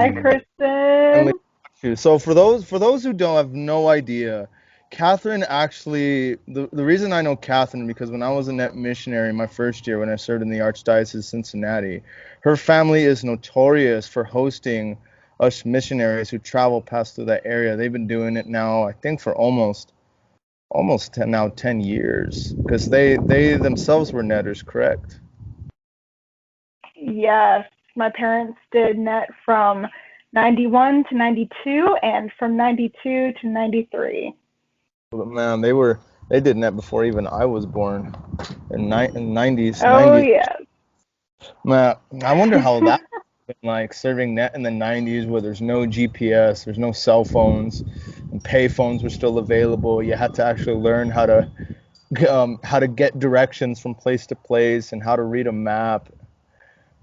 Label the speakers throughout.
Speaker 1: Hi,
Speaker 2: Finally
Speaker 1: Kristen.
Speaker 2: got you. So for those who don't have no idea, Catherine actually the reason I know Catherine because when I was a N.E.T missionary my first year when I served in the Archdiocese of Cincinnati, her family is notorious for hosting us missionaries who travel past through that area. They've been doing it now, I think, for almost 10 years because they themselves were netters, correct?
Speaker 1: Yes, my parents did net from 91 to 92 and from 92 to 93.
Speaker 2: But man, they did N.E.T before even I was born in 90s
Speaker 1: Oh,
Speaker 2: 90s.
Speaker 1: yes.
Speaker 2: Man, I wonder how that been like serving net in the 90s where there's no GPS, there's no cell phones, and pay phones were still available. You had to actually learn how to get directions from place to place and how to read a map.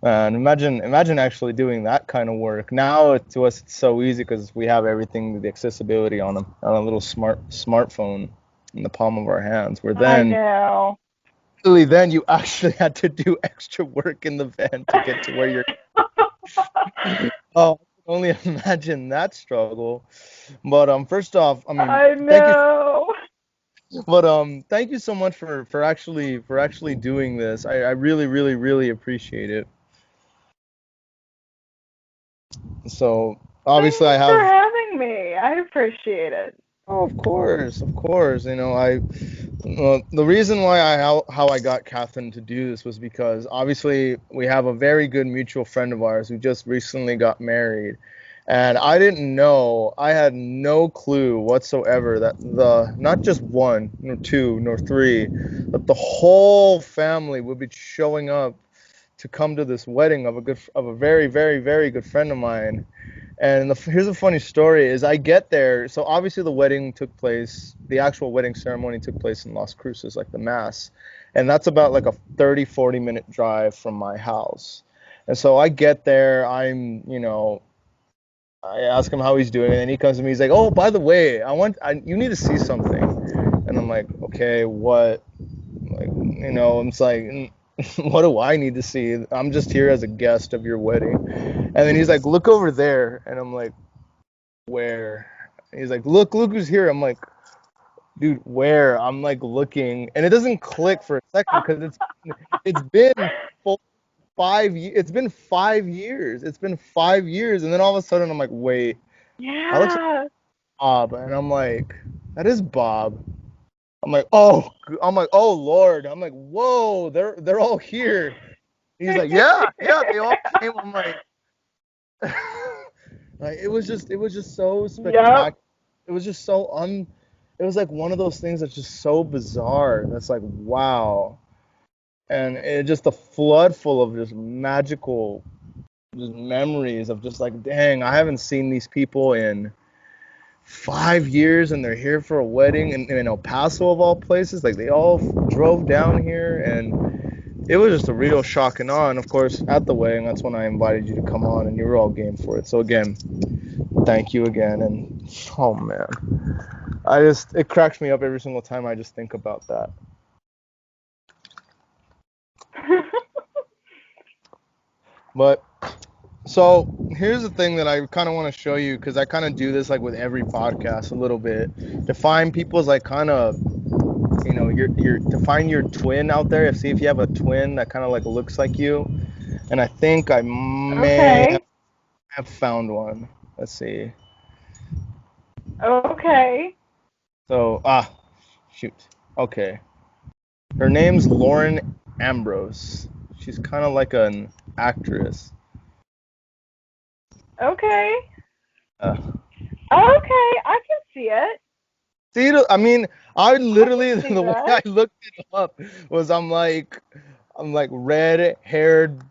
Speaker 2: And imagine actually doing that kind of work. Now to us it's so easy because we have everything, the accessibility on a little smartphone in the palm of our hands. Where
Speaker 1: I
Speaker 2: then
Speaker 1: know.
Speaker 2: really then you actually had to do extra work in the van to get to where you're. Oh, I can only imagine that struggle. But first off, I mean,
Speaker 1: I
Speaker 2: thank you.
Speaker 1: know.
Speaker 2: But thank you so much for actually doing this. I really really really appreciate it. So obviously I
Speaker 1: Thanks for
Speaker 2: have.
Speaker 1: having me. I appreciate it.
Speaker 2: Oh, of course, of course. The reason why how I got Catherine to do this was because obviously we have a very good mutual friend of ours who just recently got married, and I didn't know, I had no clue whatsoever that the not just one, nor two, nor three, but the whole family would be showing up to come to this wedding of a very very very good friend of mine. And here's a funny story is I get there, so obviously the actual wedding ceremony took place in Las Cruces, like the mass. And that's about like a 30-40 minute drive from my house. And so I get there, I ask him how he's doing, and then he comes to me, he's like, "Oh, by the way, you need to see something." And I'm like, "Okay, what?" Like, I'm just like, what do I need to see? I'm just here as a guest of your wedding. And then he's like, "Look over there." And I'm like, "Where?" And he's like, "Look who's here." I'm like, "Dude, where?" I'm like looking, and it doesn't click for a second because it's been full 5 years. It's been 5 years. It's been 5 years, and then all of a sudden I'm like, "Wait, that looks like
Speaker 1: Yeah.
Speaker 2: Bob," and I'm like, "That is Bob." I'm like, "Oh," I'm like, "Oh Lord." I'm like, "Whoa, they're all here." He's like, "Yeah, yeah, they all came." I'm like, like it was just so
Speaker 1: Yep.
Speaker 2: spectacular. It was just so un. It was like one of those things that's just so bizarre. That's like wow, and it just a flood full of just magical just memories of just like, dang, I haven't seen these people in 5 years, and they're here for a wedding in El Paso of all places. Like they all drove down here, and it was just a real shock and awe. And of course, at the wedding, that's when I invited you to come on, and you were all game for it. So again, thank you again. And oh man, it cracks me up every single time I just think about that. But so here's the thing that I kind of want to show you because I kind of do this like with every podcast a little bit to find people's like kind of your to find your twin out there. See if you have a twin that kind of like looks like you. And I think I may
Speaker 1: Okay.
Speaker 2: have found one. Let's see.
Speaker 1: Okay.
Speaker 2: So shoot. Okay. Her name's Lauren Ambrose. She's kind of like an actress.
Speaker 1: Okay.
Speaker 2: Uh,
Speaker 1: Okay. I can see it.
Speaker 2: See, I mean, I
Speaker 1: I can
Speaker 2: literally
Speaker 1: see
Speaker 2: the way
Speaker 1: that.
Speaker 2: I looked it up was I'm like red-haired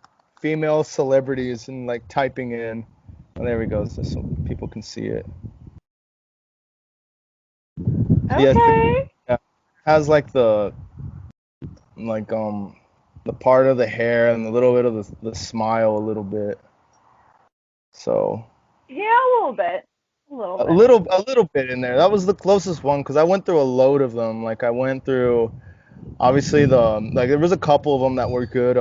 Speaker 2: female celebrities and like typing in. Oh, there we go, so people can see it. So yes,
Speaker 1: Okay.
Speaker 2: yeah, has like like the part of the hair and a little bit of the smile a little bit. So
Speaker 1: Yeah, a little bit. A little bit.
Speaker 2: a little bit in there. That was the closest one because I went through a load of them. Like I went through obviously there was a couple of them that were good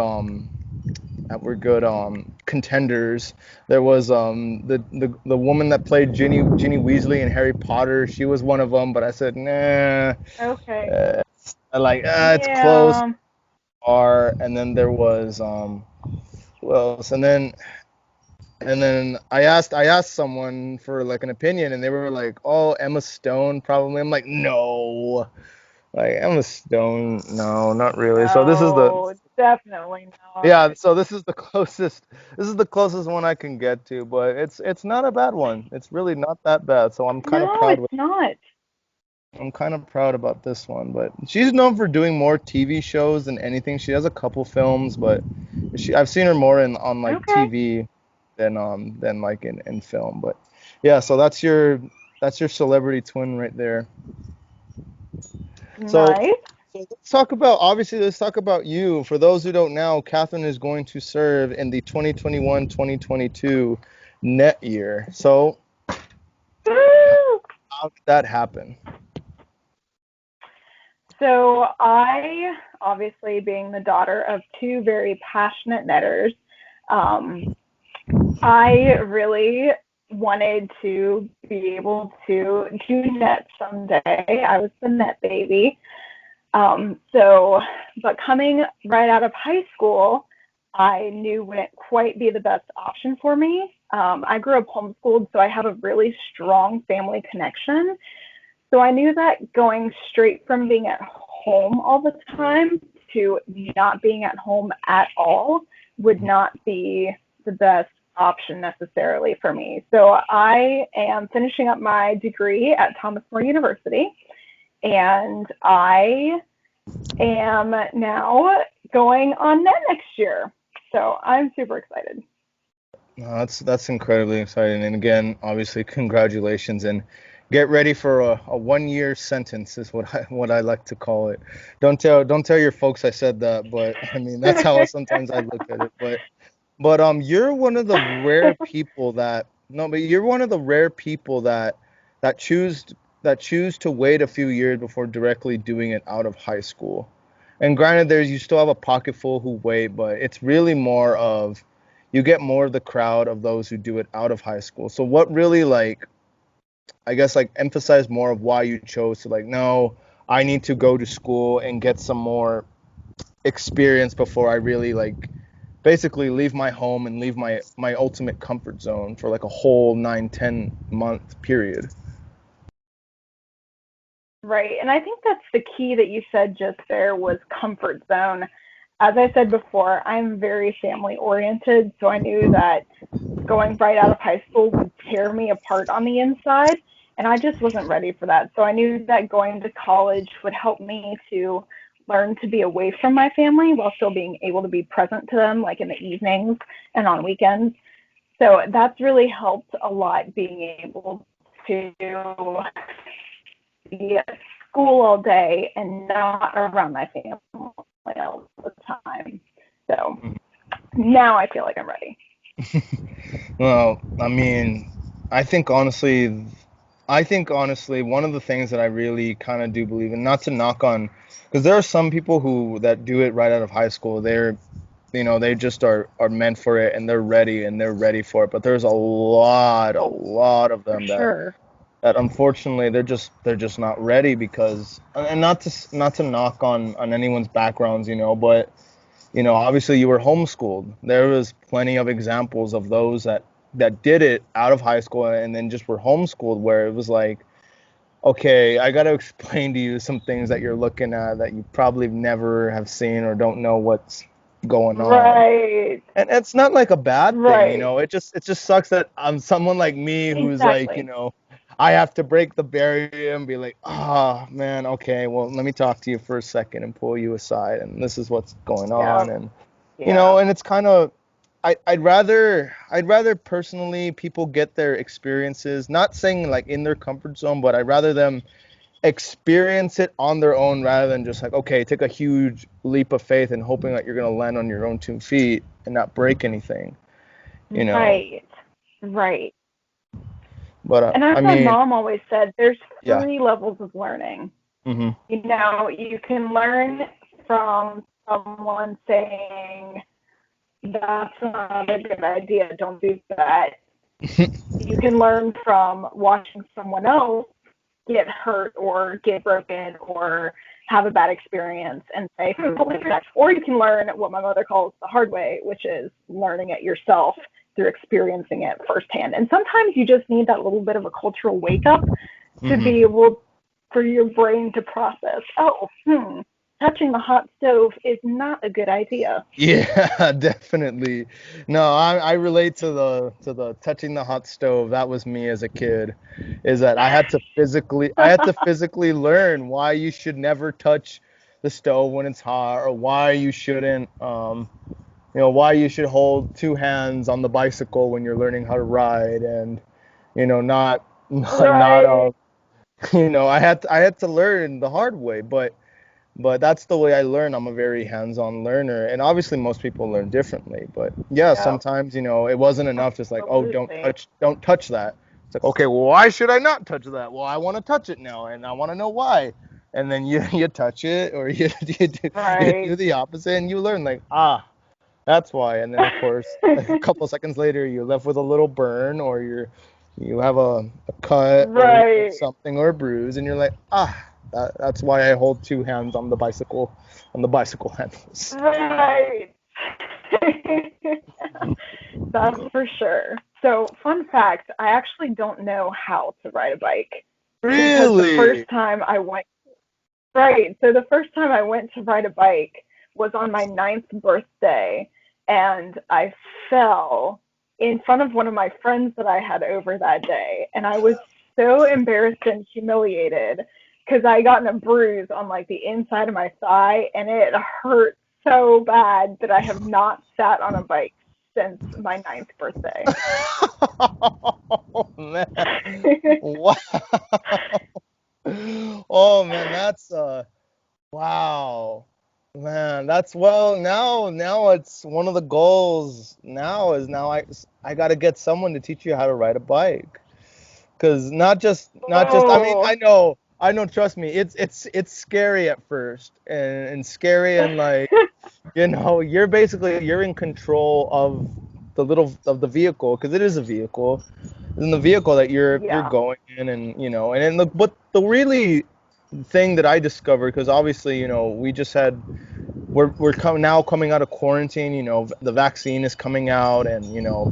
Speaker 2: contenders. There was the woman that played Ginny Weasley in Harry Potter. She was one of them, but I said nah.
Speaker 1: Okay.
Speaker 2: It's close.
Speaker 1: Yeah.
Speaker 2: And then there was who else? And then I asked someone for like an opinion, and they were like, "Oh, Emma Stone probably." I'm like, "No, like Emma Stone, no, not really." So this is the
Speaker 1: No, definitely not.
Speaker 2: yeah. So this is the closest. This is the closest one I can get to, but it's not a bad one. It's really not that bad. So I'm kind of
Speaker 1: No,
Speaker 2: proud
Speaker 1: it's
Speaker 2: with.
Speaker 1: not.
Speaker 2: I'm kind of proud about this one, but she's known for doing more TV shows than anything. She has a couple films, but I've seen her more on like
Speaker 1: Okay.
Speaker 2: TV than like in film. But yeah, so that's your celebrity twin right there. So,
Speaker 1: Nice.
Speaker 2: let's talk about you. For those who don't know, Catherine is going to serve in the 2021-2022 net year. So
Speaker 1: Woo!
Speaker 2: how did that happen?
Speaker 1: So I, obviously being the daughter of two very passionate netters, um, I really wanted to be able to do net someday. I was the net baby. But coming right out of high school, I knew wouldn't quite be the best option for me. I grew up homeschooled, so I have a really strong family connection. So I knew that going straight from being at home all the time to not being at home at all would not be the best option necessarily for me. So I am finishing up my degree at Thomas More University, and I am now going on net next year. So I'm super excited.
Speaker 2: No, that's incredibly exciting. And again, obviously, congratulations and get ready for a 1 year sentence is what I like to call it. Don't tell your folks I said that, but I mean that's how sometimes I look at it. But you're one of the rare people that no, but you're one of the rare people that choose that choose to wait a few years before directly doing it out of high school. And granted, there's you still have a pocket full who wait, but it's really more of you get more of the crowd of those who do it out of high school. So what really like I guess like emphasize more of why you chose to like no, I need to go to school and get some more experience before I really like basically leave my home and leave my ultimate comfort zone for like a whole 9-10 month period.
Speaker 1: Right. And I think that's the key that you said just there was comfort zone. As I said before, I'm very family oriented, so I knew that going right out of high school would tear me apart on the inside, and I just wasn't ready for that. So I knew that going to college would help me to learn to be away from my family while still being able to be present to them, like in the evenings and on weekends. So that's really helped a lot, being able to be at school all day and not around my family all the time. So now I feel like I'm ready.
Speaker 2: Well, I mean, I think honestly, one of the things that I really kind of do believe in, not to knock on, because there are some people who that do it right out of high school. They just are meant for it and they're ready for it. But there's a
Speaker 1: Oh,
Speaker 2: lot of
Speaker 1: for
Speaker 2: them
Speaker 1: sure.
Speaker 2: that unfortunately they're just not ready because, and not to knock on anyone's backgrounds, but obviously you were homeschooled. There was plenty of examples of those that did it out of high school and then just were homeschooled where it was like, okay, I got to explain to you some things that you're looking at that you probably never have seen or don't know what's going on.
Speaker 1: Right.
Speaker 2: And it's not like a bad thing,
Speaker 1: Right.
Speaker 2: it just sucks that I'm someone like me who's like,
Speaker 1: Exactly.
Speaker 2: I have to break the barrier and be like, oh man, okay, well let me talk to you for a second and pull you aside and this is what's going
Speaker 1: Yeah.
Speaker 2: on and
Speaker 1: Yeah.
Speaker 2: and it's kind of I'd rather personally people get their experiences, not saying like in their comfort zone, but I'd rather them experience it on their own rather than just like, okay, take a huge leap of faith and hoping that you're going to land on your own 2 feet and not break anything, you know.
Speaker 1: Right. Right.
Speaker 2: But
Speaker 1: And as
Speaker 2: I
Speaker 1: my
Speaker 2: mean,
Speaker 1: mom always said, there's
Speaker 2: yeah.
Speaker 1: 3 levels of learning.
Speaker 2: Mhm.
Speaker 1: You can learn from someone saying, that's not a good idea. Don't do that. You can learn from watching someone else get hurt or get broken or have a bad experience and say, I'll do that. Or you can learn what my mother calls the hard way, which is learning it yourself through experiencing it firsthand. And sometimes you just need that little bit of a cultural wake up to be able for your brain to process, touching the hot stove is not a good idea.
Speaker 2: Yeah, definitely. No, I relate to the touching the hot stove. That was me as a kid. Is that I had to physically learn why you should never touch the stove when it's hot, or why you shouldn't why you should hold two hands on the bicycle when you're learning how to ride, and not
Speaker 1: Right.
Speaker 2: I had to learn the hard way, but that's the way I learn. I'm a very hands-on learner, and obviously most people learn differently. But yeah,
Speaker 1: Yeah,
Speaker 2: sometimes it wasn't enough. Just like, oh,
Speaker 1: absolutely.
Speaker 2: don't touch that. It's like, okay, well, why should I not touch that? Well, I want to touch it now, and I want to know why. And then you you touch it, or you do
Speaker 1: Right.
Speaker 2: the opposite, and you learn like, that's why. And then of course, a couple seconds later, you're left with a little burn, or you have a cut or
Speaker 1: Right.
Speaker 2: something, or a bruise, and you're like, that's why I hold two hands on the bicycle handles.
Speaker 1: Right. That's for sure. So, fun fact, I actually don't know how to ride a bike because the first
Speaker 2: Really?
Speaker 1: time I went, right, so the first time I went to ride a bike was on my ninth birthday, and I fell in front of one of my friends that I had over that day, and I was so embarrassed and humiliated because I gotten a bruise on like the inside of my thigh, and it hurt so bad that I have not sat on a bike since my ninth birthday.
Speaker 2: Oh man. Wow. Oh man, that's wow. Man, that's well now it's one of the goals now is now I got to get someone to teach you how to ride a bike. Cause not just
Speaker 1: Oh.
Speaker 2: I know, trust me, it's scary at first, and scary, and like you're in control of the vehicle, because it is a vehicle, in the vehicle that you're
Speaker 1: Yeah.
Speaker 2: going in, and then but the really thing that I discovered, because obviously we just had we're coming out of quarantine, the vaccine is coming out, and even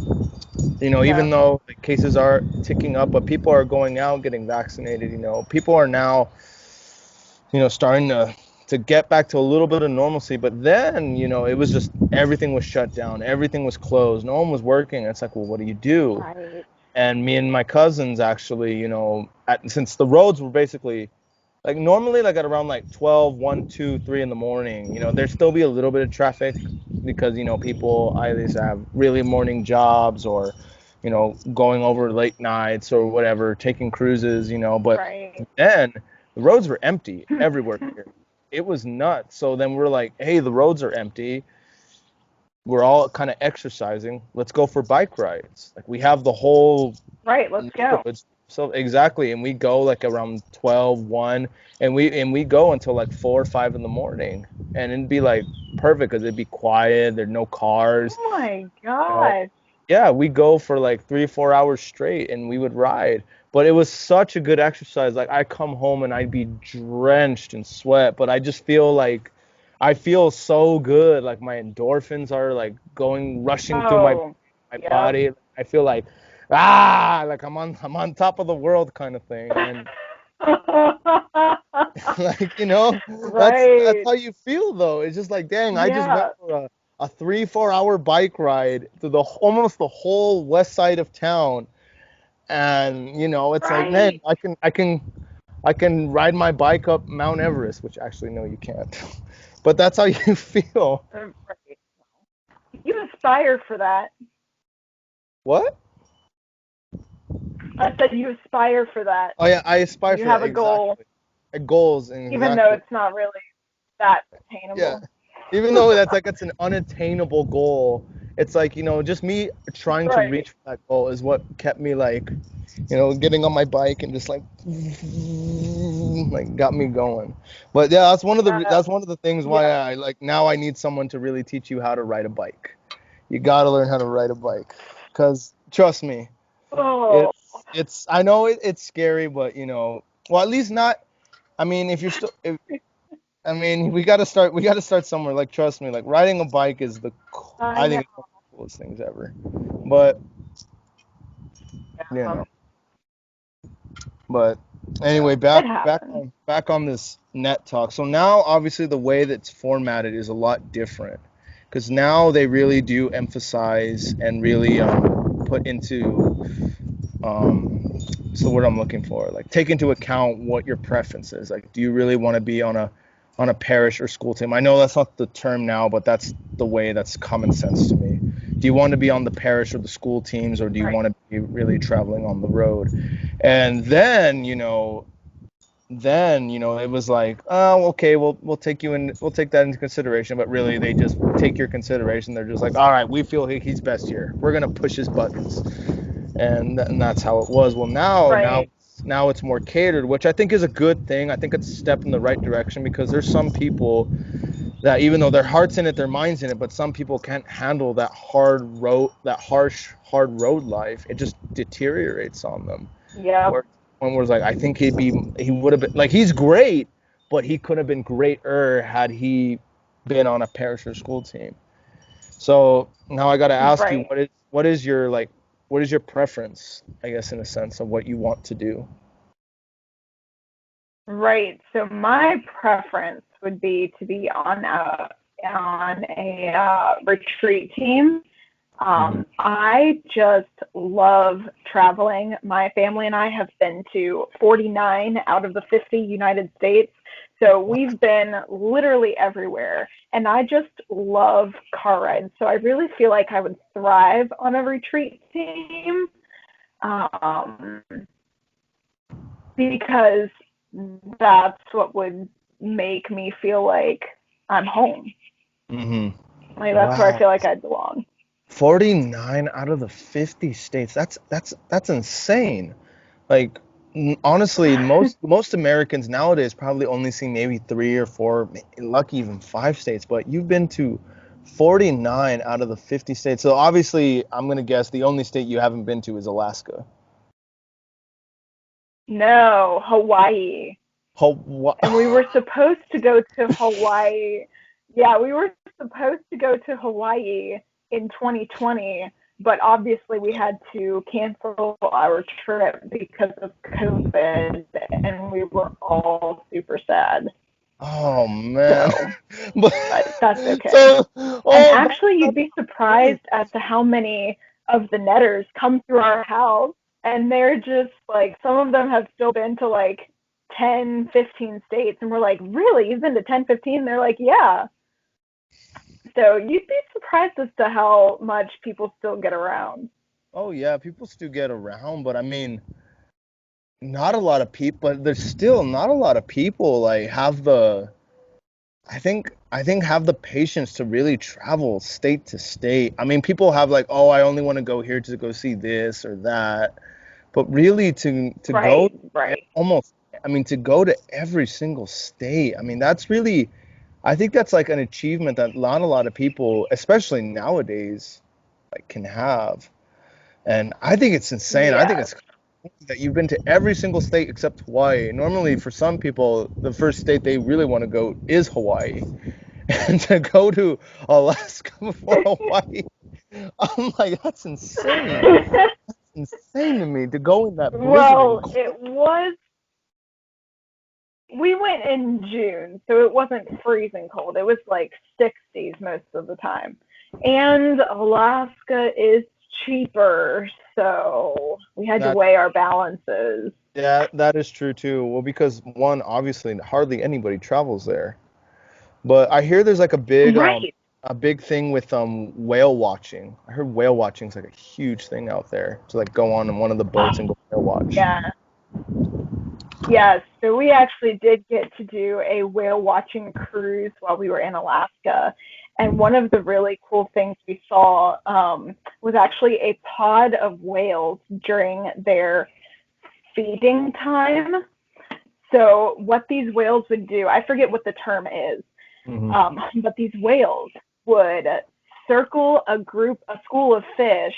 Speaker 1: Yeah.
Speaker 2: though the cases are ticking up, but people are going out getting vaccinated. People are now, starting to get back to a little bit of normalcy. But then, it was just everything was shut down, everything was closed, no one was working. It's like, well, what do you do?
Speaker 1: Right.
Speaker 2: And me and my cousins actually, since the roads were basically like normally like at around like 12, 1, 2, 3 in the morning, there'd still be a little bit of traffic because, people either have really morning jobs, or, going over late nights or whatever, taking cruises, but
Speaker 1: Right.
Speaker 2: then the roads were empty everywhere here. It was nuts. So then we're like, hey, the roads are empty. We're all kind of exercising. Let's go for bike rides. Like we have the whole
Speaker 1: Right. Let's go.
Speaker 2: neighborhoods. So exactly, and we go like around 12, 1, and we go until like 4 or 5 in the morning, and it'd be like perfect because it'd be quiet. There'd no cars.
Speaker 1: Oh my
Speaker 2: You know,
Speaker 1: gosh.
Speaker 2: yeah, we go for like 3, 4 hours straight, and we would ride. But it was such a good exercise. Like I come home and I'd be drenched in sweat, but I just feel like I feel so good. Like my endorphins are like rushing through
Speaker 1: Oh.
Speaker 2: my
Speaker 1: Yep.
Speaker 2: body. I feel like like I'm on top of the world kind of thing. And like, that's
Speaker 1: Right.
Speaker 2: how you feel though. It's just like, dang, I just went
Speaker 1: Yeah.
Speaker 2: for a 3, 4 hour bike ride through almost the whole west side of town. And it's like, man,
Speaker 1: Right.
Speaker 2: I can ride my bike up Mount Everest, which actually no, you can't. But that's how you feel.
Speaker 1: Right. You aspire for that.
Speaker 2: What?
Speaker 1: I said you aspire for that.
Speaker 2: Oh yeah, I aspire
Speaker 1: You
Speaker 2: for
Speaker 1: have
Speaker 2: that,
Speaker 1: a goal,
Speaker 2: exactly. Goals, and
Speaker 1: even though
Speaker 2: exactly.
Speaker 1: it's not really that
Speaker 2: Yeah.
Speaker 1: attainable.
Speaker 2: Even though it's an unattainable goal, it's like, just me trying to
Speaker 1: Right.
Speaker 2: reach for that goal is what kept me like, getting on my bike and just like got me going. But yeah, that's one of the
Speaker 1: Yeah.
Speaker 2: that's one of the things why
Speaker 1: Yeah.
Speaker 2: I like now I need someone to really teach you how to ride a bike. you got to learn how to ride a bike. Because trust me,
Speaker 1: Oh,
Speaker 2: it's I know it's scary, but well, at least not. I mean, if you're still, I mean, we got to start somewhere. Like, trust me, like riding a bike is
Speaker 1: I
Speaker 2: I
Speaker 1: know.
Speaker 2: think it's one of the coolest things ever. But you know, but anyway,
Speaker 1: It
Speaker 2: back
Speaker 1: happens.
Speaker 2: on this net talk. So now, obviously, the way that's formatted is a lot different because now they really do emphasize and really put into so what I'm looking for, like take into account what your preference is. Like, do you really want to be on a parish or school team? I know that's not the term now, but that's the way that's common sense to me. Do you want to be on the parish or the school teams, or do you
Speaker 1: Right.
Speaker 2: want to be really traveling on the road? And then, it was like, oh, okay, we'll take that into consideration. But really, they just take your consideration. They're just like, all right, we feel he's best here. We're gonna push his buttons, and that's how it was. Well,
Speaker 1: Right.
Speaker 2: now it's more catered, which I think is a good thing. I think it's a step in the right direction because there's some people that even though their heart's in it, their mind's in it, but some people can't handle that harsh hard road life. It just deteriorates on them.
Speaker 1: Yep.
Speaker 2: Where one was like, I think he would have been like, he's great, but he could have been greater had he been on a parish or school team. So now I got to ask you,
Speaker 1: Right.
Speaker 2: what is your preference, I guess, in a sense of what you want to do?
Speaker 1: Right. So my preference would be to be on a retreat team.
Speaker 2: Hmm.
Speaker 1: I just love traveling. My family and I have been to 49 out of the 50 United States. So we've been literally everywhere. And I just love car rides. So I really feel like I would thrive on a retreat team, um, because that's what would make me feel like I'm home.
Speaker 2: Hmm.
Speaker 1: Like that's where I
Speaker 2: Wow.
Speaker 1: feel like I belong.
Speaker 2: 49 out of the 50 states. That's insane. Like, honestly, most Americans nowadays probably only see maybe 3 or 4, lucky even 5 states, but you've been to 49 out of the 50 states. So obviously, I'm gonna guess the only state you haven't been to is Alaska.
Speaker 1: No, Hawaii.
Speaker 2: Hawaii.
Speaker 1: And we were supposed to go to Hawaii. Yeah, we were supposed to go to Hawaii in 2020, but obviously we had to cancel our trip because of COVID, and we were all super sad.
Speaker 2: Oh man.
Speaker 1: So,
Speaker 2: But
Speaker 1: but that's okay.
Speaker 2: so
Speaker 1: And
Speaker 2: oh that
Speaker 1: actually, you'd
Speaker 2: sounds
Speaker 1: be
Speaker 2: great.
Speaker 1: surprised as to how many of the netters come through our house, and they're just like, some of them have still been to like 10, 15 states, and we're like, really? You've been to 10, 15? They're like, yeah. So you'd be surprised as to how much people still get around.
Speaker 2: Oh yeah, people still get around, but I mean, not a lot of people. But there's still not a lot of people like have the. I think have the patience to really travel state to state. I mean, people have like, oh, I only want to go here to go see this or that, but really to go
Speaker 1: Right, right.
Speaker 2: almost. I mean, to go to every single state. I mean, that's really. I think that's like an achievement that not a lot of people, especially nowadays, like can have. And I think it's insane. I think
Speaker 1: Yes.
Speaker 2: it's that you've been to every single state except Hawaii. Normally, for some people, the first state they really want to go is Hawaii. And to go to Alaska before Hawaii, I'm like, that's insane. Insane to me to go in that blizzarding
Speaker 1: Well,
Speaker 2: cold.
Speaker 1: it was, we went in June, so it wasn't freezing cold. It was like 60s most of the time. And Alaska is cheaper, so we had to
Speaker 2: That
Speaker 1: weigh our balances.
Speaker 2: yeah, that is true too. Well, because one, obviously, hardly anybody travels there. But I hear there's like
Speaker 1: Right.
Speaker 2: a big thing with whale watching. I heard whale watching is like a huge thing out there. To like go on one of the boats and go whale watch.
Speaker 1: Yeah. Yes. So we actually did get to do a whale watching cruise while we were in Alaska. And one of the really cool things we saw, was actually a pod of whales during their feeding time. So what these whales would do, I forget what the term is,
Speaker 2: Hmm.
Speaker 1: but these whales would circle a school of fish,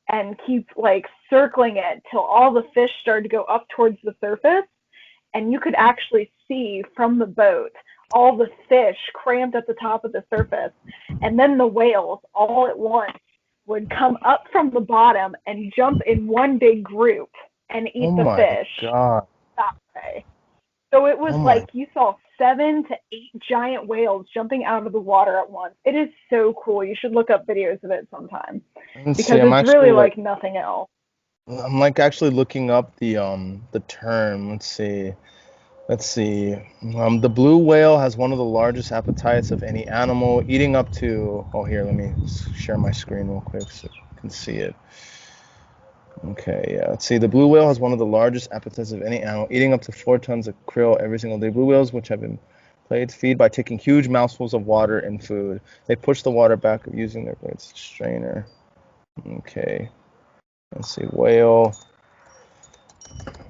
Speaker 1: and keep like circling it till all the fish started to go up towards the surface, and you could actually see from the boat all the fish crammed at the top of the surface, and then the whales all at once would come up from the bottom and jump in one big group and eat
Speaker 2: Oh
Speaker 1: the
Speaker 2: my
Speaker 1: fish
Speaker 2: God.
Speaker 1: that way. So it was
Speaker 2: Oh my.
Speaker 1: like you saw 7 to 8 giant whales jumping out of the water at once. It is so cool. You should look up videos of it sometime
Speaker 2: Let's see.
Speaker 1: because it's really like nothing else.
Speaker 2: I'm like actually looking up the term. Let's see. Let's see. The blue whale has one of the largest appetites of any animal, eating up to. Oh, here, let me share my screen real quick so you can see it. Okay, yeah. Let's see. The blue whale has one of the largest appetites of any animal, eating up to 4 tons of krill every single day. Blue whales, which have been plates, feed by taking huge mouthfuls of water and food. They push the water back using their blades strainer. Okay. Let's see. Whale.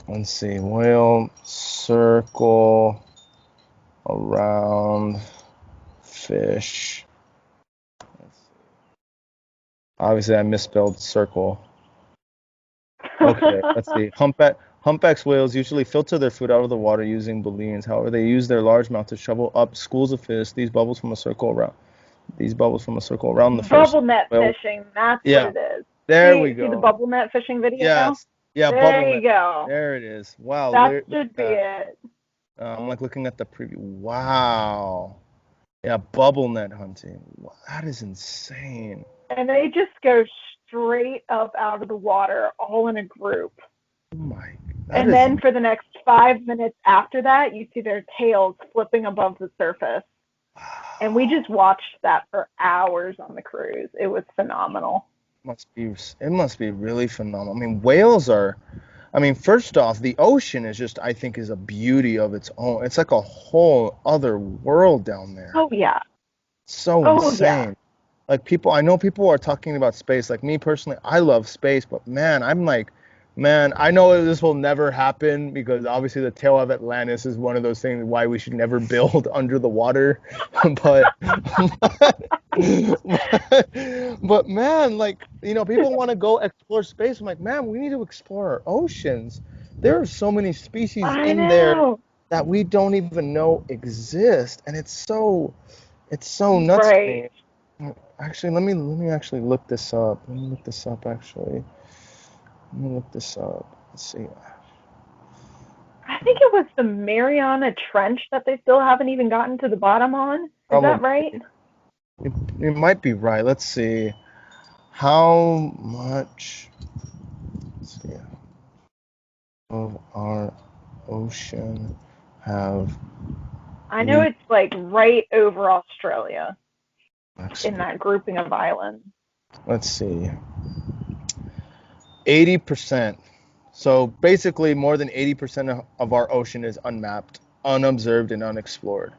Speaker 2: Let's see. Whale circle around fish. Let's see. Obviously, I misspelled circle. Okay, let's see. Humpbacks whales usually filter their food out of the water using balloons. However, they use their large mouth to shovel up schools of fish. These bubbles from a circle around the fish.
Speaker 1: Bubble net fishing, that's
Speaker 2: Yeah,
Speaker 1: what it is.
Speaker 2: there we
Speaker 1: See the
Speaker 2: go.
Speaker 1: bubble net fishing video?
Speaker 2: Yes. Yeah, bubble
Speaker 1: There you
Speaker 2: net.
Speaker 1: go.
Speaker 2: There it is. Wow.
Speaker 1: That should be it.
Speaker 2: I'm like looking at the preview. Wow. Yeah, bubble net hunting. Wow, that is insane.
Speaker 1: And they just go straight up out of the water, all in a group.
Speaker 2: Oh my.
Speaker 1: And then for the next 5 minutes after that, you see their tails flipping above the surface. And we just watched that for hours on the cruise. It was phenomenal.
Speaker 2: It must be really phenomenal. I mean, whales are, first off, the ocean is just, I think, is a beauty of its own. It's like a whole other world down there.
Speaker 1: Oh, yeah.
Speaker 2: So insane. Yeah. Like I know people are talking about space. Like me personally, I love space, but man, I'm like, I know this will never happen because obviously the tail of Atlantis is one of those things why we should never build under the water. but man, like, people want to go explore space. I'm like, man, we need to explore our oceans. There are so many species in there that we don't even know exist, and it's so nuts to me. Actually, let me actually look this up. Let me look this up. Let's see.
Speaker 1: I think it was the Mariana Trench that they still haven't even gotten to the bottom on. Is that right?
Speaker 2: It might be right. Let's see. How much of our ocean have
Speaker 1: I know it's like right over Australia in that grouping of islands.
Speaker 2: Let's see. 80%. So basically more than 80% of our ocean is unmapped, unobserved, and unexplored.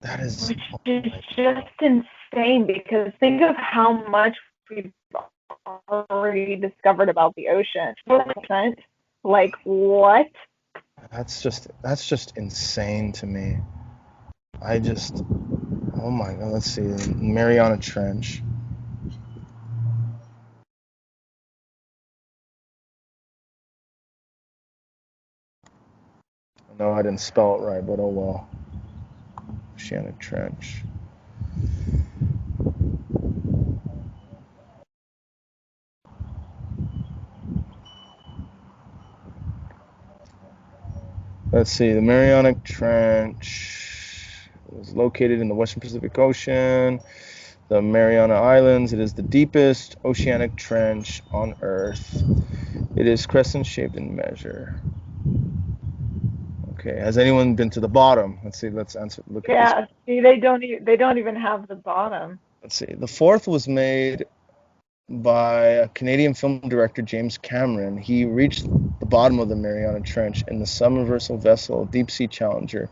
Speaker 2: That is...
Speaker 1: Which is just insane because think of how much we've already discovered about the ocean. 4%? Like, what?
Speaker 2: That's just insane to me. Oh my God, let's see. Mariana Trench. No, I didn't spell it right, but oh well. Oceanic Trench. Let's see. The Mariana Trench is located in the Western Pacific Ocean. The Mariana Islands. It is the deepest oceanic trench on Earth. It is crescent-shaped in measure. Okay. Has anyone been to the bottom? Let's see. Let's answer. Look at this.
Speaker 1: Yeah. See, they don't even have the bottom.
Speaker 2: Let's see. The fourth was made by a Canadian film director, James Cameron. He reached the bottom of the Mariana Trench in the submersible vessel Deep Sea Challenger,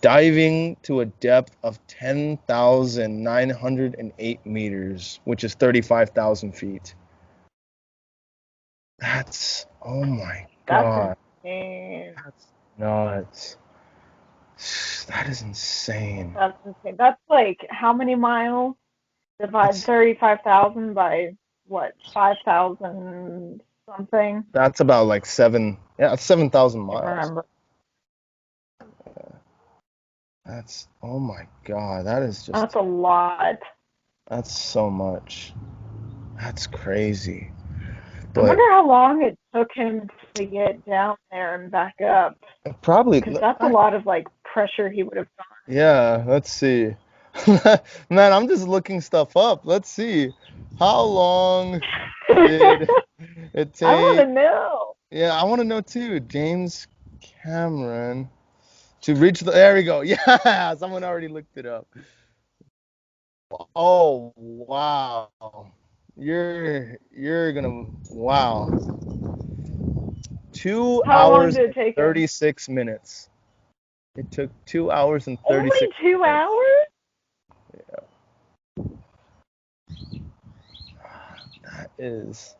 Speaker 2: diving to a depth of 10,908 meters, which is 35,000 feet. That's, oh my God.
Speaker 1: That's insane.
Speaker 2: That's nuts. That is insane.
Speaker 1: That's insane. That's like how many miles? Divide
Speaker 2: That's
Speaker 1: 35,000 by what? 5,000 something.
Speaker 2: that's about like it's 7,000
Speaker 1: Can't
Speaker 2: miles.
Speaker 1: remember.
Speaker 2: That's, oh my God, that is
Speaker 1: That's
Speaker 2: just,
Speaker 1: a lot.
Speaker 2: that's so much. That's crazy.
Speaker 1: I
Speaker 2: But
Speaker 1: wonder how long it took him to get down there and back up,
Speaker 2: probably,
Speaker 1: because that's a lot of like pressure he would have gone.
Speaker 2: yeah, let's see. Man, I'm just looking stuff up. Let's see. How long did it
Speaker 1: I want to
Speaker 2: take?
Speaker 1: know.
Speaker 2: Yeah, I want to know too. James Cameron to reach there we go. Yeah, someone already looked it up. Oh, wow. You're gonna, wow. Two
Speaker 1: How long
Speaker 2: hours
Speaker 1: did
Speaker 2: and
Speaker 1: it take him?
Speaker 2: 36 minutes. It took 2 hours and
Speaker 1: Only
Speaker 2: 36
Speaker 1: 2
Speaker 2: minutes.
Speaker 1: hours?
Speaker 2: That is,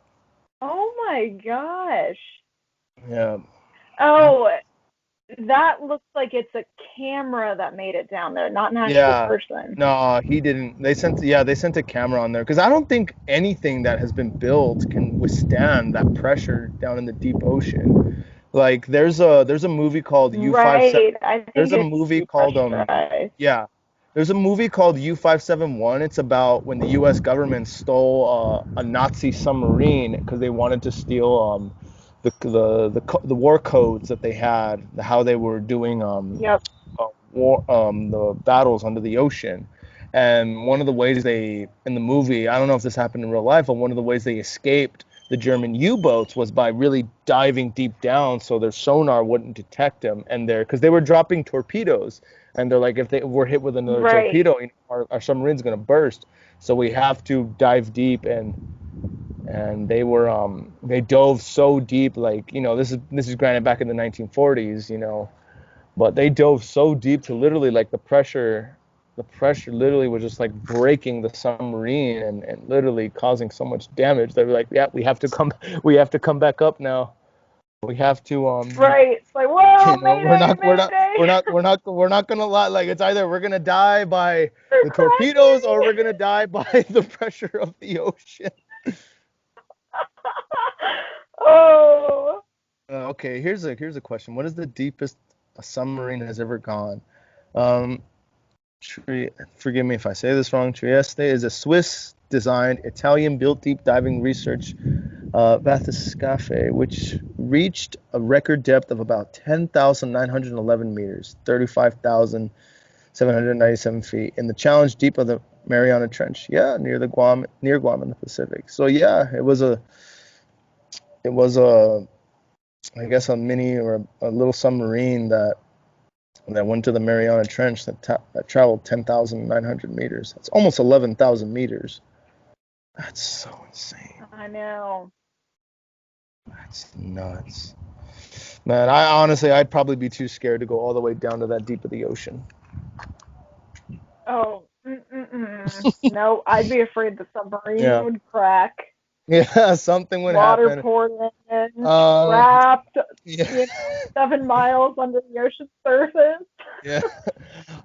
Speaker 1: Oh my gosh.
Speaker 2: yeah.
Speaker 1: Oh, that looks like it's a camera that made it down there, not an actual
Speaker 2: Yeah.
Speaker 1: person.
Speaker 2: No, he didn't. They sent a camera on there because I don't think anything that has been built can withstand that pressure down in the deep ocean. Like there's a movie called U57.
Speaker 1: Right. I
Speaker 2: There's
Speaker 1: think
Speaker 2: a
Speaker 1: it's
Speaker 2: movie called
Speaker 1: depressurized.
Speaker 2: yeah. There's a movie called U571. It's about when the U.S. government stole a Nazi submarine because they wanted to steal the war codes that they had, how they were doing
Speaker 1: Yep.
Speaker 2: war the battles under the ocean. And one of the ways they in the movie, I don't know if this happened in real life, but one of the ways they escaped the German U-boats was by really diving deep down so their sonar wouldn't detect them, and because they were dropping torpedoes, and they're like, if they were hit with another
Speaker 1: Right.
Speaker 2: torpedo, our submarine's going to burst, so we have to dive deep. And they dove so deep, like, this is granted back in the 1940s, but they dove so deep to literally, like, the pressure literally was just like breaking the submarine, and literally causing so much damage. They were like, yeah, we have to come back up now. We have to
Speaker 1: Right. It's like, whoa,
Speaker 2: we're
Speaker 1: mayday,
Speaker 2: not we're not
Speaker 1: mayday.
Speaker 2: we're not we're not we're not gonna lie, like, it's either we're gonna die by
Speaker 1: They're
Speaker 2: the torpedoes or
Speaker 1: crashing.
Speaker 2: we're gonna die by the pressure of the ocean.
Speaker 1: Oh.
Speaker 2: Okay, here's a question. What is the deepest a submarine has ever gone? um Forgive me if I say this wrong. Trieste is a Swiss-designed, Italian-built deep diving research bathyscaphe, which reached a record depth of about 10,911 meters, 35,797 feet, in the challenge deep of the Mariana Trench. Yeah, near Guam in the Pacific. So yeah, it was a, I guess, a mini or a little submarine that went to the Mariana Trench that traveled 10,900 meters. That's almost 11,000 meters. That's so insane.
Speaker 1: I know.
Speaker 2: That's nuts. Man, I'd probably be too scared to go all the way down to that deep of the ocean.
Speaker 1: Oh. Mm-mm-mm. No, I'd be afraid the submarine
Speaker 2: Yeah.
Speaker 1: would crack.
Speaker 2: Yeah, something would
Speaker 1: Water
Speaker 2: happen.
Speaker 1: poured in,
Speaker 2: Um,
Speaker 1: trapped,
Speaker 2: yeah,
Speaker 1: 7 miles under the ocean surface.
Speaker 2: yeah.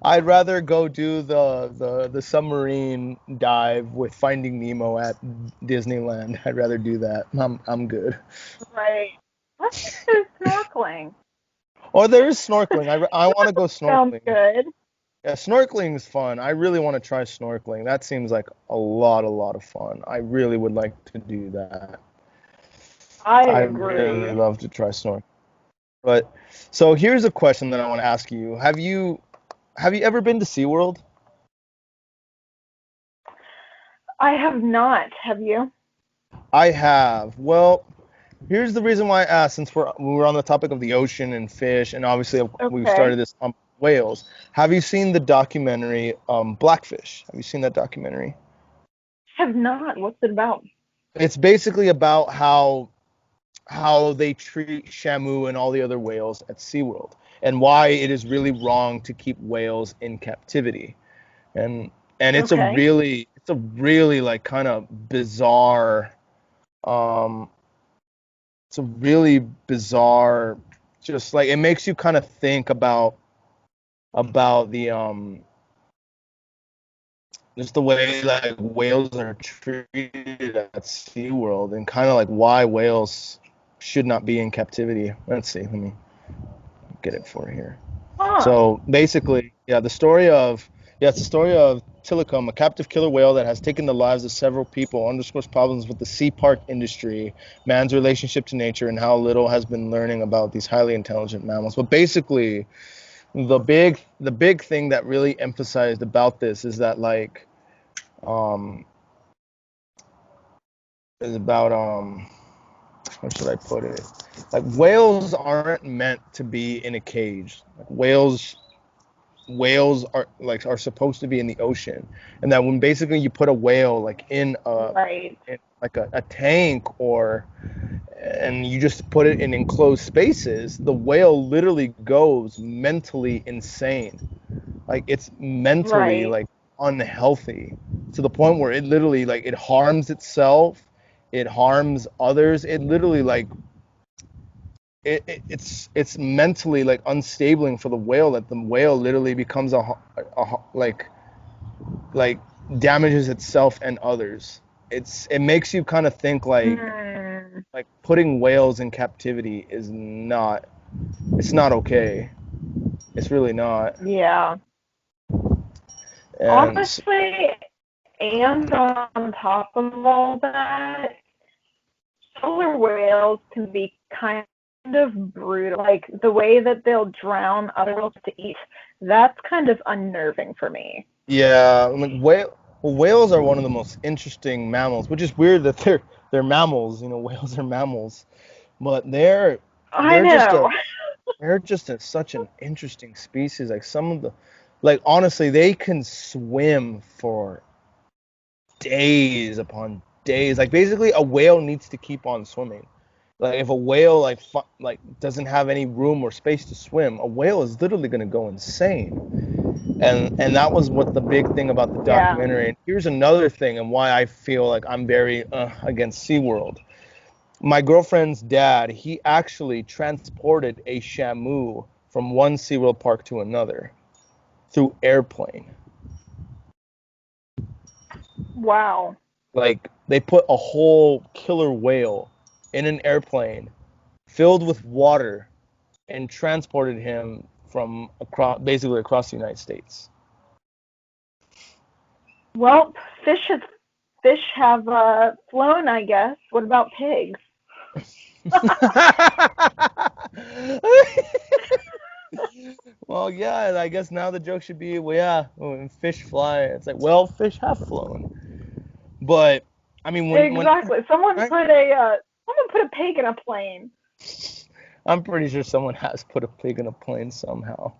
Speaker 2: I'd rather go do the submarine dive with Finding Nemo at Disneyland. I'd rather do that. I'm good.
Speaker 1: Right. Let's just do snorkeling.
Speaker 2: Or there is snorkeling. I want to go
Speaker 1: Sounds
Speaker 2: snorkeling.
Speaker 1: good.
Speaker 2: Yeah, snorkeling is fun. I really want to try snorkeling. That seems like a lot of fun. I really would like to do that.
Speaker 1: I
Speaker 2: I really
Speaker 1: agree.
Speaker 2: love to try snorkeling. But so here's a question that I want to ask you. Have you ever been to SeaWorld?
Speaker 1: I have not. Have you?
Speaker 2: I have. Well, here's the reason why I asked, since we're on the topic of the ocean and fish, and obviously we've
Speaker 1: Okay.
Speaker 2: started this on whales. Have you seen the documentary Blackfish? Have you seen that documentary?
Speaker 1: Have not. What's it about?
Speaker 2: It's basically about how they treat Shamu and all the other whales at SeaWorld, and why it is really wrong to keep whales in captivity. And and
Speaker 1: Okay.
Speaker 2: it's a really, like, kind of bizarre, um it's a really bizarre, just like, it makes you kind of think about about the just the way like whales are treated at SeaWorld, and kind of like why whales should not be in captivity. Let's see, let me get it for here.
Speaker 1: Huh.
Speaker 2: So basically, it's the story of Tilikum, a captive killer whale that has taken the lives of several people, underscores problems with the sea park industry, man's relationship to nature, and how little has been learning about these highly intelligent mammals. But basically, the big thing that really emphasized about this is that like um is about how should I put it? Like whales aren't meant to be in a cage. Like whales are supposed to be in the ocean, and that when basically you put a whale like
Speaker 1: Right.
Speaker 2: in like a tank and you just put it in enclosed spaces, the whale literally goes mentally insane. Like it's mentally
Speaker 1: Right.
Speaker 2: like unhealthy to the point where it literally like it harms itself, it harms others, it literally like it's mentally like unstabling for the whale, that the whale literally becomes like damages itself and others. It makes you kind of think
Speaker 1: Mm,
Speaker 2: like putting whales in captivity is not, it's not okay. It's really not.
Speaker 1: yeah.
Speaker 2: And
Speaker 1: Honestly, and on top of all that, solar whales can be kind of brutal. Like the way that they'll drown other whales to eat, that's kind of unnerving for me.
Speaker 2: yeah, like whales are one of the most interesting mammals, which is weird that they're mammals. Whales are mammals, but
Speaker 1: I
Speaker 2: they're just
Speaker 1: know.
Speaker 2: a such an interesting species. Like some of the, like honestly, they can swim for days upon days. Like basically, a whale needs to keep on swimming. Like if a whale like doesn't have any room or space to swim, a whale is literally gonna go insane. And that was what the big thing about the
Speaker 1: Yeah.
Speaker 2: documentary. And here's another thing, and why I feel like I'm very against SeaWorld. My girlfriend's dad, he actually transported a shamu from one SeaWorld park to another through airplane.
Speaker 1: Wow.
Speaker 2: Like they put a whole killer whale in an airplane filled with water and transported him from basically across the United States.
Speaker 1: Well, fish have flown, I guess. What about pigs?
Speaker 2: Well, yeah, I guess now the joke should be, well, yeah, when fish fly, it's like, well, fish have flown. But I mean, when
Speaker 1: Exactly.
Speaker 2: I,
Speaker 1: Someone put a pig in a plane.
Speaker 2: I'm pretty sure someone has put a pig in a plane somehow,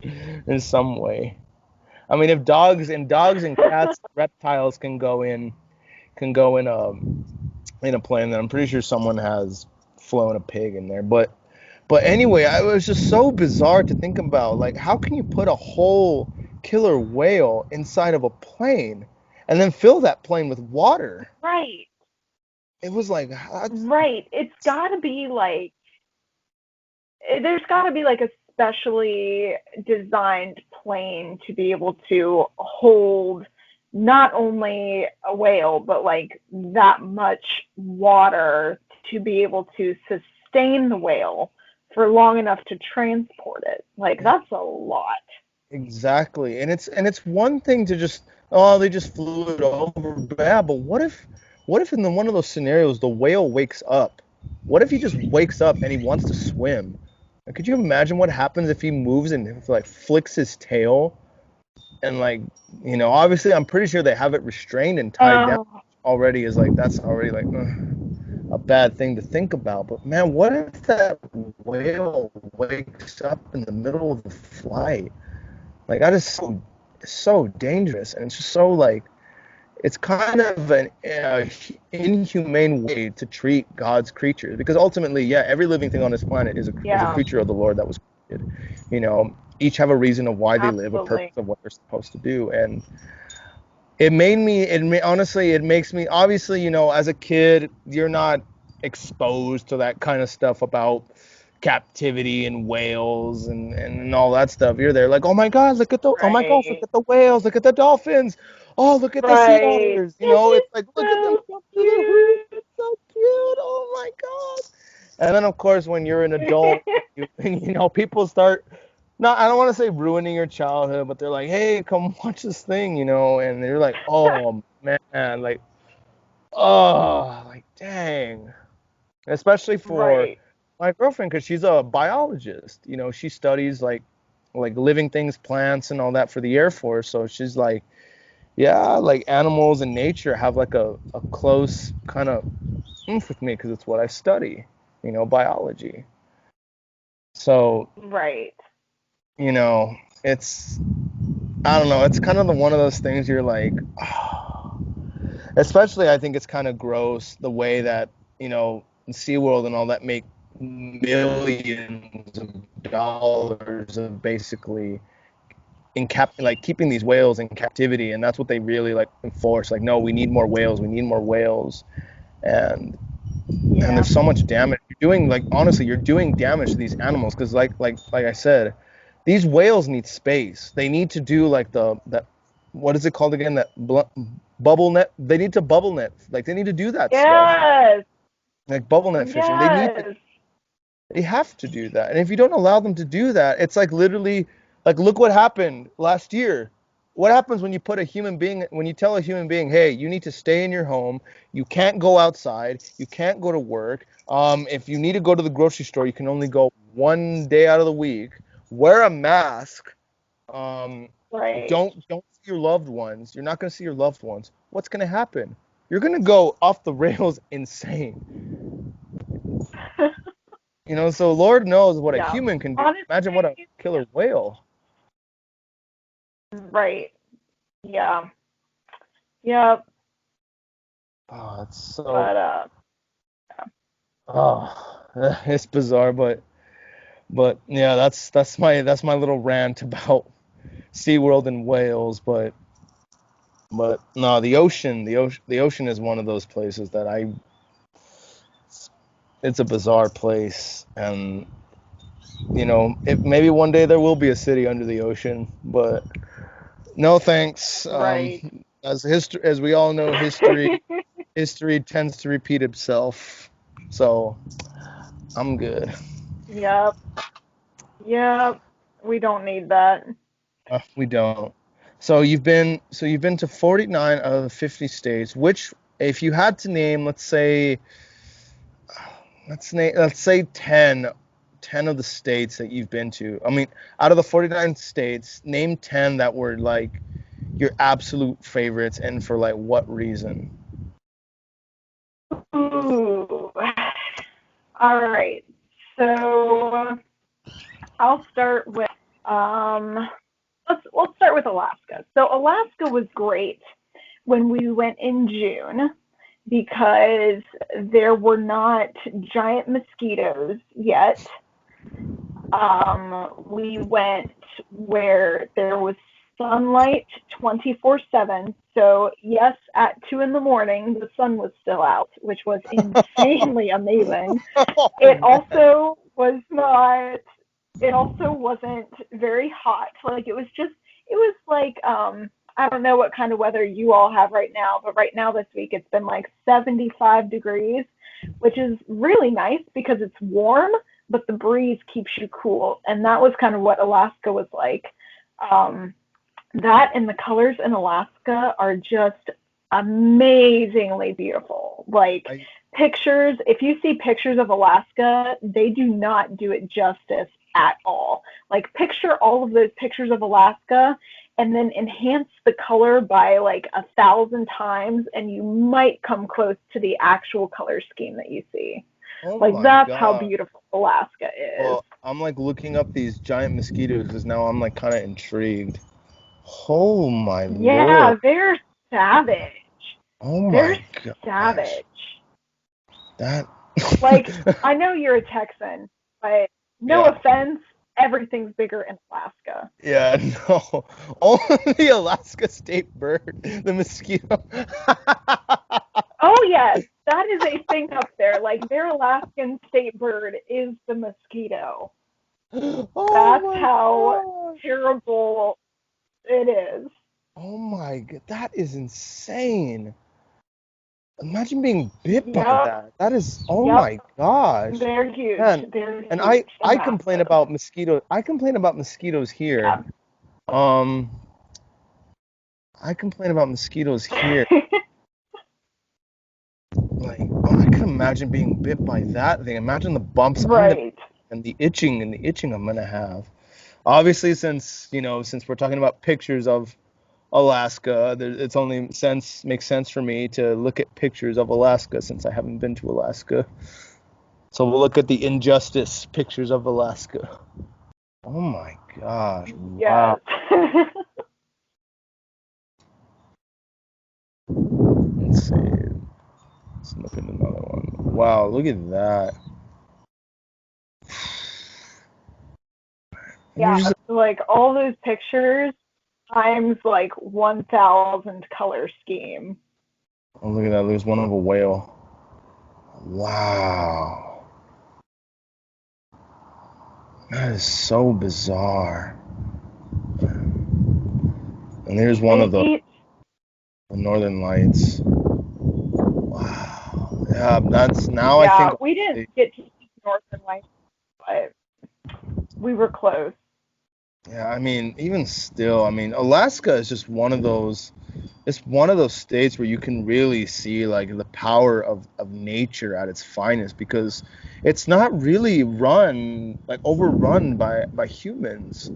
Speaker 2: in some way. I mean, if dogs and cats, reptiles can go in a plane, then I'm pretty sure someone has flown a pig in there. But anyway, it was just so bizarre to think about. Like, how can you put a whole killer whale inside of a plane and then fill that plane with water?
Speaker 1: Right.
Speaker 2: It was like,
Speaker 1: Right. There's got to be like a specially designed plane to be able to hold not only a whale, but like that much water to be able to sustain the whale for long enough to transport it. Like, that's a lot.
Speaker 2: exactly. And it's one thing to just, oh, they just flew it over. Yeah, but what if in one of those scenarios the whale wakes up? What if he just wakes up and he wants to swim? Like, could you imagine what happens if he moves and like flicks his tail and like, obviously I'm pretty sure they have it restrained and tied down
Speaker 1: Oh,
Speaker 2: already, is like, that's already like a bad thing to think about. But man, what if that whale wakes up in the middle of the flight? Like that is so dangerous, and it's just so like, it's kind of an inhumane way to treat God's creatures, because ultimately, yeah, every living thing on this planet is a
Speaker 1: yeah,
Speaker 2: creature of the Lord that was created. Each have a reason of why they live, a purpose
Speaker 1: absolutely.
Speaker 2: of what they're supposed to do, and honestly, it makes me, obviously, as a kid, you're not exposed to that kind of stuff about, captivity in whales and all that stuff. You're there like, oh my God, oh my gosh, look
Speaker 1: Right.
Speaker 2: at the whales, look at the dolphins, oh look at the sea
Speaker 1: Right.
Speaker 2: otters.
Speaker 1: This is
Speaker 2: It's like look at them
Speaker 1: so
Speaker 2: jump through the hoop.
Speaker 1: cute.
Speaker 2: It's so cute. Oh my God. And then of course when you're an adult, people start not I don't want to say ruining your childhood, but they're like, hey, come watch this thing, and they're like, oh man, like, oh, like dang. Especially for
Speaker 1: Right.
Speaker 2: my girlfriend, because she's a biologist. She studies like living things, plants, and all that for the Air Force. So she's like, yeah, like animals and nature have like a close kind of oomph with me because it's what I study, biology. So,
Speaker 1: Right.
Speaker 2: you know, it's I don't know, it's kind of one of those things you're like, oh. Especially I think it's kind of gross the way that, SeaWorld and all that make millions of dollars of basically like keeping these whales in captivity, and that's what they really like enforce. Like, no, we need more whales, we need more whales, and
Speaker 1: Yeah.
Speaker 2: there's so much damage you're doing. Like honestly, you're doing damage to these animals because like I said, these whales need space. They need to do like that. What is it called again? That bubble net. They need to bubble net. Like they need to do that stuff.
Speaker 1: Yes.
Speaker 2: Like bubble net fishing.
Speaker 1: Yes.
Speaker 2: They have to do that. And if you don't allow them to do that, it's like literally like look what happened last year. What happens when you tell a human being, hey, you need to stay in your home, you can't go outside, you can't go to work. If you need to go to the grocery store, you can only go one day out of the week. Wear a mask. Um,
Speaker 1: Right.
Speaker 2: don't see your loved ones. You're not going to see your loved ones. What's going to happen? You're going to go off the rails insane. So Lord knows what a
Speaker 1: Yeah.
Speaker 2: human can do. Imagine what a
Speaker 1: Honestly,
Speaker 2: killer whale.
Speaker 1: right. Yeah. Yep.
Speaker 2: Oh, it's so.
Speaker 1: But
Speaker 2: Oh, it's bizarre, but yeah, that's my little rant about SeaWorld and whales. But no, the ocean is one of those places that it's a bizarre place, and maybe one day there will be a city under the ocean, but no thanks.
Speaker 1: right.
Speaker 2: As we all know, history tends to repeat itself. So I'm good.
Speaker 1: Yep. Yep. We don't need that.
Speaker 2: We don't. So you've been to 49 out of the 50 states. Which, if you had to name, let's say 10 of the states that you've been to. I mean, out of the 49 states, name 10 that were like your absolute favorites, and for like what reason?
Speaker 1: Ooh. All right. So I'll start with let's start with Alaska. So Alaska was great when we went in June because there were not giant mosquitoes yet. We went where there was sunlight 24/7. So yes, at 2 in the morning, the sun was still out, which was insanely amazing.
Speaker 2: Oh
Speaker 1: It
Speaker 2: man.
Speaker 1: also was not. It also wasn't very hot. Like it was like I don't know what kind of weather you all have right now, but right now this week it's been like 75 degrees, which is really nice because it's warm, but the breeze keeps you cool. And that was kind of what Alaska was like. Um, that and the colors in Alaska are just amazingly beautiful. Like
Speaker 2: I
Speaker 1: pictures, if you see pictures of Alaska, they do not do it justice at all. Like picture all of those pictures of Alaska and then enhance the color by like 1,000 times and you might come close to the actual color scheme that you see.
Speaker 2: oh
Speaker 1: Like
Speaker 2: my
Speaker 1: that's how
Speaker 2: God.
Speaker 1: beautiful Alaska is.
Speaker 2: Well, I'm like looking up these giant mosquitoes because now I'm like kind of intrigued. Oh my
Speaker 1: Yeah,
Speaker 2: Lord.
Speaker 1: they're savage.
Speaker 2: Oh
Speaker 1: They're
Speaker 2: my gosh.
Speaker 1: savage.
Speaker 2: That.
Speaker 1: Like, I know you're a Texan, but no
Speaker 2: Yeah.
Speaker 1: offense, everything's bigger in Alaska.
Speaker 2: Yeah, no. Only the Alaska state bird, the mosquito.
Speaker 1: Oh, yes, that is a thing up there. like their Alaskan state bird is the mosquito.
Speaker 2: Oh
Speaker 1: That's
Speaker 2: my
Speaker 1: how
Speaker 2: God.
Speaker 1: terrible it is.
Speaker 2: Oh my God. That is insane. Imagine being bit by
Speaker 1: Yep,
Speaker 2: that. That is, oh
Speaker 1: yep.
Speaker 2: my gosh.
Speaker 1: They're huge.
Speaker 2: Man,
Speaker 1: They're
Speaker 2: and
Speaker 1: huge. They're
Speaker 2: I complain
Speaker 1: massive.
Speaker 2: about mosquitoes. I complain about mosquitoes here.
Speaker 1: Yeah.
Speaker 2: Um, I complain about mosquitoes here. Like, oh, I can imagine being bit by that thing. Imagine the bumps
Speaker 1: Right.
Speaker 2: and the itching I'm gonna have. Obviously, since we're talking about pictures of Alaska, it's only makes sense for me to look at pictures of Alaska since I haven't been to Alaska. So we'll look at the injustice pictures of Alaska. Oh my gosh! Wow.
Speaker 1: Yes.
Speaker 2: Let's see. Let's look at another one. Wow, look at that. And you're
Speaker 1: Yeah,
Speaker 2: just,
Speaker 1: like all those pictures times like 1,000 color scheme.
Speaker 2: oh, look at that. There's one of a whale. Wow. That is so bizarre. And there's one of the
Speaker 1: Right?
Speaker 2: Northern Lights. Wow. Yeah, that's now I
Speaker 1: Yeah,
Speaker 2: think.
Speaker 1: we didn't get to see Northern Lights, but we were close.
Speaker 2: Yeah, I mean, even still, I mean, Alaska is just one of those. It's one of those states where you can really see like the power of nature at its finest because it's not really overrun by humans.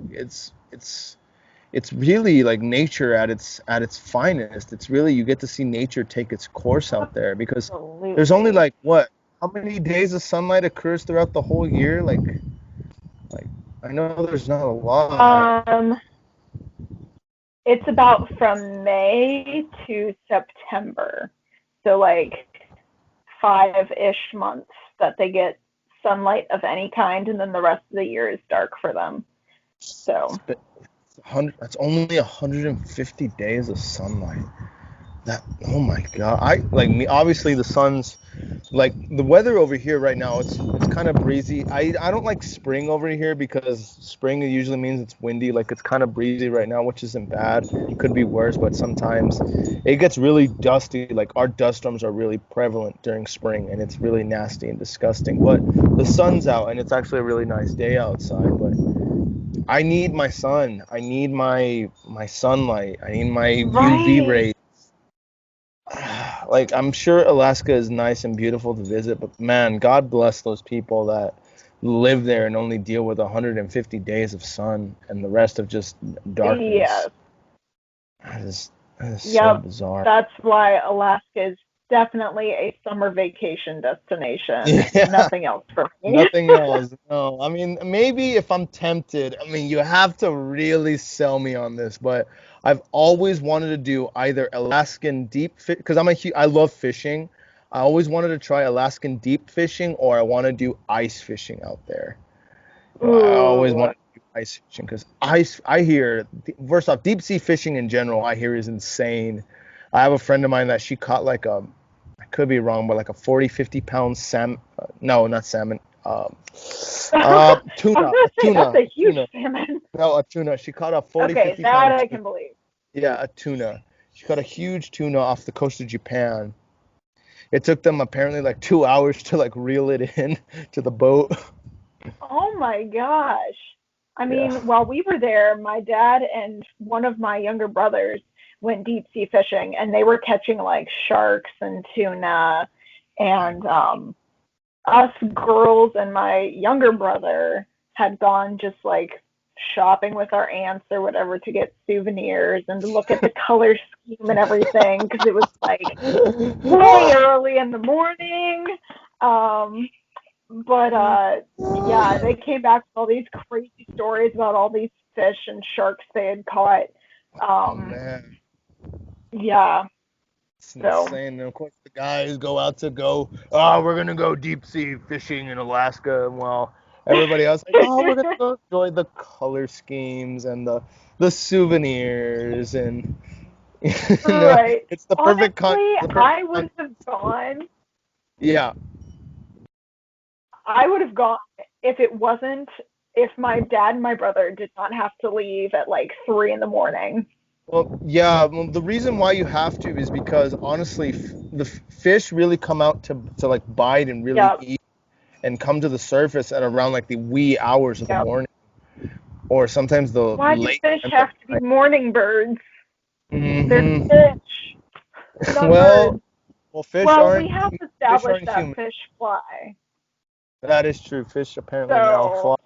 Speaker 2: It's really like nature at its finest. It's really you get to see nature take its course out there because there's only
Speaker 1: Absolutely.
Speaker 2: like how many days of sunlight occurs throughout the whole year? Like I know there's not a lot.
Speaker 1: Um, it's about from May to September. So like 5-ish months that they get sunlight of any kind, and then the rest of the year is dark for them. So,
Speaker 2: That's only 150 days of sunlight. That oh my God. I like me obviously the sun's like the weather over here right now it's kind of breezy. I don't like spring over here because spring usually means it's windy. Like it's kind of breezy right now, which isn't bad. It could be worse, but sometimes it gets really dusty. Like our dust storms are really prevalent during spring and it's really nasty and disgusting. But the sun's out and it's actually a really nice day outside, but I need my sun. I need my sunlight. I need my UV
Speaker 1: right.
Speaker 2: rays. Like I'm sure Alaska is nice and beautiful to visit, but man, God bless those people that live there and only deal with 150 days of sun and the rest of just darkness.
Speaker 1: Yes.
Speaker 2: That is that is so
Speaker 1: Yep.
Speaker 2: bizarre.
Speaker 1: That's why Alaska is definitely a summer vacation destination.
Speaker 2: Yeah,
Speaker 1: Nothing else for me.
Speaker 2: nothing else. No, I mean maybe if I'm tempted, I mean you have to really sell me on this, but I've always wanted to do either Alaskan deep fish because I love fishing. I always wanted to try Alaskan deep fishing or I want to do ice fishing out there. I always
Speaker 1: Ooh.
Speaker 2: wanted to do ice fishing because I hear first off deep sea fishing in general I hear is insane. I have a friend of mine that she caught like I could be wrong, but like a 40, 50 pound salmon. No, not salmon.
Speaker 1: I was
Speaker 2: Tuna,
Speaker 1: gonna say that's a
Speaker 2: a
Speaker 1: huge
Speaker 2: tuna.
Speaker 1: salmon.
Speaker 2: No, a tuna. She caught a 40,
Speaker 1: Okay,
Speaker 2: 50
Speaker 1: that
Speaker 2: pound
Speaker 1: I
Speaker 2: tuna.
Speaker 1: can believe.
Speaker 2: Yeah, a tuna. She caught a huge tuna off the coast of Japan. It took them apparently like 2 hours to like reel it in to the boat.
Speaker 1: Oh my gosh. I
Speaker 2: Yeah.
Speaker 1: mean, while we were there, my dad and one of my younger brothers went deep sea fishing and they were catching like sharks and tuna and us girls and my younger brother had gone just like shopping with our aunts or whatever to get souvenirs and to look at the color scheme and everything because it was like way early in the morning. Um, but yeah, they came back with all these crazy stories about all these fish and sharks they had caught.
Speaker 2: Oh
Speaker 1: Um,
Speaker 2: man,
Speaker 1: yeah,
Speaker 2: it's
Speaker 1: so
Speaker 2: insane. And of course, the guys go out to go. Oh, we're gonna go deep sea fishing in Alaska. And well, everybody else like, oh, we're gonna go enjoy the color schemes and the souvenirs and
Speaker 1: right.
Speaker 2: it's the perfect
Speaker 1: Honestly,
Speaker 2: the perfect
Speaker 1: I would have gone
Speaker 2: yeah.
Speaker 1: I would have gone if my dad and my brother did not have to leave at like 3 in the morning.
Speaker 2: Well, yeah. Well, the reason why you have to is because honestly, the fish really come out to like bite and really
Speaker 1: Yep,
Speaker 2: eat and come to the surface at around like the wee hours of the
Speaker 1: yep.
Speaker 2: morning, or sometimes the
Speaker 1: Why do
Speaker 2: late
Speaker 1: fish
Speaker 2: times at
Speaker 1: have to be
Speaker 2: night.
Speaker 1: morning birds? They're
Speaker 2: Hmm.
Speaker 1: fish. They're not
Speaker 2: Well,
Speaker 1: birds.
Speaker 2: well, fish
Speaker 1: Well,
Speaker 2: aren't
Speaker 1: we have
Speaker 2: fish
Speaker 1: established
Speaker 2: aren't
Speaker 1: that
Speaker 2: human.
Speaker 1: fish fly.
Speaker 2: That is true. Fish apparently now
Speaker 1: So,
Speaker 2: fly.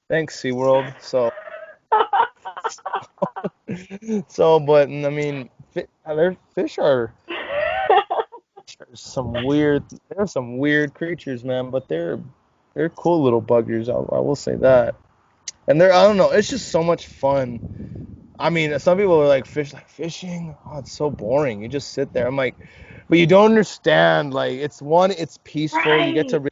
Speaker 2: Thanks, SeaWorld. So, but I mean, fish are some weird. They're some weird creatures, man. But they're cool little buggers. I will say that. And I don't know. It's just so much fun. I mean, some people are like fishing. Oh, it's so boring. You just sit there. I'm like, but you don't understand. Like, it's peaceful. You get to
Speaker 1: right.
Speaker 2: really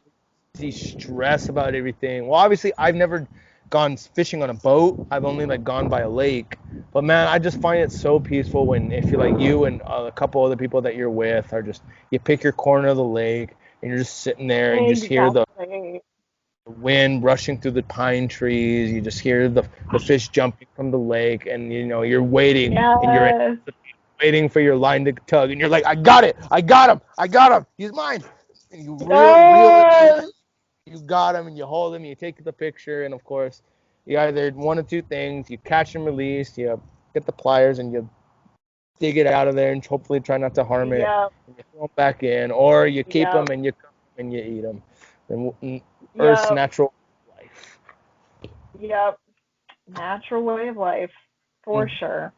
Speaker 2: de-stress about everything. Well, obviously, I've never gone fishing on a boat. I've only like gone by a lake. But man, I just find it so peaceful when if you like you and a couple other people that you're with are just you pick your corner of the lake and you're just sitting there and you just hear the
Speaker 1: Exactly.
Speaker 2: wind rushing through the pine trees. You just hear the fish jumping from the lake, and you're waiting, and you're
Speaker 1: Yes.
Speaker 2: waiting for your line to tug, and you're like, I got it, I got him, I got him, he's mine. And you reel it in,
Speaker 1: Yes.
Speaker 2: you got him, and you hold him, and you take the picture, and of course, you either one of two things: you catch and release, you get the pliers, and you dig it out of there, and hopefully try not to harm it,
Speaker 1: Yep.
Speaker 2: and you throw them back in, or you keep them
Speaker 1: Yep.
Speaker 2: and you cook them and you eat them. And Earth's
Speaker 1: Yep.
Speaker 2: natural life.
Speaker 1: Yep. Natural way of life, for
Speaker 2: Mm.
Speaker 1: sure.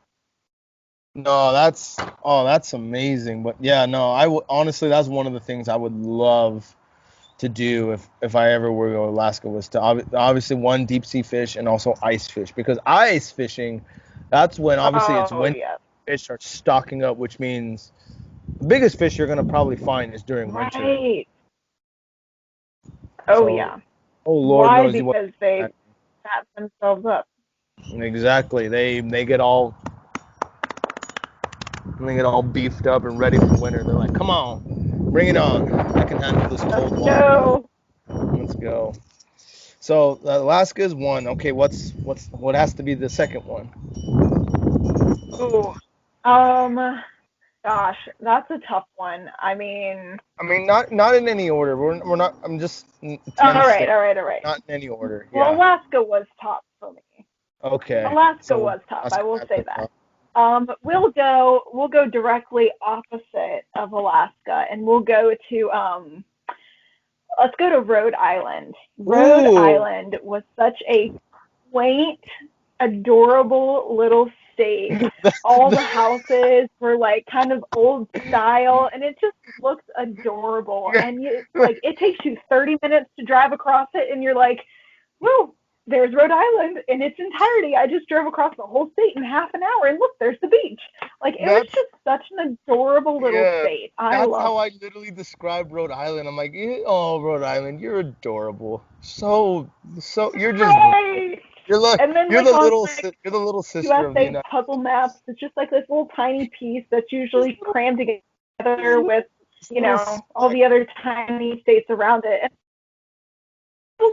Speaker 2: No, that's amazing. But yeah, no, honestly, that's one of the things I would love to do if I ever were to go to Alaska was to obviously one deep sea fish and also ice fish because ice fishing, that's when obviously it's
Speaker 1: Oh,
Speaker 2: winter,
Speaker 1: yeah.
Speaker 2: fish are stocking up, which means the biggest fish you're gonna probably find is during winter.
Speaker 1: Right. Oh,
Speaker 2: So,
Speaker 1: yeah.
Speaker 2: oh Lord
Speaker 1: Why?
Speaker 2: knows what.
Speaker 1: Because they fat themselves up.
Speaker 2: Exactly. They get all beefed up and ready for winter. They're like, "Come on, bring it on! I can handle this
Speaker 1: Let's
Speaker 2: cold water.
Speaker 1: go.
Speaker 2: Let's go." So Alaska is one. Okay, what has to be the second one?
Speaker 1: Ooh. Um, Gosh, that's a tough one. I mean,
Speaker 2: I mean, not in any order. We're not. I'm just
Speaker 1: all
Speaker 2: 10
Speaker 1: right,
Speaker 2: states.
Speaker 1: all right, all right.
Speaker 2: Not in any order.
Speaker 1: Well,
Speaker 2: Yeah.
Speaker 1: Alaska was top for me.
Speaker 2: Okay.
Speaker 1: Alaska
Speaker 2: So
Speaker 1: was top. I
Speaker 2: Alaska
Speaker 1: will
Speaker 2: has
Speaker 1: say
Speaker 2: the
Speaker 1: that.
Speaker 2: top.
Speaker 1: We'll go directly opposite of Alaska, and we'll go to let's go to Rhode Island. Rhode
Speaker 2: Ooh.
Speaker 1: Island was such a quaint, adorable little state. All the houses were like kind of old style, and it just looks adorable. And you like it takes you 30 minutes to drive across it, and you're like, "Whoa, there's Rhode Island in its entirety. I just drove across the whole state in half an hour, and look, there's the beach." Like it was
Speaker 2: That's
Speaker 1: just such an adorable little
Speaker 2: Yeah,
Speaker 1: state. I
Speaker 2: that's how
Speaker 1: loved
Speaker 2: I literally describe Rhode Island. I'm like, oh, Rhode Island, you're adorable. So
Speaker 1: it.
Speaker 2: you're just
Speaker 1: Right. And then
Speaker 2: you're
Speaker 1: like
Speaker 2: the
Speaker 1: on
Speaker 2: little
Speaker 1: like
Speaker 2: you're the little sister of the
Speaker 1: USA
Speaker 2: United
Speaker 1: puzzle maps. It's just like this little tiny piece that's
Speaker 2: This
Speaker 1: usually
Speaker 2: little,
Speaker 1: crammed
Speaker 2: this
Speaker 1: together
Speaker 2: little,
Speaker 1: with,
Speaker 2: this little
Speaker 1: all
Speaker 2: speck.
Speaker 1: the other tiny states around it. And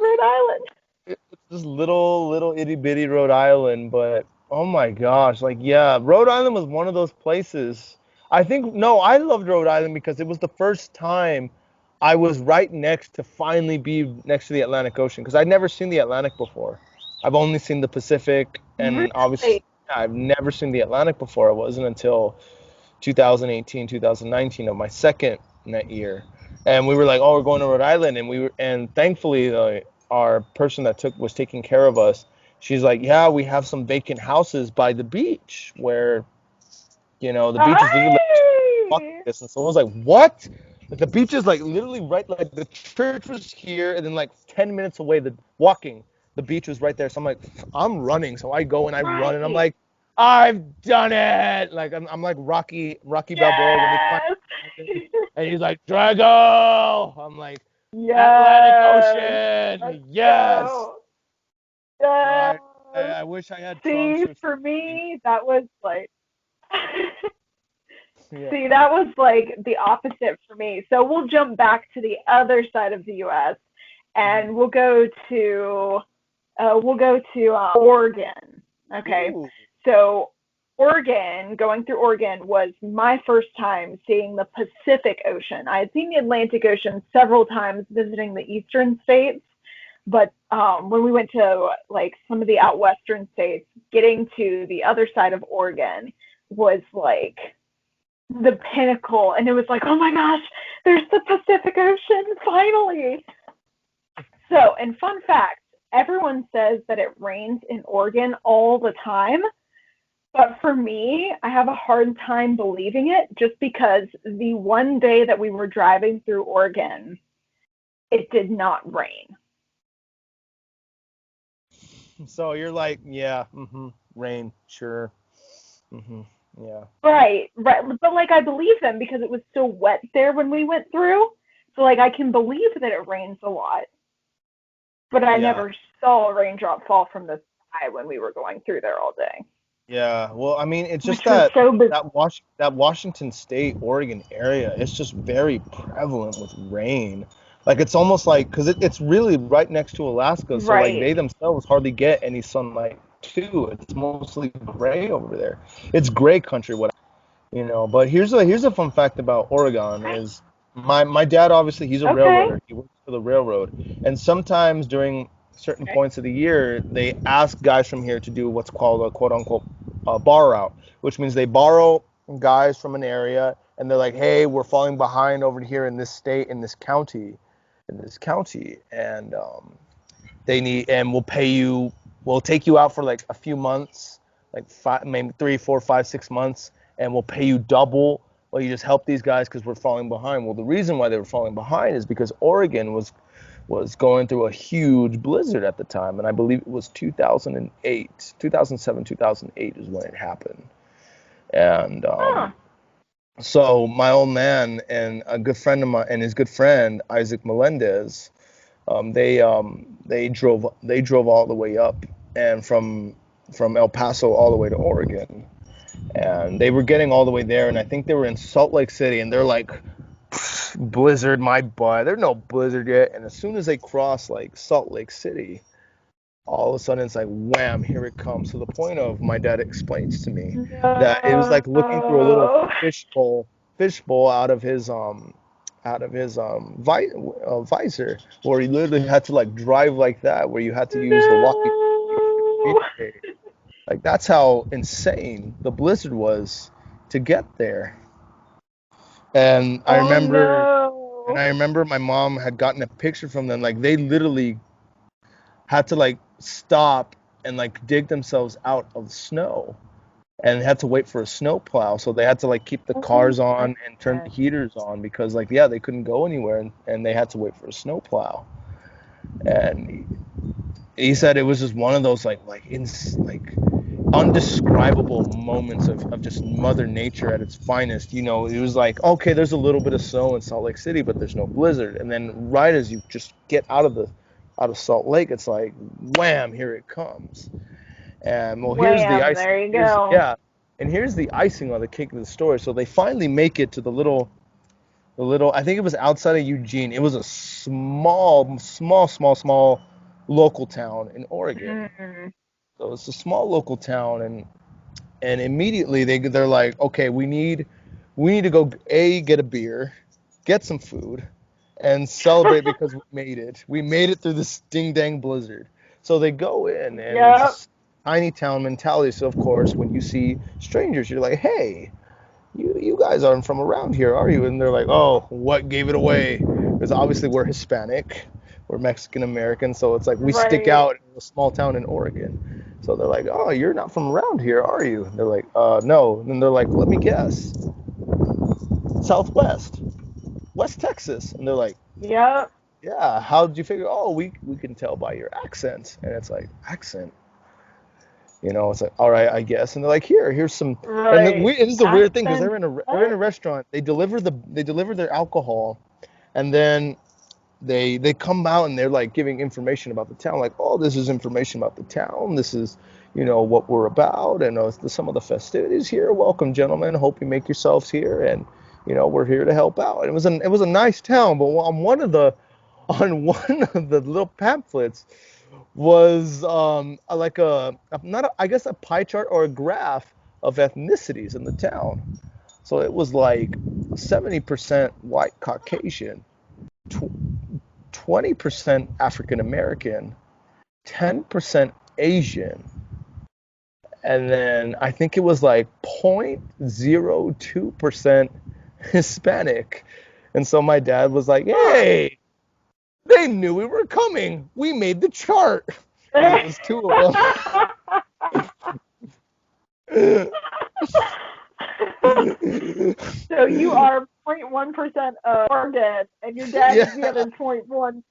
Speaker 1: Rhode Island.
Speaker 2: It's this little itty bitty Rhode Island, but oh my gosh, like yeah, Rhode Island was one of those places. I think no, I loved Rhode Island because it was the first time I was right next to finally be next to the Atlantic Ocean because I'd never seen the Atlantic before. I've only seen the Pacific and obviously
Speaker 1: Really?
Speaker 2: I've never seen the Atlantic before. It wasn't until 2018, 2019 of my second net year. And we were like, oh, we're going to Rhode Island. And thankfully, our person that was taking care of us, she's like, yeah, we have some vacant houses by the beach where, the beach is literally like walking
Speaker 1: Hi.
Speaker 2: distance. So I was like, what? Like the beach is like literally right, like the church was here, and then like 10 minutes away, the beach was right there. So I'm like, I'm running. So I go and I run, and I'm
Speaker 1: Right.
Speaker 2: like, I've done it. Like I'm like Rocky Balboa when he climbed
Speaker 1: Yes.
Speaker 2: the mountain, and he's like, Drago. I'm like, Atlantic
Speaker 1: Yes. Let's
Speaker 2: Ocean, yes.
Speaker 1: go.
Speaker 2: So
Speaker 1: Yes.
Speaker 2: I wish I had trunks
Speaker 1: See,
Speaker 2: or
Speaker 1: for
Speaker 2: something.
Speaker 1: me, that was like
Speaker 2: Yeah.
Speaker 1: See, that was like the opposite for me. So we'll jump back to the other side of the US. and we'll go to Oregon. Okay,
Speaker 2: Ooh.
Speaker 1: so going through Oregon was my first time seeing the Pacific Ocean. I had seen the Atlantic Ocean several times visiting the eastern states, but when we went to like some of the out western states, getting to the other side of Oregon was like the pinnacle, and it was like, oh my gosh, there's the Pacific Ocean finally. So, and fun fact, everyone says that it rains in Oregon all the time, but for me, I have a hard time believing it just because the one day that we were driving through Oregon, it did not rain.
Speaker 2: So you're like, yeah, rain, sure, hmm yeah.
Speaker 1: Right, right. But like I believe them because it was still wet there when we went through. So like I can believe that it rains a lot, but I
Speaker 2: Yeah.
Speaker 1: never saw a raindrop fall from the sky when we were going through there all day,
Speaker 2: Yeah, well, I mean, it's just
Speaker 1: which was so bizarre.
Speaker 2: that Washington State, Oregon area, it's just very prevalent with rain. Like it's almost like because it's really right next to Alaska, so like
Speaker 1: Right.
Speaker 2: they themselves hardly get any sunlight too. It's mostly gray over there. It's gray country, But here's a fun fact about Oregon
Speaker 1: Right.
Speaker 2: is my dad obviously he's a
Speaker 1: Okay.
Speaker 2: railroader. He works for the railroad, and sometimes during certain
Speaker 1: Okay.
Speaker 2: points of the year they ask guys from here to do what's called a quote unquote borrow out, which means they borrow guys from an area and they're like, hey, we're falling behind over here in this state in this county, and they need and we'll take you out for like a few months, like five, maybe 3, 4, 5, 6 months, and we'll pay you double. Well, you just help these guys because we're falling behind. Well, the reason why they were falling behind is because Oregon was going through a huge blizzard at the time, and I believe it was 2008, 2007, 2008 is when it happened. And
Speaker 1: Huh.
Speaker 2: so my old man and a good friend of mine and his good friend Isaac Melendez, they drove all the way up and from El Paso all the way to Oregon, and they were getting all the way there, and I think they were in Salt Lake City, and they're like, blizzard my butt, there's no blizzard yet, and as soon as they cross like Salt Lake City, all of a sudden it's like wham, here it comes. To the point of my dad explains to me that it was like looking through a little
Speaker 1: No.
Speaker 2: fishbowl out of his visor, where he literally had to like drive like that, where you had to use the walkie-talkie to
Speaker 1: No.
Speaker 2: communicate. Like that's how insane the blizzard was to get there. And I
Speaker 1: Oh
Speaker 2: remember, and
Speaker 1: no.
Speaker 2: I remember my mom had gotten a picture from them. Like they literally had to like stop and like dig themselves out of the snow and had to wait for a snow plow. So they had to like keep the
Speaker 1: Oh
Speaker 2: cars
Speaker 1: my
Speaker 2: on and turn the
Speaker 1: goodness.
Speaker 2: heaters on because like yeah, they couldn't go anywhere, and they had to wait for a snow plow. And he said it was just one of those like undescribable moments of just mother nature at its finest. It was like, okay, there's a little bit of snow in Salt Lake City, but there's no blizzard. And then right as you just get out of Salt Lake, it's like wham, here it comes. And well, here's the
Speaker 1: Wham,
Speaker 2: icing.
Speaker 1: there you
Speaker 2: Here's
Speaker 1: go.
Speaker 2: Yeah, and here's the icing on the cake of the story. So they finally make it to the little. I think it was outside of Eugene. It was a small, small, small, small local town in Oregon.
Speaker 1: Mm.
Speaker 2: So it's a small local town, and immediately they're like, okay, we need to go get a beer, get some food, and celebrate because we made it. We made it through this ding dang blizzard. So they go in, and it's
Speaker 1: Yep.
Speaker 2: a tiny town mentality. So of course, when you see strangers, you're like, hey, you guys aren't from around here, are you? And they're like, oh, what gave it away? Because obviously we're Hispanic, we're Mexican American, so it's like we stick
Speaker 1: Right.
Speaker 2: out in a small town in Oregon. So they're like, oh, you're not from around here, are you? And they're like, no. And then they're like, let me guess, Southwest, West Texas. And they're like,
Speaker 1: Yep.
Speaker 2: yeah. How did you figure? Oh, we can tell by your accent. And it's like accent. It's like, all right, I guess. And they're like, here's some. And
Speaker 1: Right.
Speaker 2: it is a weird thing because
Speaker 1: Accent.
Speaker 2: they're in a
Speaker 1: What?
Speaker 2: restaurant. They deliver their alcohol, and then they come out and they're like giving information about the town. Like, oh, this is information about the town. This is, what we're about, and some of the festivities here. Welcome, gentlemen. Hope you make yourselves here, and we're here to help out. And it was a nice town, but on on one of the little pamphlets was like not a, I guess a pie chart or a graph of ethnicities in the town. So it was like 70% white Caucasian, 20% African American, 10% Asian, and then I think it was like 0.02% Hispanic. And so my dad was like, "Hey, they knew we were coming. We made the chart." Because it was two of them.
Speaker 1: So you are 0.1% of Oregon, and your dad is the
Speaker 2: Yeah,
Speaker 1: other 0.1%.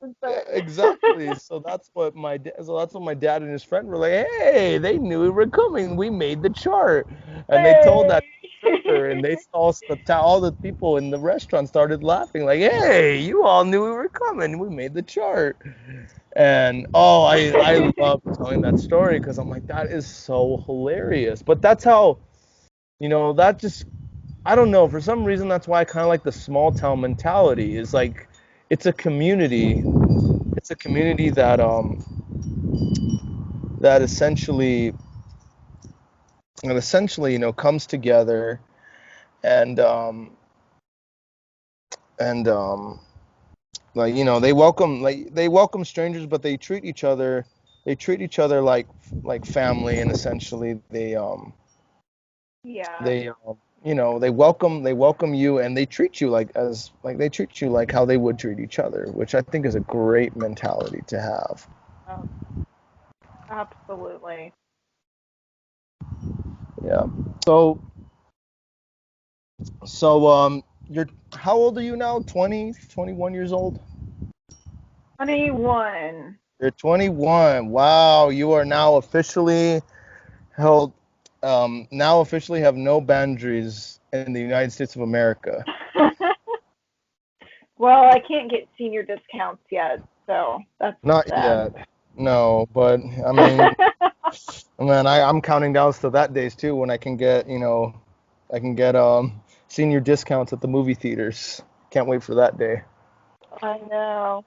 Speaker 2: exactly. So that's what my dad and his friend were like, "Hey, they knew we were coming. We made the chart." And they told
Speaker 1: Hey.
Speaker 2: that server, and they saw all the people in the restaurant started laughing, like, "Hey, you all knew we were coming. We made the chart." And I love telling that story because I'm like, that is so hilarious. But that's how, that just, I don't know, for some reason that's why I kind of like the small town mentality. Is like, it's a community. It's a community that essentially comes together and and like they welcome strangers, but they treat each other like family, and essentially
Speaker 1: Yeah.
Speaker 2: they welcome you, and they treat you like how they would treat each other, which I think is a great mentality to have.
Speaker 1: Oh, absolutely.
Speaker 2: Yeah. So you're how old are you now? 20, 21 years old?
Speaker 1: 21.
Speaker 2: You're 21. Wow, you are held now officially have no boundaries in the United States of America.
Speaker 1: Well, I can't get senior discounts yet, so that's
Speaker 2: Not
Speaker 1: sad.
Speaker 2: yet. No, but I mean, man, I'm counting down to that days too when I can get senior discounts at the movie theaters. Can't wait for that day.
Speaker 1: I know.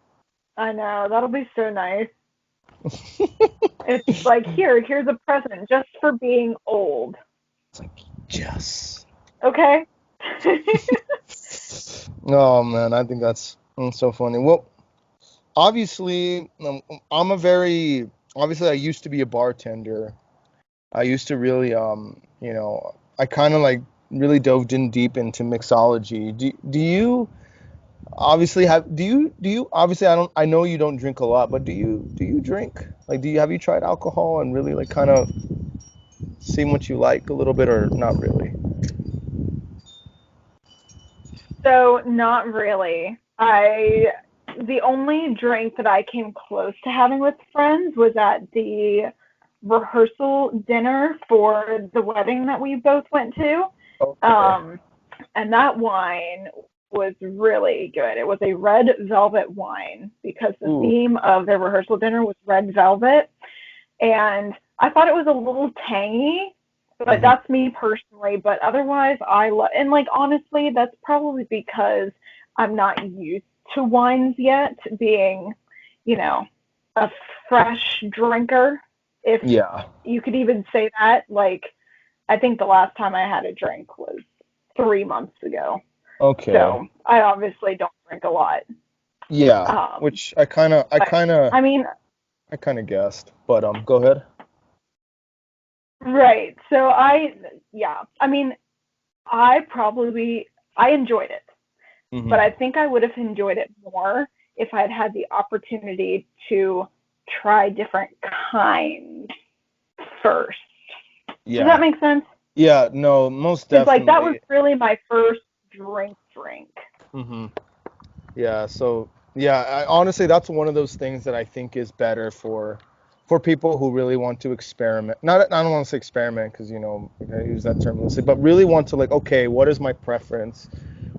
Speaker 1: I know. That'll be so nice. It's like, here's a present just for being old.
Speaker 2: It's like, yes.
Speaker 1: Okay?
Speaker 2: Oh man, I think that's so funny. Well, obviously, I'm a very obviously I used to be a bartender. I used to really I kind of like really dove in deep into mixology. Do you obviously have do you obviously I know you don't drink a lot, but do you drink? Like, have you tried alcohol and really like kind of seen what you like a little bit, or not really?
Speaker 1: So, not really. The only drink that I came close to having with friends was at the rehearsal dinner for the wedding that we both went to.
Speaker 2: Okay.
Speaker 1: Um, and that wine was really good. It was a red velvet wine because the
Speaker 2: Ooh.
Speaker 1: theme of their rehearsal dinner was red velvet. And I thought it was a little tangy, but
Speaker 2: Hmm.
Speaker 1: that's me personally. But otherwise, I love, and like honestly, that's probably because I'm not used to wines yet, being, you know, a fresh drinker, if
Speaker 2: Yeah.
Speaker 1: you could even say that. Like, I think the last time I had a drink was 3 months ago.
Speaker 2: Okay.
Speaker 1: So I obviously don't drink a lot.
Speaker 2: Yeah.
Speaker 1: Um,
Speaker 2: Which I kind of I
Speaker 1: but
Speaker 2: kind of
Speaker 1: I mean,
Speaker 2: I kind of guessed, but go ahead.
Speaker 1: right. So yeah, I mean, I enjoyed it, but
Speaker 2: Hmm.
Speaker 1: I think I would have enjoyed it more if I'd had the opportunity to try different kinds first. Does that
Speaker 2: Yeah.
Speaker 1: make sense?
Speaker 2: Yeah. No, most
Speaker 1: Because like that was
Speaker 2: definitely.
Speaker 1: really my first drink.
Speaker 2: Hmm. Yeah. So yeah, honestly, that's one of those things that I think is better for people who really want to experiment. Not I don't want to say experiment because I use that term loosely, but really want to, like, okay, what is my preference?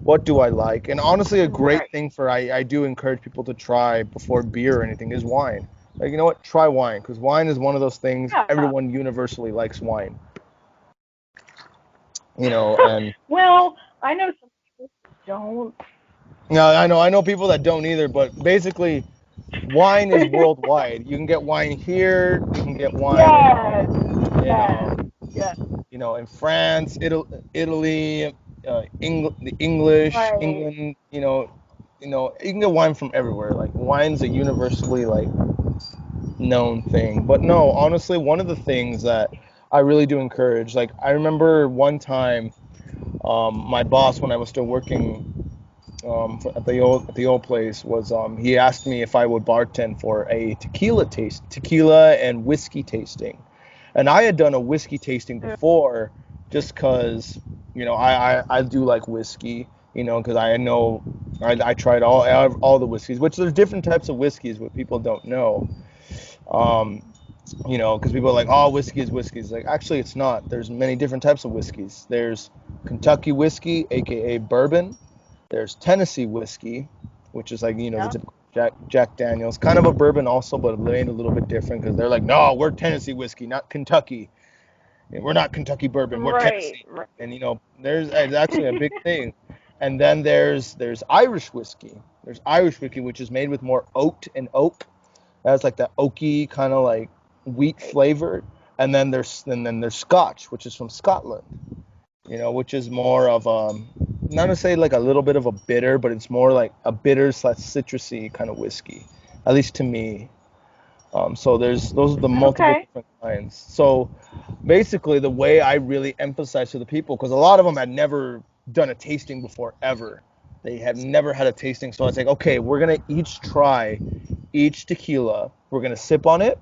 Speaker 2: What do I like? And honestly, a great
Speaker 1: Right.
Speaker 2: thing I do encourage people to try before beer or anything is wine. Like, you know what? Try wine, because wine is one of those things
Speaker 1: Yeah.
Speaker 2: everyone universally likes wine. And
Speaker 1: Well, I know some people who don't.
Speaker 2: No, I know people that don't either, but basically, wine is worldwide. You can get wine here. You can get wine
Speaker 1: Yes,
Speaker 2: in
Speaker 1: yes, yes.
Speaker 2: in France, Italy, the English,
Speaker 1: Right.
Speaker 2: England. You can get wine from everywhere. Like wine's a universally like known thing. But no, honestly, one of the things that I really do encourage, like I remember one time, my boss when I was still working at the old place was he asked me if I would bartend for a tequila and whiskey tasting, and I had done a whiskey tasting before, just because I do like whiskey, because I know I tried all the whiskeys, which there's different types of whiskeys, what people don't know. Um, because people are like, oh, whiskey is whiskey. It's like, actually, it's not. There's many different types of whiskeys. There's Kentucky whiskey, aka bourbon. There's Tennessee whiskey, which is like, the
Speaker 1: Yep.
Speaker 2: typical Jack Daniels, kind of a bourbon also, but made a little bit different because they're like, no, we're Tennessee whiskey, not Kentucky. And we're not Kentucky bourbon, we're
Speaker 1: Right,
Speaker 2: Tennessee. And
Speaker 1: right.
Speaker 2: there's it's actually a big thing. And then there's Irish whiskey. There's Irish whiskey, which is made with more oak. It has like that oaky kind of like wheat
Speaker 1: Right.
Speaker 2: flavor. And then there's Scotch, which is from Scotland, which is more of not to say like a little bit of a bitter, but it's more like a bitter slash citrusy kind of whiskey, at least to me. So those are the multiple
Speaker 1: Okay.
Speaker 2: different kinds. So basically, the way I really emphasize to the people, because a lot of them had never done a tasting before ever. They had never had a tasting. So I was like, okay, we're gonna each try each tequila. We're gonna sip on it.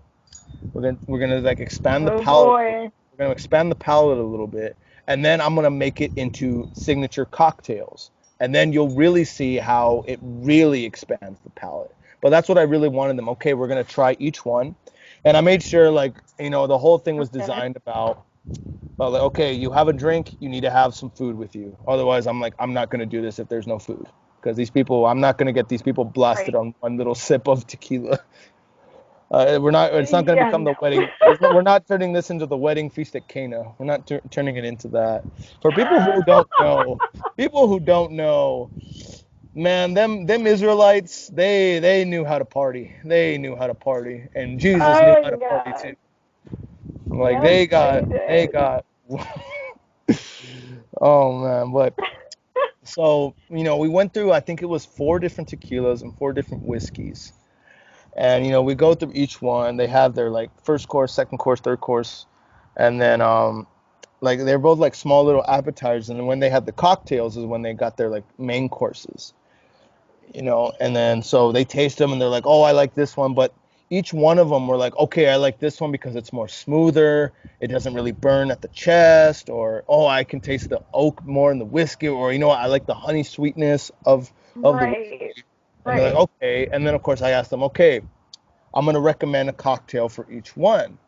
Speaker 2: We're gonna like expand the
Speaker 1: Oh
Speaker 2: palate.
Speaker 1: boy.
Speaker 2: We're gonna expand the palate a little bit, and then I'm gonna make it into signature cocktails, and then you'll really see how it really expands the palate. But that's what I really wanted them. Okay, we're gonna try each one, and I made sure like the whole thing was
Speaker 1: Okay.
Speaker 2: designed about like, okay, you have a drink, you need to have some food with you. Otherwise, I'm not gonna do this if there's no food, because I'm not gonna get these people blasted
Speaker 1: Right.
Speaker 2: on one little sip of tequila. We're not. It's not going to
Speaker 1: Yeah,
Speaker 2: become the
Speaker 1: no.
Speaker 2: wedding. We're not turning this into the wedding feast at Cana. We're not turning it into that. For people who don't know, man, them Israelites, they knew how to party. They knew how to party, and Jesus knew how
Speaker 1: Oh
Speaker 2: to party too.
Speaker 1: yes.
Speaker 2: Like
Speaker 1: Yes, they
Speaker 2: they
Speaker 1: did.
Speaker 2: got. Oh man, but so we went through. I think it was 4 different tequilas and 4 different whiskeys. And we go through each one. They have their like first course, second course, third course, and then like they're both like small little appetizers. And then when they had the cocktails is when they got their like main courses. And then so they taste them and they're like, oh, I like this one, but each one of them were like, okay, I like this one because it's more smoother, it doesn't really burn at the chest, or oh, I can taste the oak more in the whiskey, or I like the honey sweetness of the
Speaker 1: Right.
Speaker 2: whiskey. And they're
Speaker 1: Right.
Speaker 2: like, okay. And then of course I asked them, okay, I'm going to recommend a cocktail for each one,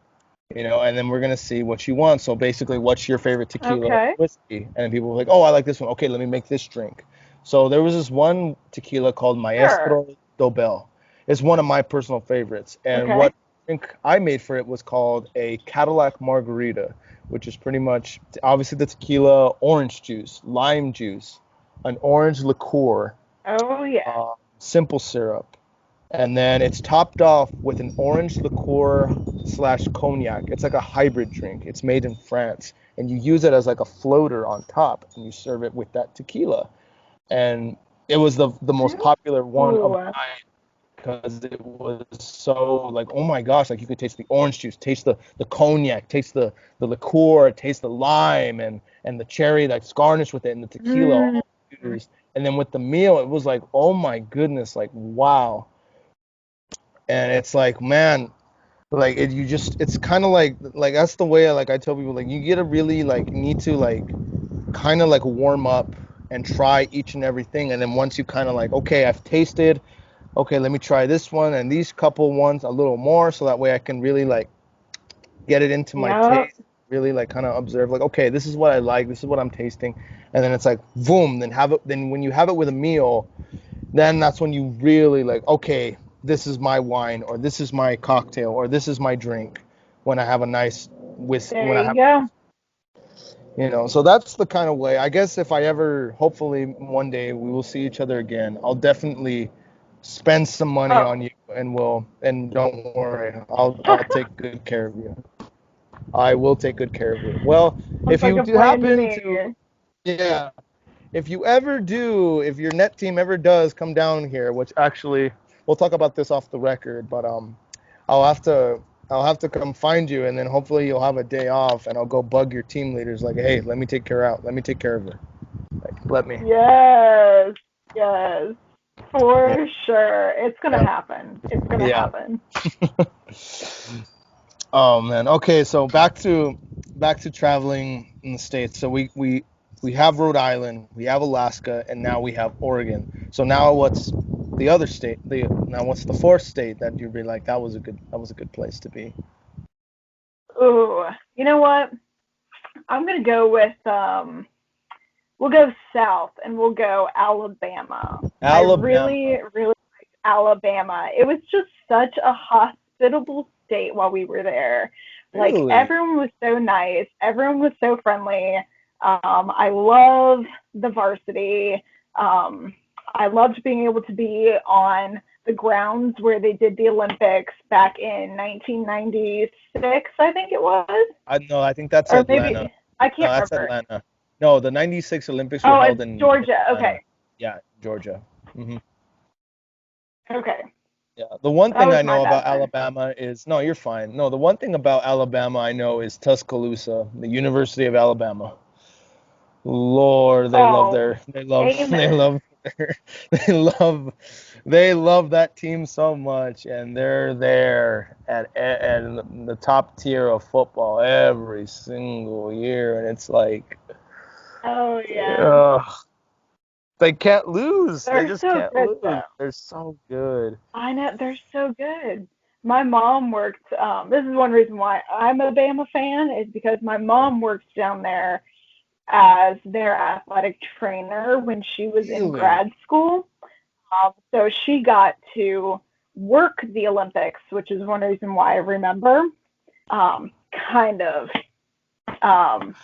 Speaker 2: and then we're going to see what you want. So basically, what's your favorite tequila or
Speaker 1: Okay.
Speaker 2: whiskey? And then people were like, oh, I like this one. Okay, let me make this drink. So there was this one tequila called
Speaker 1: Sure.
Speaker 2: Maestro Dobel. It's one of my personal favorites. And
Speaker 1: Okay.
Speaker 2: what I think I made for it was called a Cadillac Margarita, which is pretty much obviously the tequila, orange juice, lime juice, an orange liqueur,
Speaker 1: Oh yeah.
Speaker 2: simple syrup, and then it's topped off with an orange liqueur slash cognac. It's like a hybrid drink. It's made in France, and you use it as like a floater on top, and you serve it with that tequila. And it was the most popular one of the
Speaker 1: Ooh.
Speaker 2: night because it was so like, oh my gosh, like you could taste the orange juice, taste the cognac, taste the liqueur, taste the lime and the cherry that's garnished with it, and the tequila
Speaker 1: Mm.
Speaker 2: all infused. And then with the meal, it was like, oh my goodness, like wow. And it's like, man, like it's kind of like that's the way I tell people, like you get to really like need to like kind of like warm up and try each and everything, and then once you kind of like, okay, I've tasted, okay, let me try this one and these couple ones a little more, so that way I can really like get it into my
Speaker 1: Yep.
Speaker 2: taste, really like kind of observe, like, okay, this is what I like, this is what I'm tasting. And then it's like boom, then when you have it with a meal, then that's when you really like, okay, this is my wine, or this is my cocktail, or this is my drink, when I have a nice
Speaker 1: There
Speaker 2: when I
Speaker 1: you
Speaker 2: have
Speaker 1: go.
Speaker 2: So that's the kind of way. I guess if I ever, hopefully one day we will see each other again, I'll definitely spend some money
Speaker 1: Oh,
Speaker 2: on you, and don't worry, I'll take good care of you. I will take good care of you. Well,
Speaker 1: looks
Speaker 2: if
Speaker 1: like
Speaker 2: you
Speaker 1: a
Speaker 2: do
Speaker 1: plan to
Speaker 2: happen
Speaker 1: me.
Speaker 2: to, yeah, if you ever do, if your net team ever does come down here, which actually we'll talk about this off the record, but I'll have to I'll have to come find you, and then hopefully you'll have a day off, and I'll go bug your team leaders like, hey, let me take care of her. Like, let me.
Speaker 1: Yes, yes,
Speaker 2: Yeah,
Speaker 1: for sure. It's gonna
Speaker 2: yeah,
Speaker 1: happen. It's gonna
Speaker 2: yeah.
Speaker 1: happen.
Speaker 2: Oh man. Okay, so back to traveling in the States. So we have Rhode Island, we have Alaska, and now we have Oregon. So now what's the other state? Now what's the fourth state that you'd be like that was a good place to be?
Speaker 1: Ooh, you know what? I'm gonna go with we'll go south and we'll go Alabama. I
Speaker 2: Alabama.
Speaker 1: really, really liked Alabama. It was just such a hospitable state while we were there. Like
Speaker 2: Really?
Speaker 1: everyone was so nice, everyone was so friendly. I love the varsity. Um, I loved being able to be on the grounds where they did the Olympics back in 1996, I think it was,
Speaker 2: I think that's
Speaker 1: or
Speaker 2: Atlanta.
Speaker 1: maybe I
Speaker 2: No,
Speaker 1: can't
Speaker 2: that's
Speaker 1: remember.
Speaker 2: Atlanta. No, the '96 Olympics were
Speaker 1: Oh,
Speaker 2: held
Speaker 1: it's
Speaker 2: in
Speaker 1: Georgia.
Speaker 2: Atlanta.
Speaker 1: Okay,
Speaker 2: Yeah, Georgia.
Speaker 1: okay.
Speaker 2: Yeah, the one
Speaker 1: That
Speaker 2: thing
Speaker 1: was
Speaker 2: I
Speaker 1: my
Speaker 2: know
Speaker 1: bad
Speaker 2: about
Speaker 1: then.
Speaker 2: Alabama is no, you're fine. No, the one thing about Alabama I know is Tuscaloosa, the University of Alabama. Lord, they love
Speaker 1: Oh,
Speaker 2: their they love they
Speaker 1: amen.
Speaker 2: love their, they love they love that team so much, and they're there at the top tier of football every single year, and it's like,
Speaker 1: Oh yeah.
Speaker 2: ugh, they can't lose. They
Speaker 1: They're
Speaker 2: just
Speaker 1: so
Speaker 2: can't
Speaker 1: good
Speaker 2: lose.
Speaker 1: though.
Speaker 2: They're so good.
Speaker 1: I know they're so good. My mom worked. This is one reason why I'm a Bama fan is because my mom worked down there as their athletic trainer when she was in
Speaker 2: Really?
Speaker 1: grad school. So she got to work the Olympics, which is one reason why I remember. Um, kind of. Um,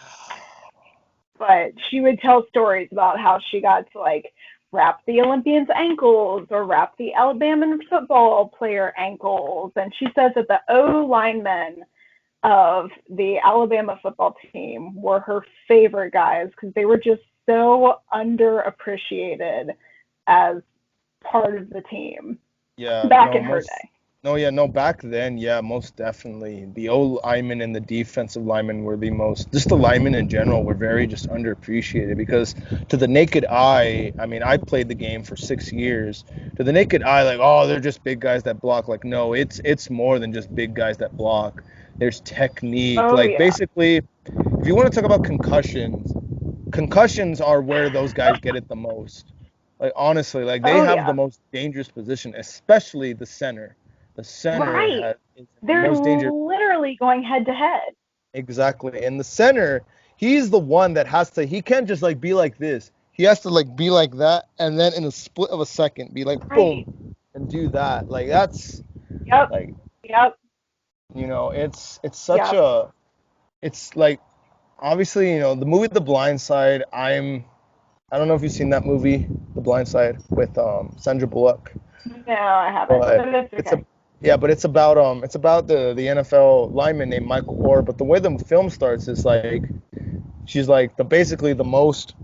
Speaker 1: but she would tell stories about how she got to like wrap the Olympians' ankles or wrap the Alabama football player ankles. And she says that the O linemen of the Alabama football team were her favorite guys because they were just so underappreciated as part of the team
Speaker 2: Yeah,
Speaker 1: back
Speaker 2: no,
Speaker 1: in her
Speaker 2: most,
Speaker 1: day.
Speaker 2: no, yeah, no, back then, yeah, most definitely. The old linemen and the defensive linemen were the most, just the linemen in general were very just underappreciated because to the naked eye, I mean, I played the game for 6 years. To the naked eye, like, oh, they're just big guys that block. Like, no, it's more than just big guys that block. There's technique.
Speaker 1: Oh
Speaker 2: Like,
Speaker 1: yeah.
Speaker 2: basically, if you want to talk about concussions, concussions are where those guys get it the most. Like honestly, like they
Speaker 1: Oh
Speaker 2: have the
Speaker 1: yeah.
Speaker 2: most dangerous position, especially the center. The center
Speaker 1: Right.
Speaker 2: is the
Speaker 1: They're
Speaker 2: most dangerous.
Speaker 1: literally going head to head.
Speaker 2: Exactly. And the center, he's the one that has to. He can't just like be like this. He has to like be like that, and then in a split of a second, be like
Speaker 1: Right.
Speaker 2: boom, and do that. Like that's
Speaker 1: Yep.
Speaker 2: like
Speaker 1: Yep.
Speaker 2: it's such
Speaker 1: Yep.
Speaker 2: a it's like obviously the movie The Blind Side. I don't know if you've seen that movie, The Blind Side, with Sandra Bullock,
Speaker 1: No, I haven't,
Speaker 2: but
Speaker 1: but it's
Speaker 2: it's a
Speaker 1: okay.
Speaker 2: yeah, but it's about the NFL lineman named Michael Orr. But the way the film starts is like she's like the basically the most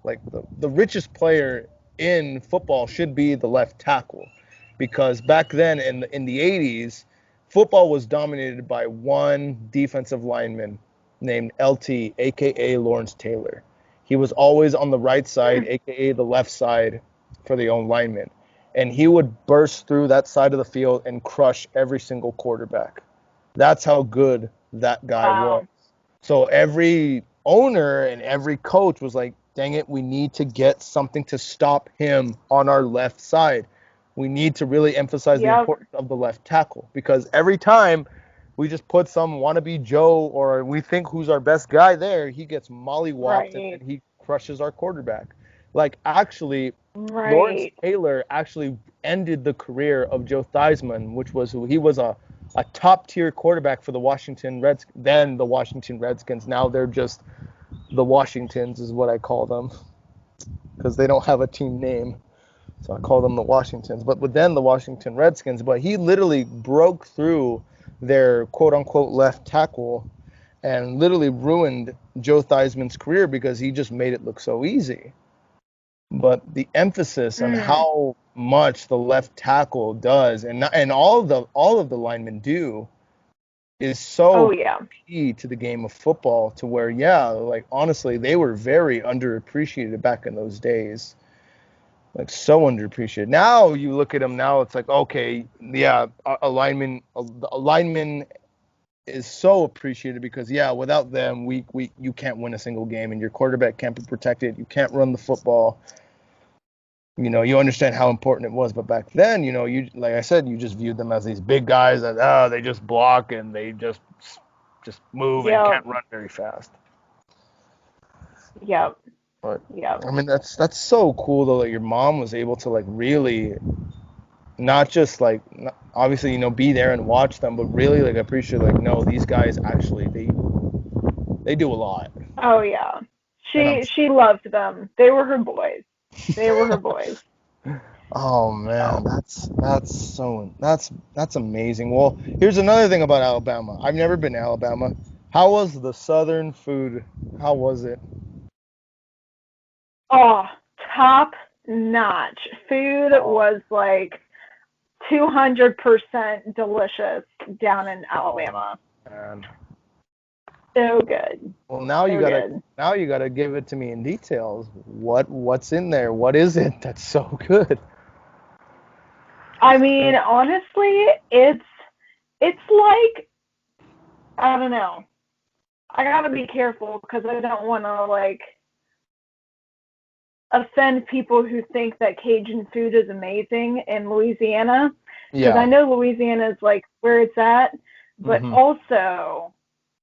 Speaker 2: like the richest player in football should be the left tackle, because back then in the 80s, football was dominated by one defensive lineman named LT, aka Lawrence Taylor. He was always on the right side,
Speaker 1: Hmm.
Speaker 2: aka the left side for the own lineman. And he would burst through that side of the field and crush every single quarterback. That's how good that guy was.
Speaker 1: Wow.
Speaker 2: So every owner and every coach was like, dang it, we need to get something to stop him on our left side. We need to really emphasize the
Speaker 1: Yep.
Speaker 2: importance of the left tackle, because every time we just put some wannabe Joe or we think who's our best guy there, he gets mollywopped and
Speaker 1: Right.
Speaker 2: then he crushes our quarterback. Like actually, Lawrence
Speaker 1: Right.
Speaker 2: Taylor actually ended the career of Joe Theismann, which was who he was a a top tier quarterback for the Washington Redskins. Now they're just the Washingtons is what I call them, because they don't have a team name. So I call them the Washingtons. But then the Washington Redskins. But he literally broke through their quote-unquote left tackle and literally ruined Joe Theismann's career because he just made it look so easy. But the emphasis on how much the left tackle does and all of the linemen do is so key to the game of football, to where, like, honestly, they were very underappreciated back in those days. Like, so underappreciated. Now you look at them now, it's like, okay, a lineman is so appreciated because, without them, you can't win a single game, and your quarterback can't be protected. You can't run the football. You know, you understand how important it was. But back then, you know, you, like I said, you just viewed them as these big guys that, they just block and they just move and can't run very fast.
Speaker 1: Yep.
Speaker 2: But, I mean, that's so cool, though, that your mom was able to, like, really not just, like, obviously, you know, be there and watch them, but really, like, appreciate, like, no, these guys actually, they do a lot.
Speaker 1: Oh, yeah. She loved them. They were her boys. They were her boys.
Speaker 2: Oh, man, that's amazing. Well, here's another thing about Alabama. I've never been to Alabama. How was the Southern food? How was it?
Speaker 1: Oh, top notch. Food was like 200% delicious down in Alabama.
Speaker 2: Man.
Speaker 1: So good.
Speaker 2: Well, now you gotta give it to me in details. What's in there? What is it that's so good?
Speaker 1: I mean, honestly, it's like, I don't know. I gotta be careful because I don't want to, like, offend people who think that Cajun food is amazing in Louisiana. Because I know Louisiana is, like, where it's at, but also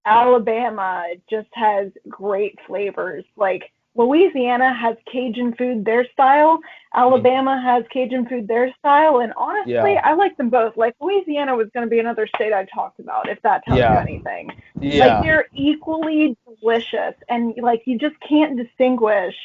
Speaker 1: Alabama just has great flavors. Like, Louisiana has Cajun food their style, Alabama has Cajun food their style, and honestly, I like them both. Like, Louisiana was going to be another state I talked about, if that tells you anything. Like, they're equally delicious, and, like, you just can't distinguish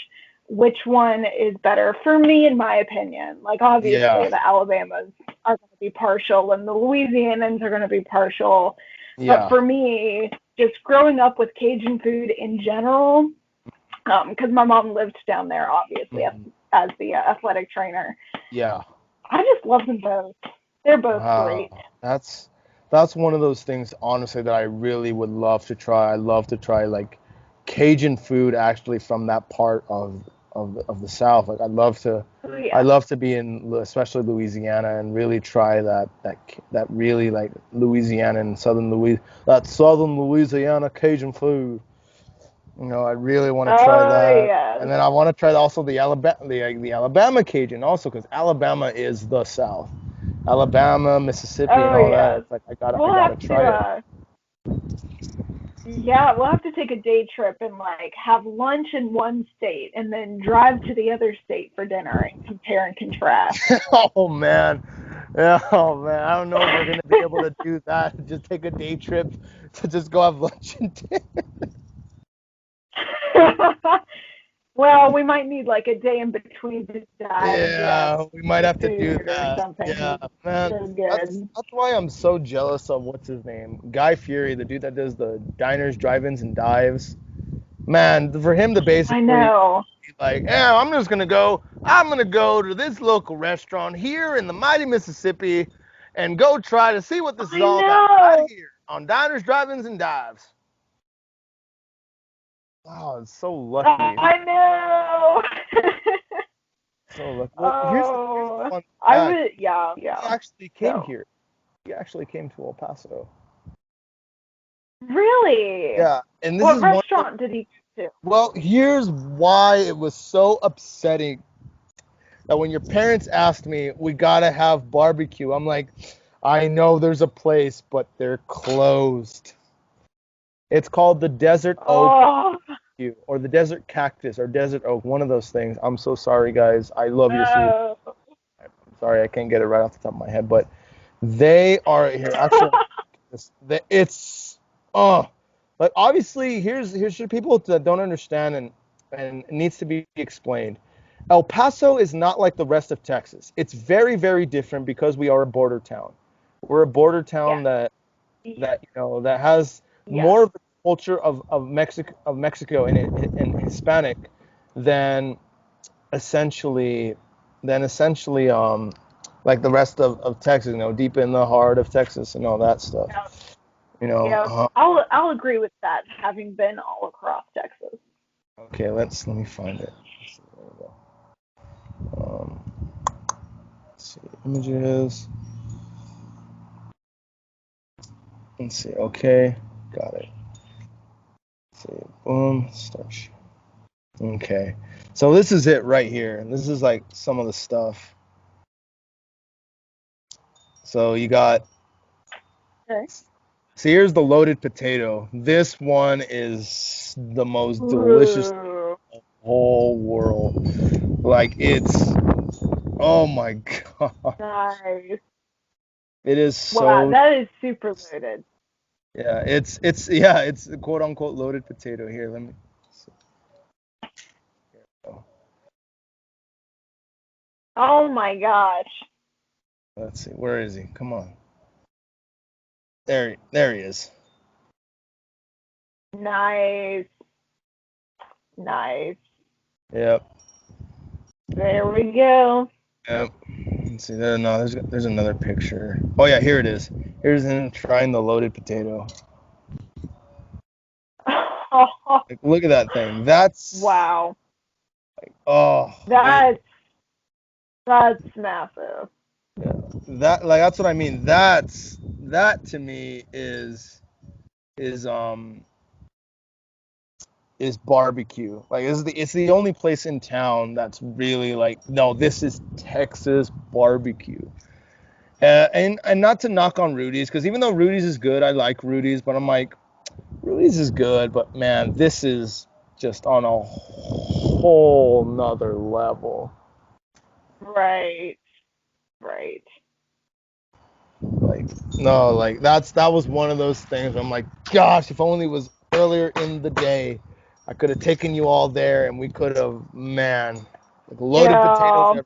Speaker 1: which one is better, for me, in my opinion. Like, obviously, the Alabamas are going to be partial, and the Louisianans are going to be partial. But for me, just growing up with Cajun food in general, because my mom lived down there, obviously, as the athletic trainer.
Speaker 2: Yeah.
Speaker 1: I just love them both. They're both great.
Speaker 2: That's one of those things, honestly, that I really would love to try. I love to try, like, Cajun food actually from that part of the South. Like, I'd love to be in, especially Louisiana, and really try that really, like, Louisiana and Southern Louisiana Cajun food. You know, I really want to try that, and then I want to try also the Alabama Cajun also, because Alabama is the South. Alabama, Mississippi, and all that. It's like I gotta try it.
Speaker 1: Yeah, we'll have to take a day trip and, like, have lunch in one state and then drive to the other state for dinner and compare and contrast.
Speaker 2: Oh man, I don't know if we're gonna be able to do that. Just take a day trip to just go have lunch and dinner.
Speaker 1: Well, we might need, like, a day in between to dive.
Speaker 2: Yeah, we might have to do that.
Speaker 1: Something.
Speaker 2: Yeah, man. That's why I'm so jealous of, what's his name, Guy Fieri, the dude that does the diners, drive-ins, and dives. Man, for him to basically,
Speaker 1: I know,
Speaker 2: be like, I'm gonna go to this local restaurant here in the mighty Mississippi and go try to see what this is all about right here on Diners, Drive-ins, and Dives. Oh, it's so lucky.
Speaker 1: I know.
Speaker 2: So lucky. Well, here's the fun fact. He actually came here. He actually came to El Paso.
Speaker 1: Really?
Speaker 2: Yeah. And
Speaker 1: what restaurant did he go to?
Speaker 2: Well, here's why it was so upsetting that when your parents asked me, we gotta have barbecue, I'm like, I know there's a place, but they're closed. It's called the Desert Oak or the Desert Cactus or Desert Oak, one of those things. I'm so sorry, guys. I love your food. I'm sorry, I can't get it right off the top of my head, but they are here. Actually, It's oh, but obviously here's for people that don't understand and it needs to be explained. El Paso is not like the rest of Texas. It's very, very different because we are a border town. We're a border
Speaker 1: Yeah.
Speaker 2: town that
Speaker 1: Yeah.
Speaker 2: that has
Speaker 1: Yes.
Speaker 2: more of the culture of Mexico and Hispanic than essentially like the rest of Texas, deep in the heart of Texas and all that stuff.
Speaker 1: Yeah.
Speaker 2: You know,
Speaker 1: Yeah.
Speaker 2: uh,
Speaker 1: I'll agree with that, having been all across Texas.
Speaker 2: okay, let me find it. Let's see, there we go. Let's see, images. Let's see, okay, got it. Let's see, boom, start. Okay, so this is it right here. This is like some of the stuff. So you got,
Speaker 1: Okay.
Speaker 2: see, here's the loaded potato. This one is the most delicious thing
Speaker 1: Ooh,
Speaker 2: in the whole world. Like it's, oh my God,
Speaker 1: nice.
Speaker 2: it is
Speaker 1: Wow,
Speaker 2: so,
Speaker 1: that is super loaded.
Speaker 2: yeah, it's the quote unquote loaded potato. Here, let me see. Oh,
Speaker 1: Oh my gosh.
Speaker 2: let's see, where is he? Come on, there he is.
Speaker 1: Nice. Nice.
Speaker 2: Yep.
Speaker 1: There we go.
Speaker 2: Yep. Let's see. There's another picture. Oh yeah, here it is. Here's him trying the loaded potato. Like, look at that thing. That's
Speaker 1: Wow.
Speaker 2: oh,
Speaker 1: That's that's massive.
Speaker 2: yeah. That's what I mean. That to me is um is barbecue. Like it's the only place in town that's really like, no, this is Texas barbecue. And not to knock on Rudy's, because even though Rudy's is good, I like Rudy's, but I'm like, Rudy's is good, but man, this is just on a whole nother level.
Speaker 1: Right. Right.
Speaker 2: Like, no, like that was one of those things where I'm like, gosh, if only it was earlier in the day, I could have taken you all there and we could have, man, like loaded potatoes.
Speaker 1: Yeah.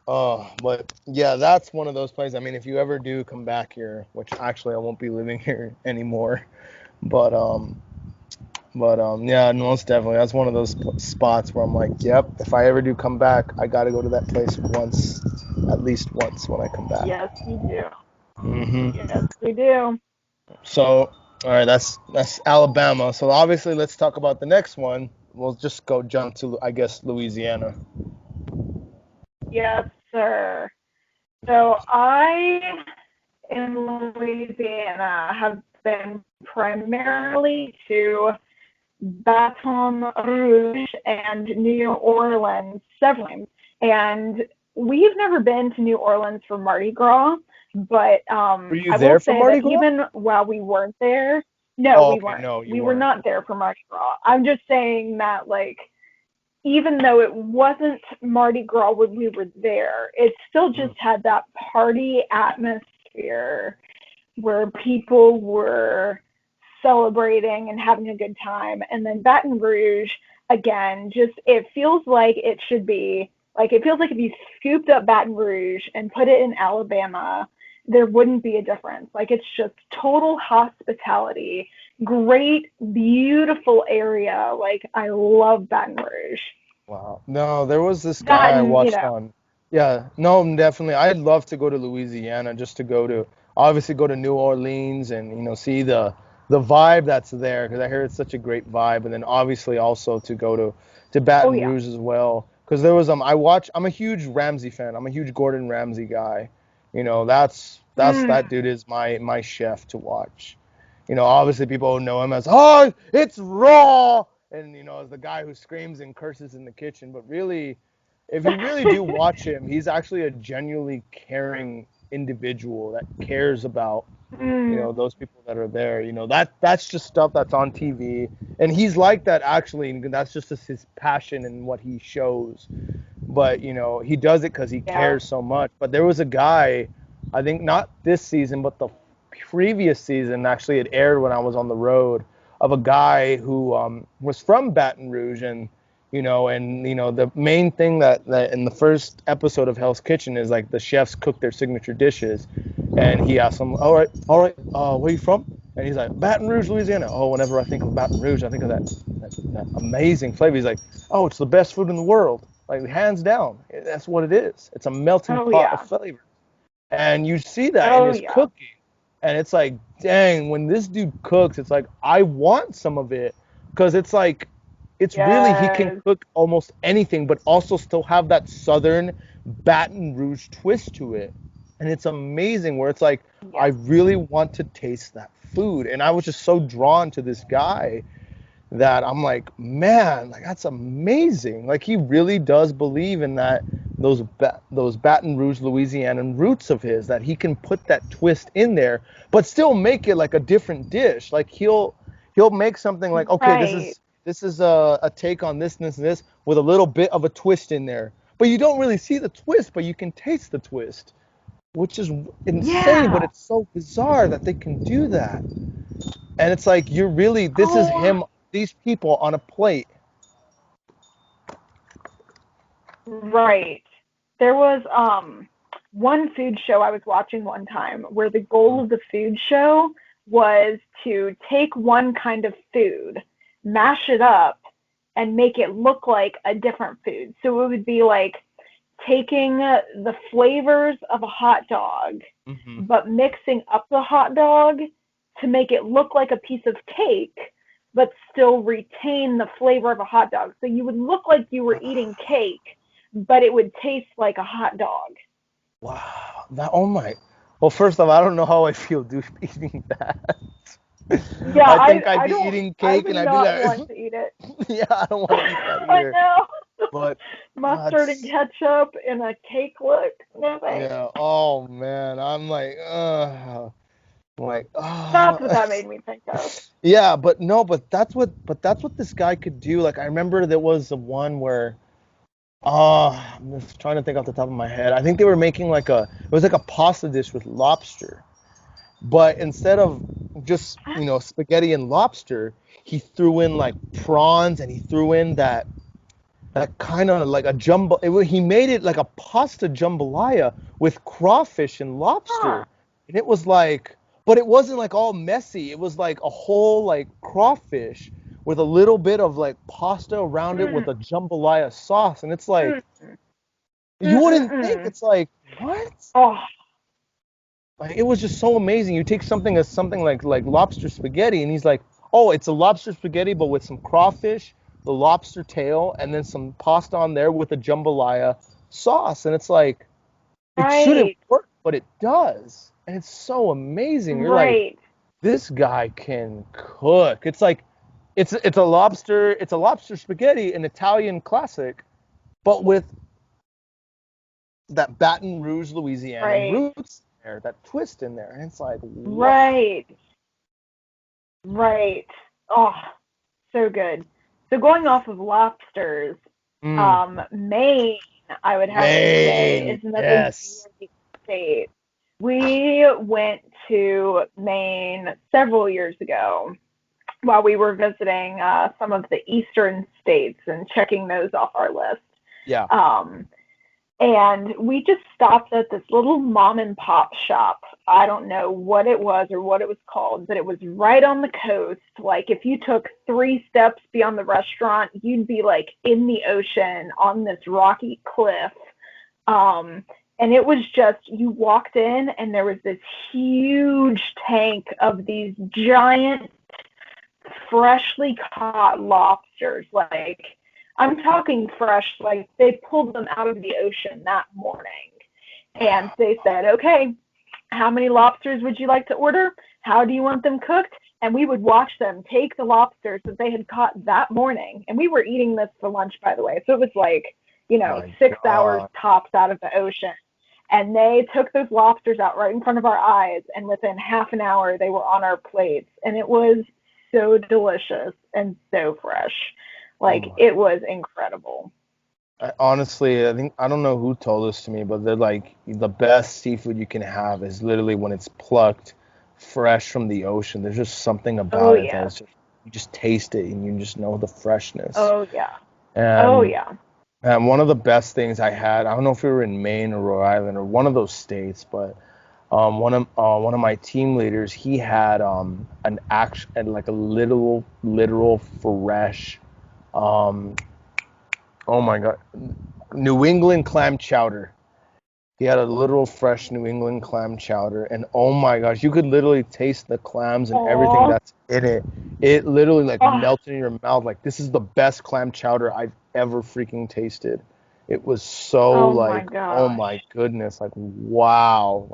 Speaker 2: Oh, but yeah, that's one of those places. I mean, if you ever do come back here, which actually I won't be living here anymore, but yeah, most definitely. That's one of those spots where I'm like, yep, if I ever do come back, I got to go to that place once, at least once when I come back.
Speaker 1: Yes, you do. Yes,
Speaker 2: hmm
Speaker 1: we do.
Speaker 2: So, all right, that's Alabama. So obviously, let's talk about the next one. We'll just go jump to, I guess, Louisiana.
Speaker 1: Yes, sir. So I, in Louisiana, have been primarily to Baton Rouge and New Orleans several times. And we've never been to New Orleans for Mardi Gras, but
Speaker 2: Were you
Speaker 1: I
Speaker 2: there
Speaker 1: will
Speaker 2: for
Speaker 1: say
Speaker 2: Mardi
Speaker 1: that
Speaker 2: Gras?
Speaker 1: even while we weren't there, no,
Speaker 2: Oh,
Speaker 1: we
Speaker 2: okay,
Speaker 1: weren't.
Speaker 2: no, you
Speaker 1: We were
Speaker 2: weren't.
Speaker 1: not there for Mardi Gras. I'm just saying that, like, even though it wasn't Mardi Gras when we were there, it still just
Speaker 2: Mm.
Speaker 1: had that party atmosphere where people were celebrating and having a good time. And then Baton Rouge, again, just it feels like it should be like it feels like if you scooped up Baton Rouge and put it in Alabama, there wouldn't be a difference. Like it's just total hospitality, great, beautiful area. Like I love BatonRouge.
Speaker 2: Wow. No, there was this
Speaker 1: That
Speaker 2: guy I
Speaker 1: and
Speaker 2: watched on. Yeah, no, definitely. I'd love to go to Louisiana just to go to, obviously go to New Orleans and see the vibe that's there because I hear it's such a great vibe, and then obviously also to go to
Speaker 1: oh
Speaker 2: Baton
Speaker 1: yeah.
Speaker 2: Rouge as well because there was I watch. I'm a huge Ramsay fan. I'm a huge Gordon Ramsay guy. That
Speaker 1: Mm.
Speaker 2: dude is my chef to watch. Obviously people know him as, oh, it's raw, and as the guy who screams and curses in the kitchen. But really, if you really do watch him, he's actually a genuinely caring individual that cares about those people that are there, that's just stuff that's on TV. And he's like that actually, and that's just his passion and what he shows. But, he does it because he
Speaker 1: Yeah.
Speaker 2: cares so much. But there was a guy, I think not this season, but the previous season, actually it aired when I was on the road, of a guy who was from Baton Rouge. And the main thing that in the first episode of Hell's Kitchen is like the chefs cook their signature dishes, and he asks them, all right, where are you from? And he's like, Baton Rouge, Louisiana. Oh, whenever I think of Baton Rouge, I think of that amazing flavor. He's like, oh, it's the best food in the world, like hands down. That's what it is. It's a melting
Speaker 1: Oh
Speaker 2: pot
Speaker 1: yeah.
Speaker 2: of flavor, and you see that in
Speaker 1: Oh
Speaker 2: his
Speaker 1: yeah.
Speaker 2: cooking. And it's like, dang, when this dude cooks, it's like, I want some of it, because it's like, it's really, he can
Speaker 1: Yes.
Speaker 2: cook almost anything, but also still have that southern Baton Rouge twist to it. And it's amazing, where it's like, I
Speaker 1: Yes.
Speaker 2: really want to taste that food. And I was just so drawn to this guy that I'm like, man, like that's amazing. Like he really does believe in that, those Baton Rouge, Louisianan roots of his, that he can put that twist in there, but still make it like a different dish. Like he'll make something like, okay, this
Speaker 1: Right.
Speaker 2: is a take on this and this and this with a little bit of a twist in there. But you don't really see the twist, but you can taste the twist, which is insane, but
Speaker 1: Yeah.
Speaker 2: it's so bizarre that they can do that. And it's like, this is
Speaker 1: Oh,
Speaker 2: him, these people on a plate.
Speaker 1: right. There was one food show I was watching one time where the goal of the food show was to take one kind of food, mash it up, and make it look like a different food. So it would be like taking the flavors of a hot dog,
Speaker 2: Mm-hmm.
Speaker 1: but mixing up the hot dog to make it look like a piece of cake, but still retain the flavor of a hot dog. So you would look like you were eating cake, but it would taste like a hot dog.
Speaker 2: Wow. Oh my. Well, first off, I don't know how I feel eating that.
Speaker 1: Yeah,
Speaker 2: I think I'd
Speaker 1: I
Speaker 2: be
Speaker 1: don't,
Speaker 2: eating
Speaker 1: I
Speaker 2: cake and
Speaker 1: would
Speaker 2: I'd be
Speaker 1: not
Speaker 2: like,
Speaker 1: want to eat it.
Speaker 2: yeah, I don't want to eat that
Speaker 1: I
Speaker 2: either.
Speaker 1: know.
Speaker 2: But
Speaker 1: Mustard and
Speaker 2: that's,
Speaker 1: ketchup and a cake look. No thanks.
Speaker 2: yeah. Oh man, I'm like, I'm like,
Speaker 1: That's what that made me think of.
Speaker 2: yeah. But no, but that's what this guy could do. Like I remember there was the one where, I'm just trying to think off the top of my head. I think they were making it was like a pasta dish with lobster. But instead of just, spaghetti and lobster, he threw in like prawns, and he threw in that kind of like a jumbo. He made it like a pasta jambalaya with crawfish and
Speaker 1: Huh.
Speaker 2: lobster. And it was like, but it wasn't like all messy. It was like a whole like crawfish with a little bit of like pasta around it with
Speaker 1: Mm,
Speaker 2: a jambalaya sauce. And it's
Speaker 1: mm,
Speaker 2: like, you
Speaker 1: mm, mm,
Speaker 2: wouldn't think,
Speaker 1: mm.
Speaker 2: it's like, what?
Speaker 1: Oh,
Speaker 2: Like, it was just so amazing. You take something like lobster spaghetti, and he's like, "Oh, it's a lobster spaghetti, but with some crawfish, the lobster tail, and then some pasta on there with a jambalaya sauce." And it's like, it shouldn't
Speaker 1: right,
Speaker 2: work, but it does, and it's so amazing. You're like,
Speaker 1: right.
Speaker 2: this guy can cook. It's like, it's a lobster spaghetti, an Italian classic, but with that Baton Rouge, Louisiana
Speaker 1: Right,
Speaker 2: roots there, that twist in there, and it's like, wow.
Speaker 1: right, right. Oh, so good. So going off of lobsters,
Speaker 2: Mm,
Speaker 1: Maine, I would have to say,
Speaker 2: Maine,
Speaker 1: is another
Speaker 2: yes.
Speaker 1: great state. We went to Maine several years ago while we were visiting some of the eastern states and checking those off our list.
Speaker 2: Yeah.
Speaker 1: Um, and we just stopped at this little mom and pop shop. I don't know what it was or what it was called, but it was right on the coast. Like if you took 3 steps beyond the restaurant, you'd be like in the ocean on this rocky cliff. And it was just, you walked in and there was this huge tank of these giant freshly caught lobsters. Like, I'm talking fresh, like they pulled them out of the ocean that morning. And they said, okay, how many lobsters would you like to order? How do you want them cooked? And we would watch them take the lobsters that they had caught that morning. And we were eating this for lunch, by the way. So it was like,
Speaker 2: My
Speaker 1: 6 hours
Speaker 2: God.
Speaker 1: tops out of the ocean. And they took those lobsters out right in front of our eyes, and within half an hour, they were on our plates. And it was so delicious and so fresh. Like, it was incredible.
Speaker 2: Honestly, I don't know who told this to me, but they're like the best seafood you can have is literally when it's plucked fresh from the ocean. There's just something about it that is just, you just taste it and you just know the freshness.
Speaker 1: Oh, yeah.
Speaker 2: And and one of the best things I had, I don't know if we were in Maine or Rhode Island or one of those states, but one of my team leaders, he had an like a literal fresh oh my God, New England clam chowder. He had a literal fresh New England clam chowder, and oh my gosh, you could literally taste the clams and everything that's in it. It literally like melted in your mouth. Like, this is the best clam chowder I've ever freaking tasted. It was so oh my goodness, like wow,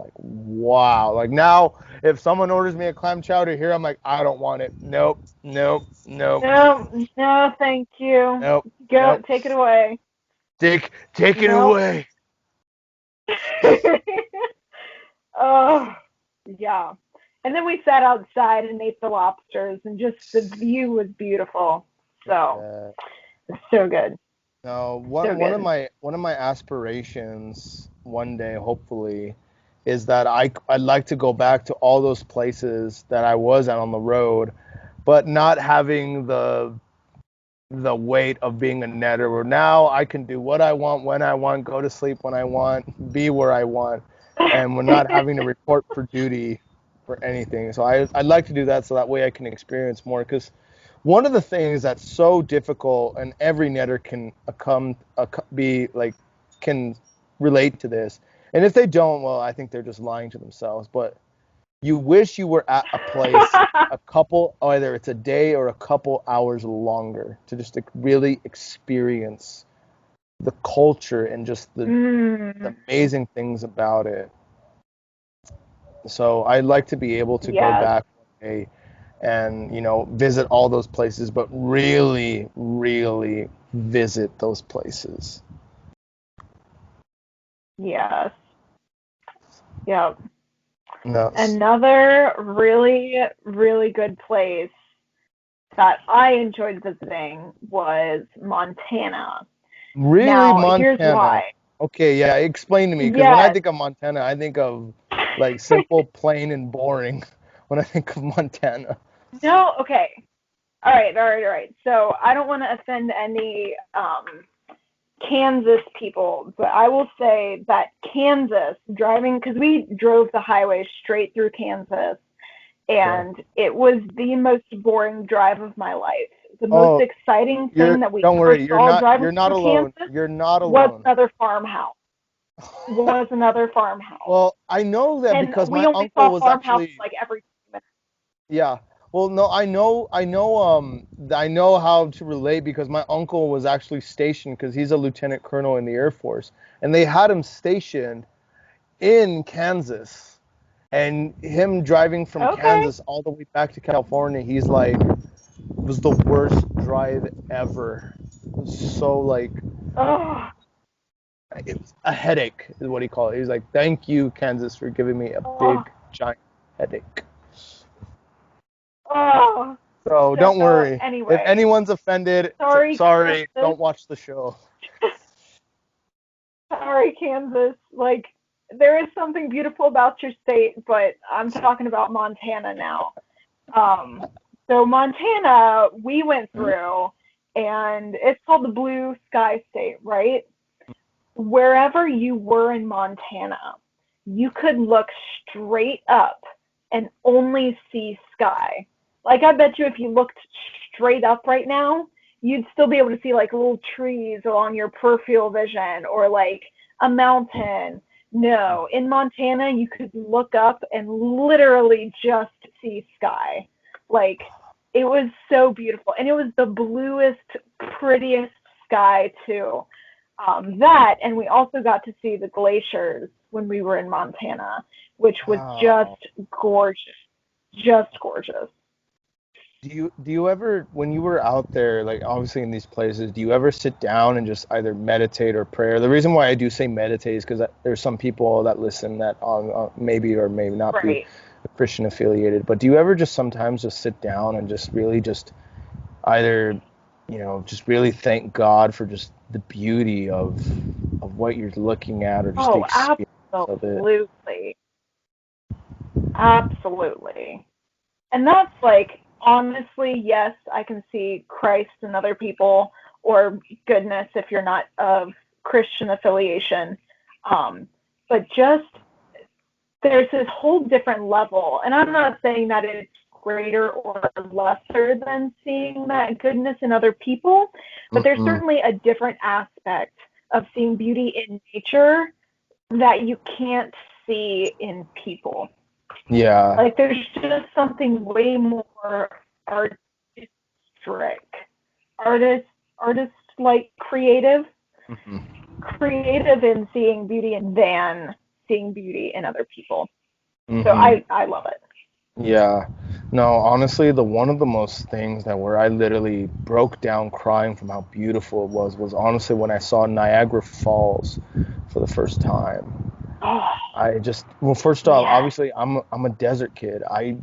Speaker 2: like now if someone orders me a clam chowder here, I'm like, I don't want it. Nope.
Speaker 1: No, thank you.
Speaker 2: Nope.
Speaker 1: Go, take it away.
Speaker 2: Take it away.
Speaker 1: Oh, yeah. And then we sat outside and ate the lobsters, and just the view was beautiful. So, so good.
Speaker 2: No, one of my aspirations one day, hopefully, is that I'd like to go back to all those places that I was at on the road, but not having the weight of being a netter, where now I can do what I want, when I want, go to sleep when I want, be where I want, and we're not having to report for duty for anything. So I'd like to do that so that way I can experience more, because one of the things that's so difficult, and every netter can can relate to this, and if they don't, well, I think they're just lying to themselves, but you wish you were at a place either it's a day or a couple hours longer to just really experience the culture and just the amazing things about it. So I'd like to be able to go back one day and, visit all those places, but really, really visit those places.
Speaker 1: Yes. Yep.
Speaker 2: No.
Speaker 1: Another really, really good place that I enjoyed visiting was Montana.
Speaker 2: Really,
Speaker 1: now,
Speaker 2: Montana?
Speaker 1: Here's why.
Speaker 2: Okay, yeah, explain to me, because when I think of Montana, I think of like simple, plain, and boring when I think of Montana.
Speaker 1: No, okay. All right. So I don't want to offend any Kansas people, but I will say that Kansas, driving, because we drove the highway straight through Kansas, and it was the most boring drive of my life. The most exciting thing that we ever saw driving through Kansas
Speaker 2: You're not alone.
Speaker 1: was another farmhouse.
Speaker 2: Well, I know that because my uncle was actually
Speaker 1: like every 2 minutes.
Speaker 2: Yeah. Well, no, I know how to relate because my uncle was actually stationed, because he's a lieutenant colonel in the Air Force, and they had him stationed in Kansas. And him driving from Kansas all the way back to California, he's like, it was the worst drive ever. It was so like, it was a headache is what he called it. He's like, thank you, Kansas, for giving me a big, giant headache. So don't worry.
Speaker 1: Anyway,
Speaker 2: if anyone's offended, sorry, don't watch the show.
Speaker 1: Sorry, Kansas. Like, there is something beautiful about your state, but I'm talking about Montana now. So Montana, we went through, and it's called the Blue Sky State, right? Wherever you were in Montana, you could look straight up and only see sky. Like, I bet you if you looked straight up right now, you'd still be able to see like little trees along your peripheral vision, or like a mountain. No, in Montana, you could look up and literally just see sky. Like, it was so beautiful. And it was the bluest, prettiest sky too. That, and we also got to see the glaciers when we were in Montana, which was just gorgeous. Just gorgeous.
Speaker 2: Do you ever, when you were out there, like obviously in these places, do you ever sit down and just either meditate or prayer? The reason why I do say meditate is because there's some people that listen that maybe or maybe not be
Speaker 1: Right.
Speaker 2: Christian affiliated. But do you ever just sometimes just sit down and just really just either, just really thank God for just the beauty of what you're looking at, or just the
Speaker 1: Oh,
Speaker 2: experience of it?
Speaker 1: absolutely. Absolutely. And that's like, honestly, yes, I can see Christ in other people, or goodness if you're not of Christian affiliation. Um, but just there's this whole different level. And I'm not saying that it's greater or lesser than seeing that goodness in other people, but there's
Speaker 2: Hmm.
Speaker 1: certainly a different aspect of seeing beauty in nature that you can't see in people.
Speaker 2: Yeah.
Speaker 1: Like there's just something way more artistic, artist, artist like
Speaker 2: Hmm.
Speaker 1: creative in seeing beauty and than seeing beauty in other people. So
Speaker 2: Hmm.
Speaker 1: I love it.
Speaker 2: Yeah. No, honestly, the one of the most things that where I literally broke down crying from how beautiful it was honestly when I saw Niagara Falls for the first time.
Speaker 1: Oh
Speaker 2: I just, well, first off,
Speaker 1: yes,
Speaker 2: obviously I'm a desert kid. I've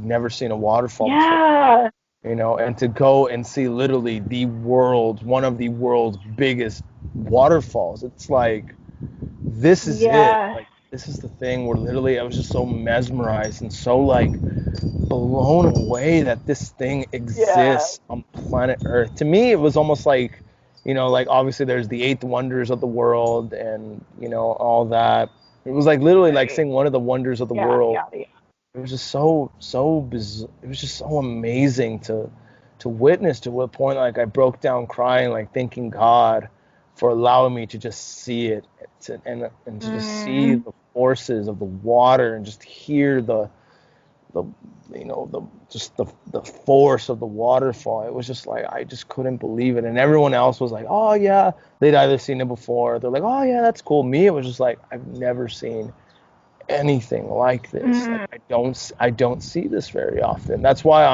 Speaker 2: never seen a waterfall before,
Speaker 1: yeah,
Speaker 2: and to go and see literally one of the world's biggest waterfalls. It's like, this is it.
Speaker 1: yes,
Speaker 2: Like, this is the thing where literally I was just so mesmerized and so like blown away that this thing
Speaker 1: yeah,
Speaker 2: exists on planet Earth. To me, it was almost like, like obviously there's the eighth wonders of the world and, all that. It was like literally like
Speaker 1: right,
Speaker 2: seeing one of the wonders of the
Speaker 1: yeah,
Speaker 2: world.
Speaker 1: yeah, yeah.
Speaker 2: It was just so bizarre. It was just so amazing to witness, to what point like I broke down crying, like thanking God for allowing me to just see it, and to just see
Speaker 1: Mm,
Speaker 2: the forces of the water and just hear the the just the force of the waterfall. It was just like I just couldn't believe it, and everyone else was like, oh yeah, they'd either seen it before, they're like, oh yeah, that's cool. Me, it was just like, I've never seen anything like this. Like,
Speaker 1: mm,
Speaker 2: I don't see this very often. That's why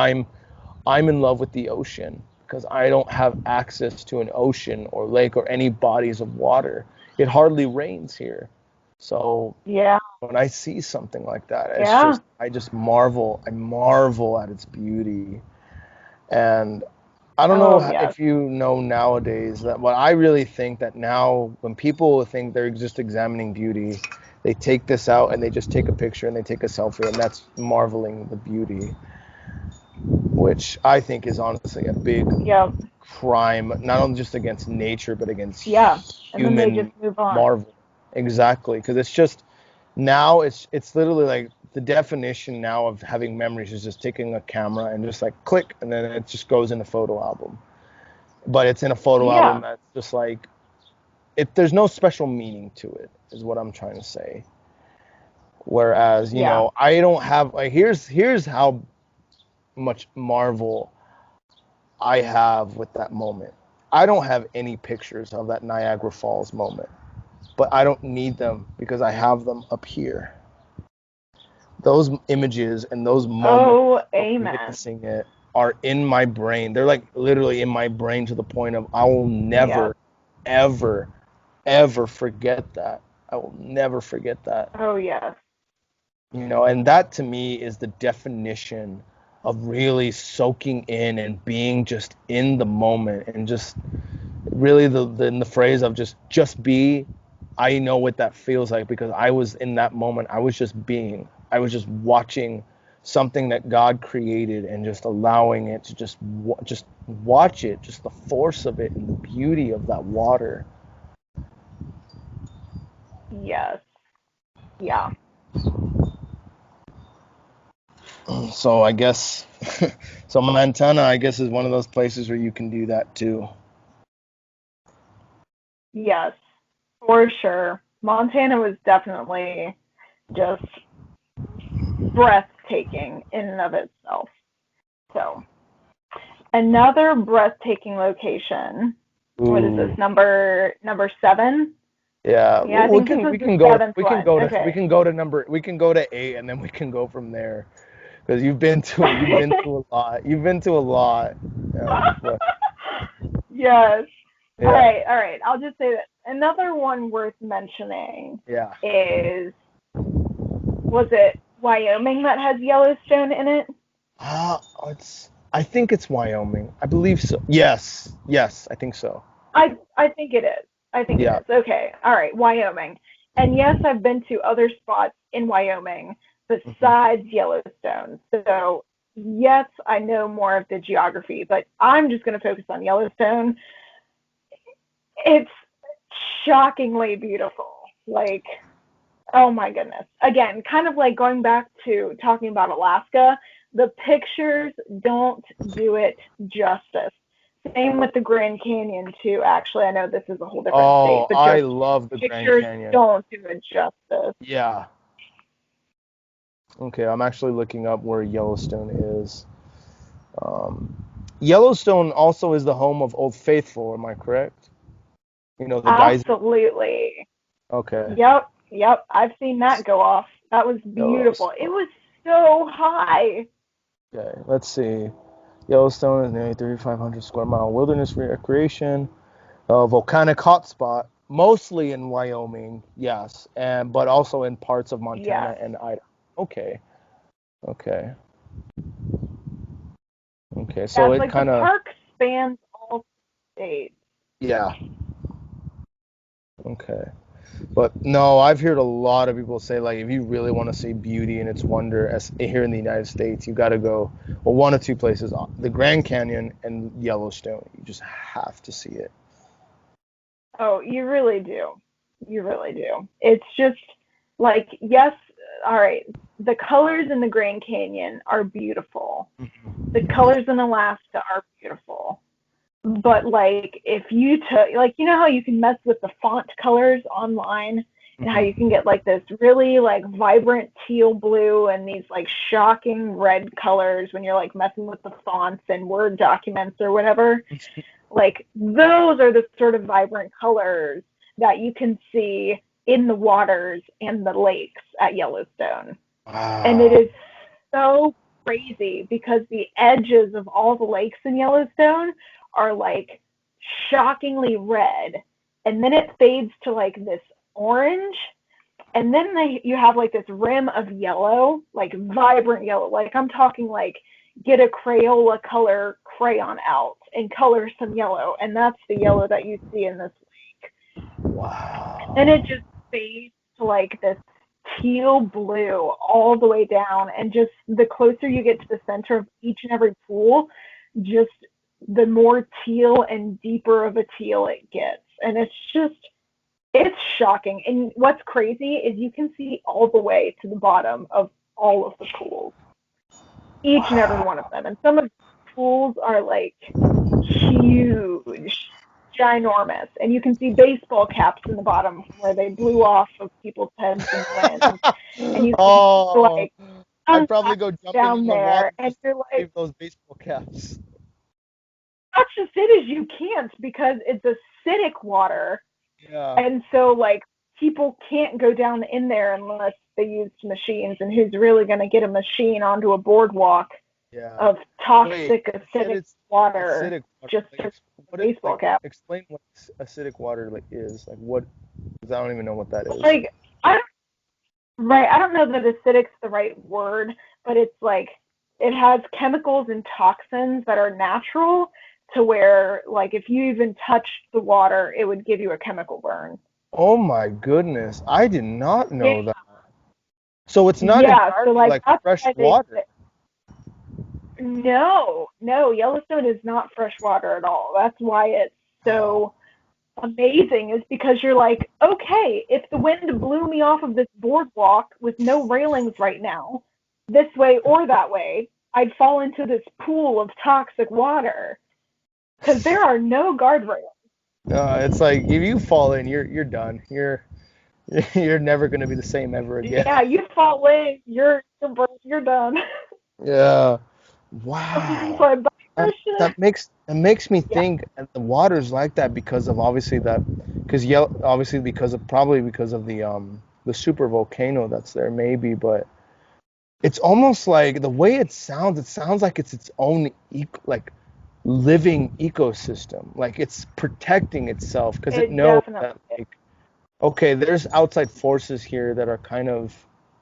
Speaker 2: I'm in love with the ocean, because I don't have access to an ocean or lake or any bodies of water. It hardly rains here. So
Speaker 1: yeah,
Speaker 2: when I see something like that,
Speaker 1: yeah.
Speaker 2: I just marvel. I marvel at its beauty. And I don't know
Speaker 1: Oh yes.
Speaker 2: if you know nowadays that, but I really think that now when people think they're just examining beauty, they take this out and they just take a picture and they take a selfie, and that's marveling the beauty, which I think is honestly a big
Speaker 1: Yeah,
Speaker 2: crime, not only just against nature, but
Speaker 1: yeah.
Speaker 2: against
Speaker 1: And then they just
Speaker 2: human
Speaker 1: move on.
Speaker 2: marvel. Exactly, because it's just now it's literally like the definition now of having memories is just taking a camera and just like click, and then it just goes in a photo album. But it's in a photo album
Speaker 1: Yeah,
Speaker 2: that's just like, there's no special meaning to it, is what I'm trying to say. Whereas,
Speaker 1: yeah.
Speaker 2: I don't have, like, here's how much marvel I have with that moment. I don't have any pictures of that Niagara Falls moment, but I don't need them because I have them up here. Those images and those moments
Speaker 1: Oh,
Speaker 2: of
Speaker 1: amen.
Speaker 2: witnessing it are in my brain. They're like literally in my brain, to the point of I will
Speaker 1: Yeah.
Speaker 2: never, ever, ever forget that. I will never forget that.
Speaker 1: Oh, yes.
Speaker 2: And that to me is the definition of really soaking in and being just in the moment, and just really in the phrase of just be. I know what that feels like, because I was in that moment. I was just being. I was just watching something that God created, and just allowing it to just watch it, just the force of it and the beauty of that water.
Speaker 1: Yes. Yeah.
Speaker 2: So I guess so Montana, I guess, is one of those places where you can do that too.
Speaker 1: Yes. For sure. Montana was definitely just breathtaking in and of itself. So, another breathtaking location. What is this?
Speaker 2: Ooh.
Speaker 1: Number 7?
Speaker 2: Yeah,
Speaker 1: Yeah, I
Speaker 2: we
Speaker 1: think this
Speaker 2: can
Speaker 1: was
Speaker 2: we
Speaker 1: the
Speaker 2: can go to
Speaker 1: seventh
Speaker 2: we can
Speaker 1: one.
Speaker 2: go to we
Speaker 1: Okay.
Speaker 2: can go to number we can go to 8, and then we can go from there. because you've been to a lot. You've been to a lot. But
Speaker 1: Yes.
Speaker 2: yeah,
Speaker 1: All right. I'll just say that another one worth mentioning
Speaker 2: yeah.
Speaker 1: is, was it Wyoming that has Yellowstone in it?
Speaker 2: Ah, I think it's Wyoming. I believe so. Yes, yes, I think so.
Speaker 1: I think it is. I think it
Speaker 2: Yeah.
Speaker 1: is. Okay. All right. Wyoming. And yes, I've been to other spots in Wyoming
Speaker 2: Hmm.
Speaker 1: besides Yellowstone. So yes, I know more of the geography, but I'm just going to focus on Yellowstone. It's shockingly beautiful. Like, oh my goodness. Again, kind of like going back to talking about Alaska, the pictures don't do it justice. Same with the Grand Canyon too. Actually, I know this is a whole different state,
Speaker 2: Oh,
Speaker 1: but
Speaker 2: I
Speaker 1: just
Speaker 2: love the Grand
Speaker 1: pictures
Speaker 2: Canyon.
Speaker 1: don't do it justice.
Speaker 2: Yeah. Okay, I'm actually looking up where Yellowstone is. Um, Yellowstone also is the home of Old Faithful, am I correct? The geyser.
Speaker 1: Absolutely.
Speaker 2: Okay.
Speaker 1: Yep, yep. I've seen that go off. That was beautiful. It
Speaker 2: Yellowstone.
Speaker 1: was so high.
Speaker 2: Okay, let's see. Yellowstone is nearly 3,500 square mile wilderness recreation, a volcanic hotspot, mostly in Wyoming, yes, and but also in parts of Montana
Speaker 1: Yes.
Speaker 2: and Idaho. Okay, okay, okay.
Speaker 1: Yeah,
Speaker 2: So
Speaker 1: it's
Speaker 2: it
Speaker 1: like the
Speaker 2: kind of,
Speaker 1: park spans all states.
Speaker 2: yeah, okay. But no, I've heard a lot of people say like if you really want to see beauty and its wonder as here in the United States, you got to go well one of two places, the Grand Canyon and Yellowstone. You just have to see it.
Speaker 1: Oh, you really do. You really do. It's just like, yes, all right, the colors in the Grand Canyon are beautiful. The colors in Alaska are beautiful. But like if you took, like, you know how you can mess with the font colors online and how
Speaker 2: Hmm.
Speaker 1: you can get like this really like vibrant teal blue and these like shocking red colors when you're like messing with the fonts and Word documents or whatever, like those are the sort of vibrant colors that you can see in the waters and the lakes at Yellowstone. And it
Speaker 2: Wow.
Speaker 1: is so crazy because the edges of all the lakes in Yellowstone are like shockingly red. And then it fades to like this orange. And then you have like this rim of yellow, like vibrant yellow. Like I'm talking like get a Crayola color crayon out and color some yellow. And that's the yellow that you see in this lake. Then it
Speaker 2: Wow.
Speaker 1: just fades to like this teal blue all the way down. And just the closer you get to the center of each and every pool, just the more teal and deeper of a teal it gets. And it's shocking. And what's crazy is you can see all the way to the bottom of all of the pools, each and every one of
Speaker 2: Wow.
Speaker 1: them. And some of the pools are like huge, ginormous. And you can see baseball caps in the bottom where they blew off of people's heads in the wind. And you can see
Speaker 2: Oh,
Speaker 1: like
Speaker 2: I'd
Speaker 1: sunspots
Speaker 2: probably go jumping
Speaker 1: down
Speaker 2: in the
Speaker 1: there.
Speaker 2: water
Speaker 1: And
Speaker 2: just to
Speaker 1: you're like,
Speaker 2: save those baseball caps.
Speaker 1: that's just it, is you can't because it's acidic water.
Speaker 2: Yeah,
Speaker 1: And so like people can't go down in there unless they used machines. And who's really going to get a machine onto a boardwalk
Speaker 2: yeah.
Speaker 1: of
Speaker 2: Wait,
Speaker 1: toxic
Speaker 2: you said
Speaker 1: acidic
Speaker 2: it's
Speaker 1: water
Speaker 2: acidic water.
Speaker 1: just
Speaker 2: Like,
Speaker 1: to
Speaker 2: what
Speaker 1: a
Speaker 2: it
Speaker 1: baseball
Speaker 2: like?
Speaker 1: cap?
Speaker 2: Explain what acidic water like is. Like what? Because I don't even know what that is.
Speaker 1: Like I right, I don't know that acidic's the right word, but it's like it has chemicals and toxins that are natural to where like if you even touched the water, it would give you a chemical burn.
Speaker 2: Oh my goodness, I did not
Speaker 1: Yeah,
Speaker 2: know that. So it's not
Speaker 1: yeah. So
Speaker 2: entirely
Speaker 1: like
Speaker 2: like
Speaker 1: that's
Speaker 2: fresh
Speaker 1: why they
Speaker 2: water.
Speaker 1: no, no, Yellowstone is not fresh water at all. That's why it's
Speaker 2: Oh,
Speaker 1: so amazing is because you're like, okay, if the wind blew me off of this boardwalk with no railings right now, this way or that way, I'd fall into this pool of toxic water because there are no guardrails.
Speaker 2: it's like if you fall in, you're done. You're never gonna be the same ever again.
Speaker 1: Yeah, you fall in, you're done.
Speaker 2: Yeah.
Speaker 1: So
Speaker 2: Wow.
Speaker 1: I buy Christian.
Speaker 2: That makes me
Speaker 1: Yeah,
Speaker 2: think that the water's like that because of obviously that because obviously because of probably because of the super volcano that's there maybe but it's almost like the way it sounds like it's its own like living ecosystem. Like it's protecting itself because it
Speaker 1: It
Speaker 2: knows
Speaker 1: definitely
Speaker 2: that like, okay, there's outside forces here that are kind of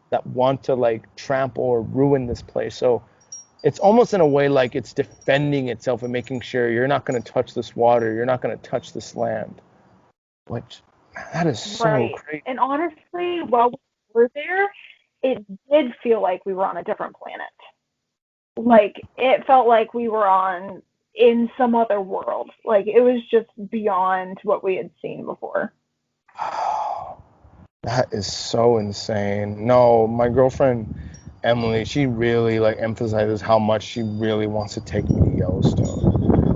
Speaker 2: that want to like trample or ruin this place. So it's almost in a way like it's defending itself and making sure you're not going to touch this water, you're not going to touch this land. Which, man, that is so
Speaker 1: right.
Speaker 2: crazy.
Speaker 1: And honestly, while we were there, it did feel like we were on a different planet. Like it felt like we were on in some other world. Like it was just beyond what we had seen before.
Speaker 2: That is so insane. No, my girlfriend Emily, she really like emphasizes how much she really wants to take me to Yellowstone.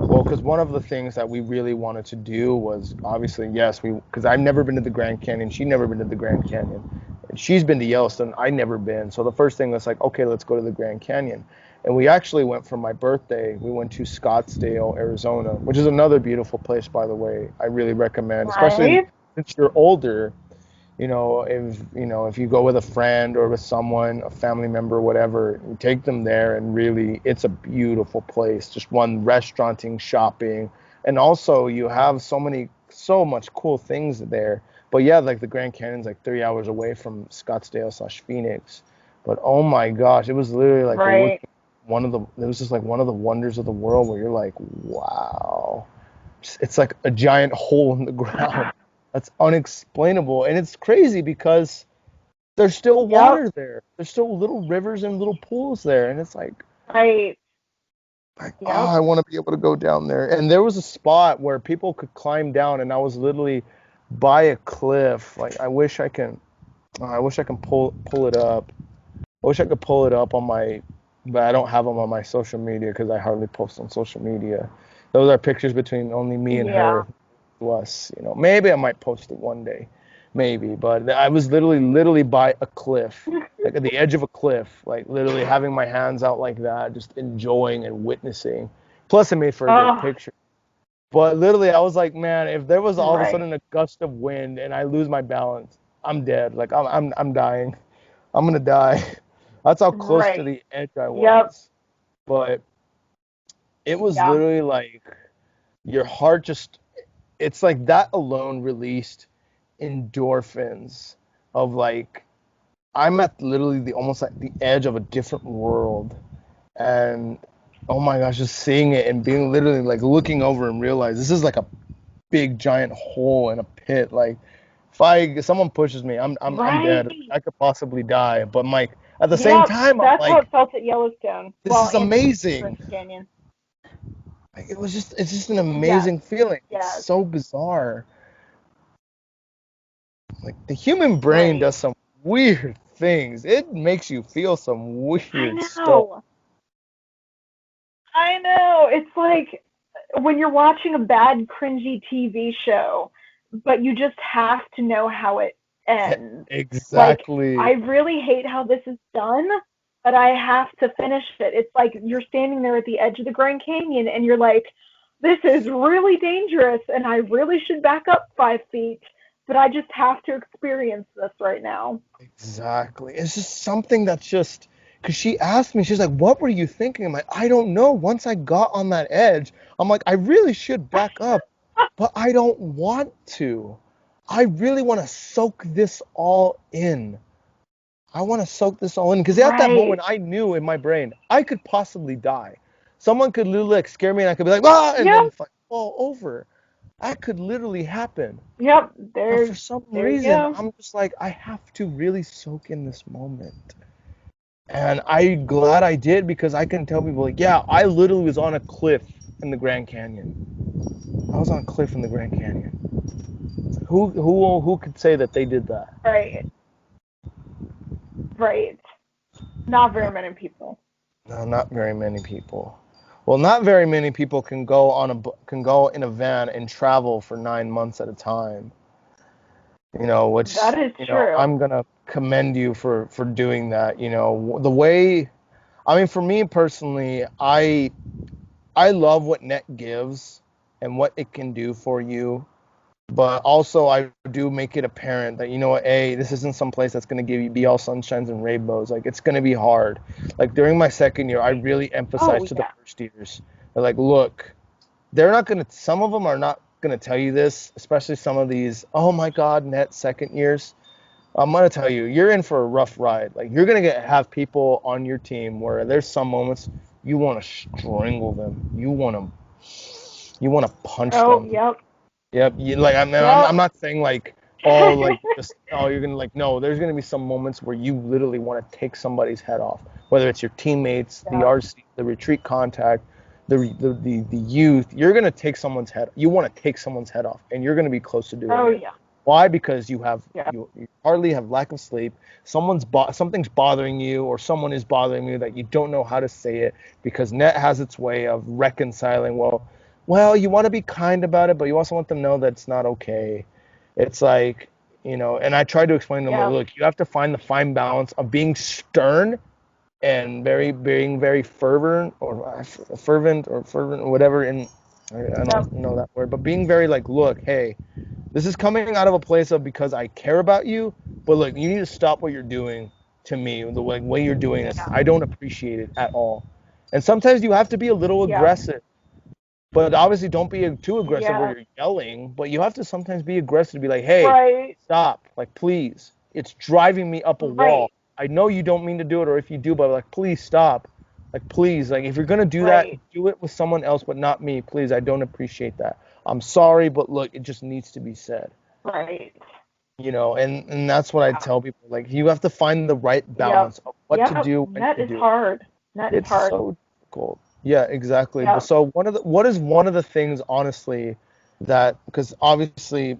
Speaker 2: Well, because one of the things that we really wanted to do was obviously, yes, because I've never been to the Grand Canyon, she'd never been to the Grand Canyon. And she's been to Yellowstone, I'd never been. So the first thing was like, okay, let's go to the Grand Canyon. And we actually went for my birthday. We went to Scottsdale, Arizona, which is another beautiful place, by the way. I really recommend, especially
Speaker 1: Right?
Speaker 2: since you're older. If you go with a friend or with someone, a family member, whatever, you take them there, and really it's a beautiful place. Just one restauranting, shopping, and also you have so much cool things there. But yeah, like the Grand Canyon's like 3 hours away from Scottsdale/Phoenix. But oh my gosh, it was literally like
Speaker 1: Right.
Speaker 2: it was just like one of the wonders of the world where you're like, wow. It's like a giant hole in the ground that's unexplainable. And it's crazy because there's still
Speaker 1: Yep.
Speaker 2: water there. There's still little rivers and little pools there. And it's
Speaker 1: Right.
Speaker 2: oh,
Speaker 1: Yep.
Speaker 2: I want to be able to go down there. And there was a spot where people could climb down, and I was literally by a cliff. Like I wish I can pull it up. I wish I could pull it up on my, but I don't have them on my social media because I hardly post on social media. Those are pictures between only me and
Speaker 1: Yeah.
Speaker 2: her, to us. Maybe I might post it one day, maybe. But I was literally by a cliff, like at the edge of a cliff, like literally having my hands out like that, just enjoying and witnessing. Plus, it made for a great
Speaker 1: Oh,
Speaker 2: picture. But literally, I was like, man, if there was all of a
Speaker 1: right.
Speaker 2: sudden a gust of wind and I lose my balance, I'm dead. Like I'm dying. I'm gonna die. That's how close to
Speaker 1: Right.
Speaker 2: the edge I
Speaker 1: Yep.
Speaker 2: was. But it was
Speaker 1: Yeah.
Speaker 2: literally like your heart just, it's like that alone released endorphins of like, I'm at literally the almost like the edge of a different world. And oh my gosh, just seeing it and being literally like looking over and realize this is like a big giant hole in a pit. Like if someone pushes me, I'm
Speaker 1: Right.
Speaker 2: dead. I could possibly die. But Mike, at the same
Speaker 1: Yep.
Speaker 2: time, I'm
Speaker 1: That's how
Speaker 2: like,
Speaker 1: it felt at Yellowstone.
Speaker 2: this
Speaker 1: Well,
Speaker 2: is
Speaker 1: and Grand
Speaker 2: amazing.
Speaker 1: Canyon.
Speaker 2: Like, it's just an
Speaker 1: Yes.
Speaker 2: amazing feeling. It's
Speaker 1: Yes.
Speaker 2: so bizarre. Like the human brain
Speaker 1: Right.
Speaker 2: does some weird things. It makes you feel some
Speaker 1: I
Speaker 2: weird stuff.
Speaker 1: know. I know. It's like when you're watching a bad, cringy TV show, but you just have to know how it ends. Like,
Speaker 2: Exactly.
Speaker 1: I really hate how this is done, but I have to finish it. It's like you're standing there at the edge of the Grand Canyon and you're like, this is really dangerous and I really should back up 5 feet, but I just have to experience this right now.
Speaker 2: Exactly. It's just something that's just because she asked me, she's like, "What were you thinking?" I'm like, "I don't know." Once I got on that edge, I'm like, "I really should back up, but I don't want to. I really want to soak this all in. I want to soak this all in because at that
Speaker 1: Right.
Speaker 2: moment, I knew in my brain I could possibly die. Someone could literally like scare me, and I could be like, "Ah," and then
Speaker 1: Yep.
Speaker 2: fall over. That could literally happen.
Speaker 1: Yep.
Speaker 2: But for some
Speaker 1: There you
Speaker 2: reason,
Speaker 1: go.
Speaker 2: I'm just like, I have to really soak in this moment. And I'm glad I did because I can tell people, like, yeah, I literally was on a cliff in the Grand Canyon. I was on a cliff in the Grand Canyon. Who could say that they did that?
Speaker 1: Right. Right. Not very many people.
Speaker 2: No, not very many people. Well, not very many people can go in a van and travel for 9 months at a time. Which,
Speaker 1: That is true.
Speaker 2: I'm gonna commend you for doing that. The way, I mean, for me personally, I love what N.E.T gives and what it can do for you. But also, I do make it apparent that, you know what, this isn't some place that's going to give you be all sunshines and rainbows. Like, it's going to be hard. Like, during my second year, I really
Speaker 1: Oh,
Speaker 2: emphasized to the
Speaker 1: yeah.
Speaker 2: first years, they're like, look, they're not going to, some of them are not going to tell you this, especially some of these, oh my God, net second years. I'm going to tell you, you're in for a rough ride. Like, you're going to have people on your team where there's some moments you want to strangle them. You want to punch
Speaker 1: Oh,
Speaker 2: them.
Speaker 1: yep.
Speaker 2: Yep. You, like, I'm
Speaker 1: Yep.
Speaker 2: not saying like, oh, like just, oh, you're gonna like, no. There's gonna be some moments where you literally want to take somebody's head off, whether it's your teammates, the
Speaker 1: Yep.
Speaker 2: RC, the retreat contact, the youth. You're gonna take someone's head. You want to take someone's head off, and you're gonna be close to doing
Speaker 1: Oh,
Speaker 2: it.
Speaker 1: yeah.
Speaker 2: Why? Because you have
Speaker 1: Yeah.
Speaker 2: you hardly have lack of sleep. Something's bothering you, or someone is bothering you that you don't know how to say it, because Net has its way of reconciling. Well, you want to be kind about it, but you also want them to know that it's not okay. It's like, and I tried to explain to them, like,
Speaker 1: Yeah.
Speaker 2: look, you have to find the fine balance of being stern and being very fervent or whatever. And I
Speaker 1: Yep.
Speaker 2: don't know that word, but being very like, look, hey, this is coming out of a place of because I care about you, but look, you need to stop what you're doing to me. The way you're doing this,
Speaker 1: Yeah.
Speaker 2: I don't appreciate it at all. And sometimes you have to be a little
Speaker 1: Yep.
Speaker 2: aggressive, but obviously don't be too aggressive where
Speaker 1: Yeah.
Speaker 2: you're yelling. But you have to sometimes be aggressive to be like, hey,
Speaker 1: Right.
Speaker 2: stop, like please, it's driving me up a wall.
Speaker 1: Right.
Speaker 2: I know you don't mean to do it, or if you do, but like please stop. Like please, like if you're gonna do that,
Speaker 1: Right.
Speaker 2: do it with someone else, but not me. Please, I don't appreciate that. I'm sorry, but look, it just needs to be said.
Speaker 1: Right.
Speaker 2: And that's what I
Speaker 1: Yeah.
Speaker 2: tell people. Like you have to find the right
Speaker 1: Yep.
Speaker 2: balance of what to
Speaker 1: Yep.
Speaker 2: do, when
Speaker 1: That
Speaker 2: to
Speaker 1: is
Speaker 2: do it.
Speaker 1: hard. That is
Speaker 2: It's
Speaker 1: hard.
Speaker 2: so difficult. Yeah, exactly. But
Speaker 1: Yep.
Speaker 2: so what is one of the things, honestly, that because obviously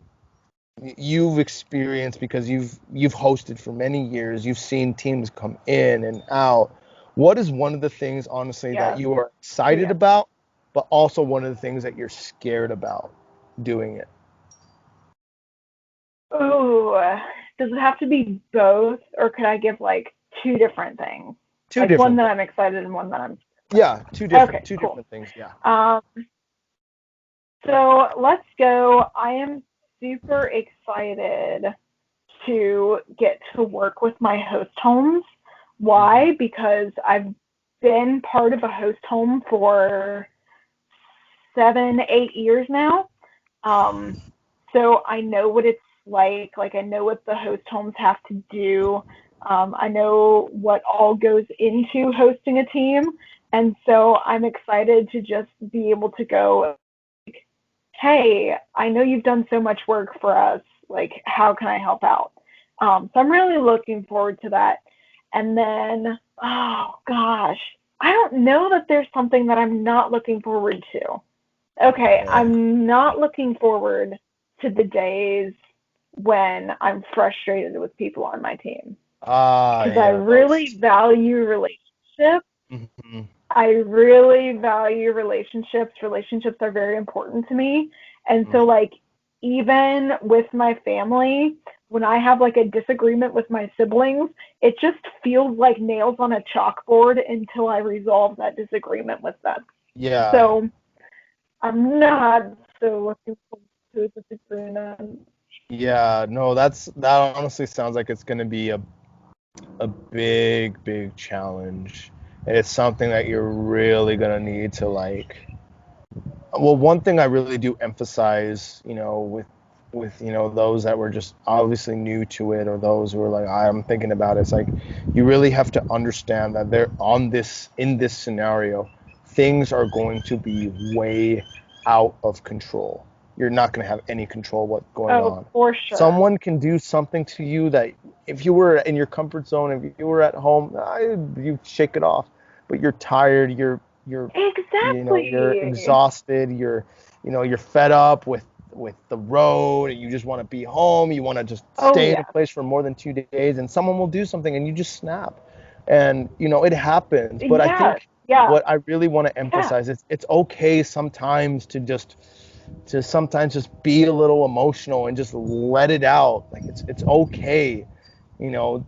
Speaker 2: you've experienced, because you've hosted for many years, you've seen teams come in and out. What is one of the things, honestly, that
Speaker 1: Yeah.
Speaker 2: you are
Speaker 1: Oh,
Speaker 2: excited
Speaker 1: yeah.
Speaker 2: about, but also one of the things that you're scared about doing it?
Speaker 1: Oh, does it have to be both, or could I give like two different things?
Speaker 2: Two
Speaker 1: Like one
Speaker 2: different
Speaker 1: that
Speaker 2: things.
Speaker 1: I'm excited and one that I'm
Speaker 2: Yeah,
Speaker 1: okay,
Speaker 2: two
Speaker 1: cool.
Speaker 2: different things. Yeah.
Speaker 1: Um, so let's go. I am super excited to get to work with my host homes.
Speaker 2: Hmm.
Speaker 1: Why? Because I've been part of a host home for 7, 8 years now. Um, so I know what it's like. Like I know what the host homes have to do. I know what all goes into hosting a team. And so I'm excited to just be able to go, hey, I know you've done so much work for us. Like, how can I help out? So I'm really looking forward to that. And then, oh gosh, I don't know that there's something that I'm not looking forward to. Okay,
Speaker 2: Yeah.
Speaker 1: I'm not looking forward to the days when I'm frustrated with people on my team
Speaker 2: Ah,
Speaker 1: because I
Speaker 2: yeah,
Speaker 1: really
Speaker 2: those.
Speaker 1: value relationships.
Speaker 2: Hmm.
Speaker 1: I really value relationships. Relationships are very important to me. And so, like, even with my family, when I have like a disagreement with my siblings, it just feels like nails on a chalkboard until I resolve that disagreement with them.
Speaker 2: Yeah,
Speaker 1: So I'm not so looking forward to a disagreement.
Speaker 2: yeah, no, that honestly sounds like it's gonna be a big, big challenge. And it's something that you're really gonna need to like. Well, one thing I really do emphasize, with those that were just obviously new to it, or those who are like I'm thinking about it, it's like you really have to understand that they're on this in this scenario, things are going to be way out of control. You're not going to have any control what's going
Speaker 1: Oh,
Speaker 2: on.
Speaker 1: for sure.
Speaker 2: Someone can do something to you that if you were in your comfort zone, if you were at home, you shake it off. But you're tired, you're you're
Speaker 1: Exactly.
Speaker 2: exhausted, you're fed up with the road, and you just want to be home, you want to just
Speaker 1: Oh,
Speaker 2: stay in a
Speaker 1: yeah.
Speaker 2: place for more than 2 days, and someone will do something and you just snap. And it happens, but I
Speaker 1: Yes.
Speaker 2: think
Speaker 1: Yeah.
Speaker 2: what I really want to
Speaker 1: Yeah.
Speaker 2: emphasize is it's okay sometimes to sometimes just be a little emotional and just let it out. Like it's okay, you know,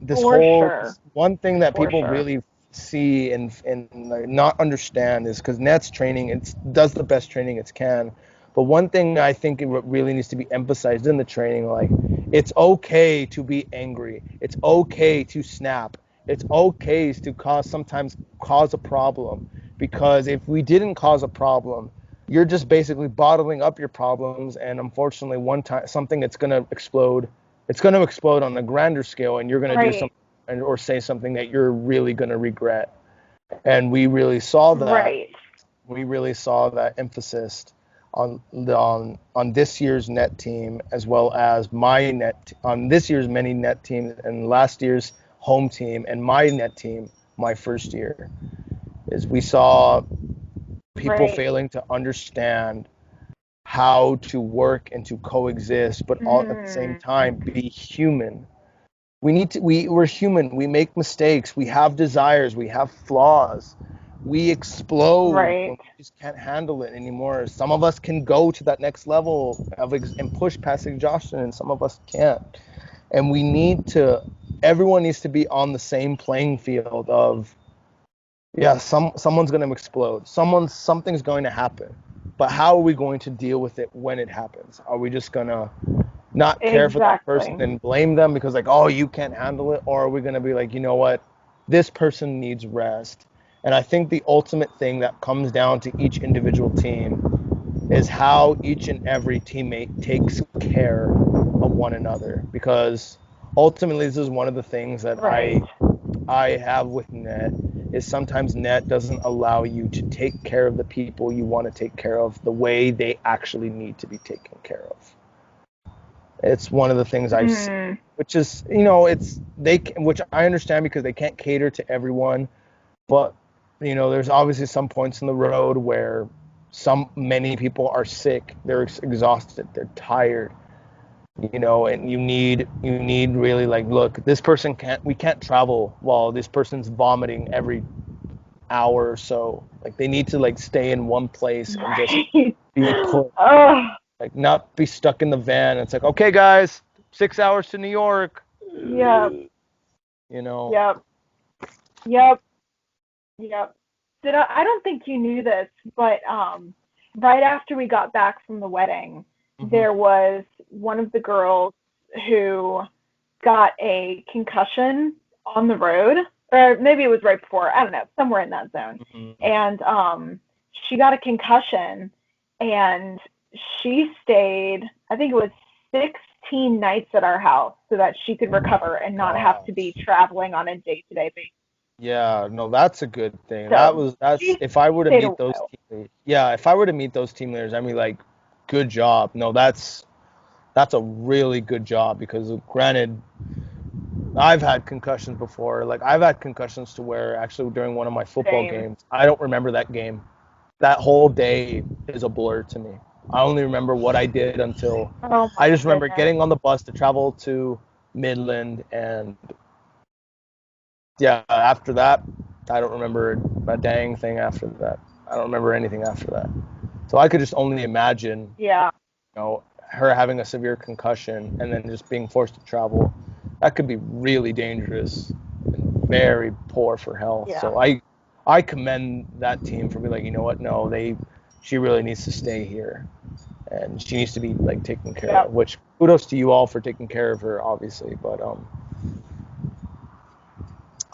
Speaker 2: this
Speaker 1: For
Speaker 2: whole
Speaker 1: sure.
Speaker 2: one thing that
Speaker 1: For
Speaker 2: people
Speaker 1: sure.
Speaker 2: really see and like not understand is because Net's training, it does the best training it can, But one thing I think it really needs to be emphasized in the training, like, it's okay to be angry. It's okay to snap. It's okay to sometimes cause a problem, because if we didn't cause a problem, you're just basically bottling up your problems, and unfortunately, one time something that's going to explode. It's going to explode on a grander scale, and you're going to do
Speaker 1: Right.
Speaker 2: something or say something that you're really going to regret. And we really saw that.
Speaker 1: Right.
Speaker 2: We really saw that emphasis on this year's N.E.T team, as well as on this year's many N.E.T teams, and last year's home team, and my N.E.T team, my first year, is we saw people
Speaker 1: Right.
Speaker 2: failing to understand how to work and to coexist, but all at the same time be human. We're human. We make mistakes. We have desires. We have flaws. We explode when
Speaker 1: Right.
Speaker 2: we just can't handle it anymore. Some of us can go to that next level and push past exhaustion, and some of us can't. And everyone needs to be on the same playing field of, yeah, someone's going to explode. Something's going to happen. But how are we going to deal with it when it happens? Are we just going to not care for that person
Speaker 1: Exactly.
Speaker 2: and blame them because, like, oh, you can't handle it? Or are we going to be like, you know what, this person needs rest? And I think the ultimate thing that comes down to each individual team is how each and every teammate takes care of one another, because ultimately this is one of the things that
Speaker 1: Right.
Speaker 2: I have with N.E.T is sometimes N.E.T doesn't allow you to take care of the people you want to take care of the way they actually need to be taken care of. It's one of the things I've seen, which is, which I understand because they can't cater to everyone, but there's obviously some points in the road where many people are sick, they're exhausted, they're tired, and you need really, like, look, we can't travel while this person's vomiting every hour or so. Like, they need to, like, stay in one place and just
Speaker 1: Right.
Speaker 2: be put,
Speaker 1: Oh,
Speaker 2: like, not be stuck in the van. It's like, okay, guys, 6 hours to New York.
Speaker 1: yep.
Speaker 2: You know.
Speaker 1: Yep. Yep. Yep. I don't think you knew this, but right after we got back from the wedding,
Speaker 2: Mhm.
Speaker 1: there was one of the girls who got a concussion on the road, or maybe it was right before, I don't know, somewhere in that zone.
Speaker 2: Mhm.
Speaker 1: And she got a concussion, and she stayed, I think it was 16 nights at our house so that she could recover and not have to be
Speaker 2: Gosh.
Speaker 1: traveling on a day-to-day basis.
Speaker 2: Yeah, no, that's a good thing.
Speaker 1: So
Speaker 2: That's
Speaker 1: she
Speaker 2: if I were to
Speaker 1: stayed a
Speaker 2: meet those
Speaker 1: while.
Speaker 2: team leaders. Yeah, if I were to meet those team leaders, I mean, like, good job. No, that's a really good job, because granted, I've had concussions before. Like, I've had concussions to where actually during one of my football
Speaker 1: Same.
Speaker 2: games, I don't remember that game. That whole day is a blur to me. I only remember what I did until
Speaker 1: Oh my
Speaker 2: I just remember
Speaker 1: goodness.
Speaker 2: getting on the bus to travel to Midland, and yeah, after that, I don't remember a dang thing after that. I don't remember anything after that. So I could just only imagine,
Speaker 1: Yeah.
Speaker 2: her having a severe concussion and then just being forced to travel. That could be really dangerous and very poor for health.
Speaker 1: Yeah.
Speaker 2: So I commend that team for being like, you know what? No, she really needs to stay here, and she needs to be, like, taken care
Speaker 1: Yep.
Speaker 2: of. Which, kudos to you all for taking care of her, obviously. But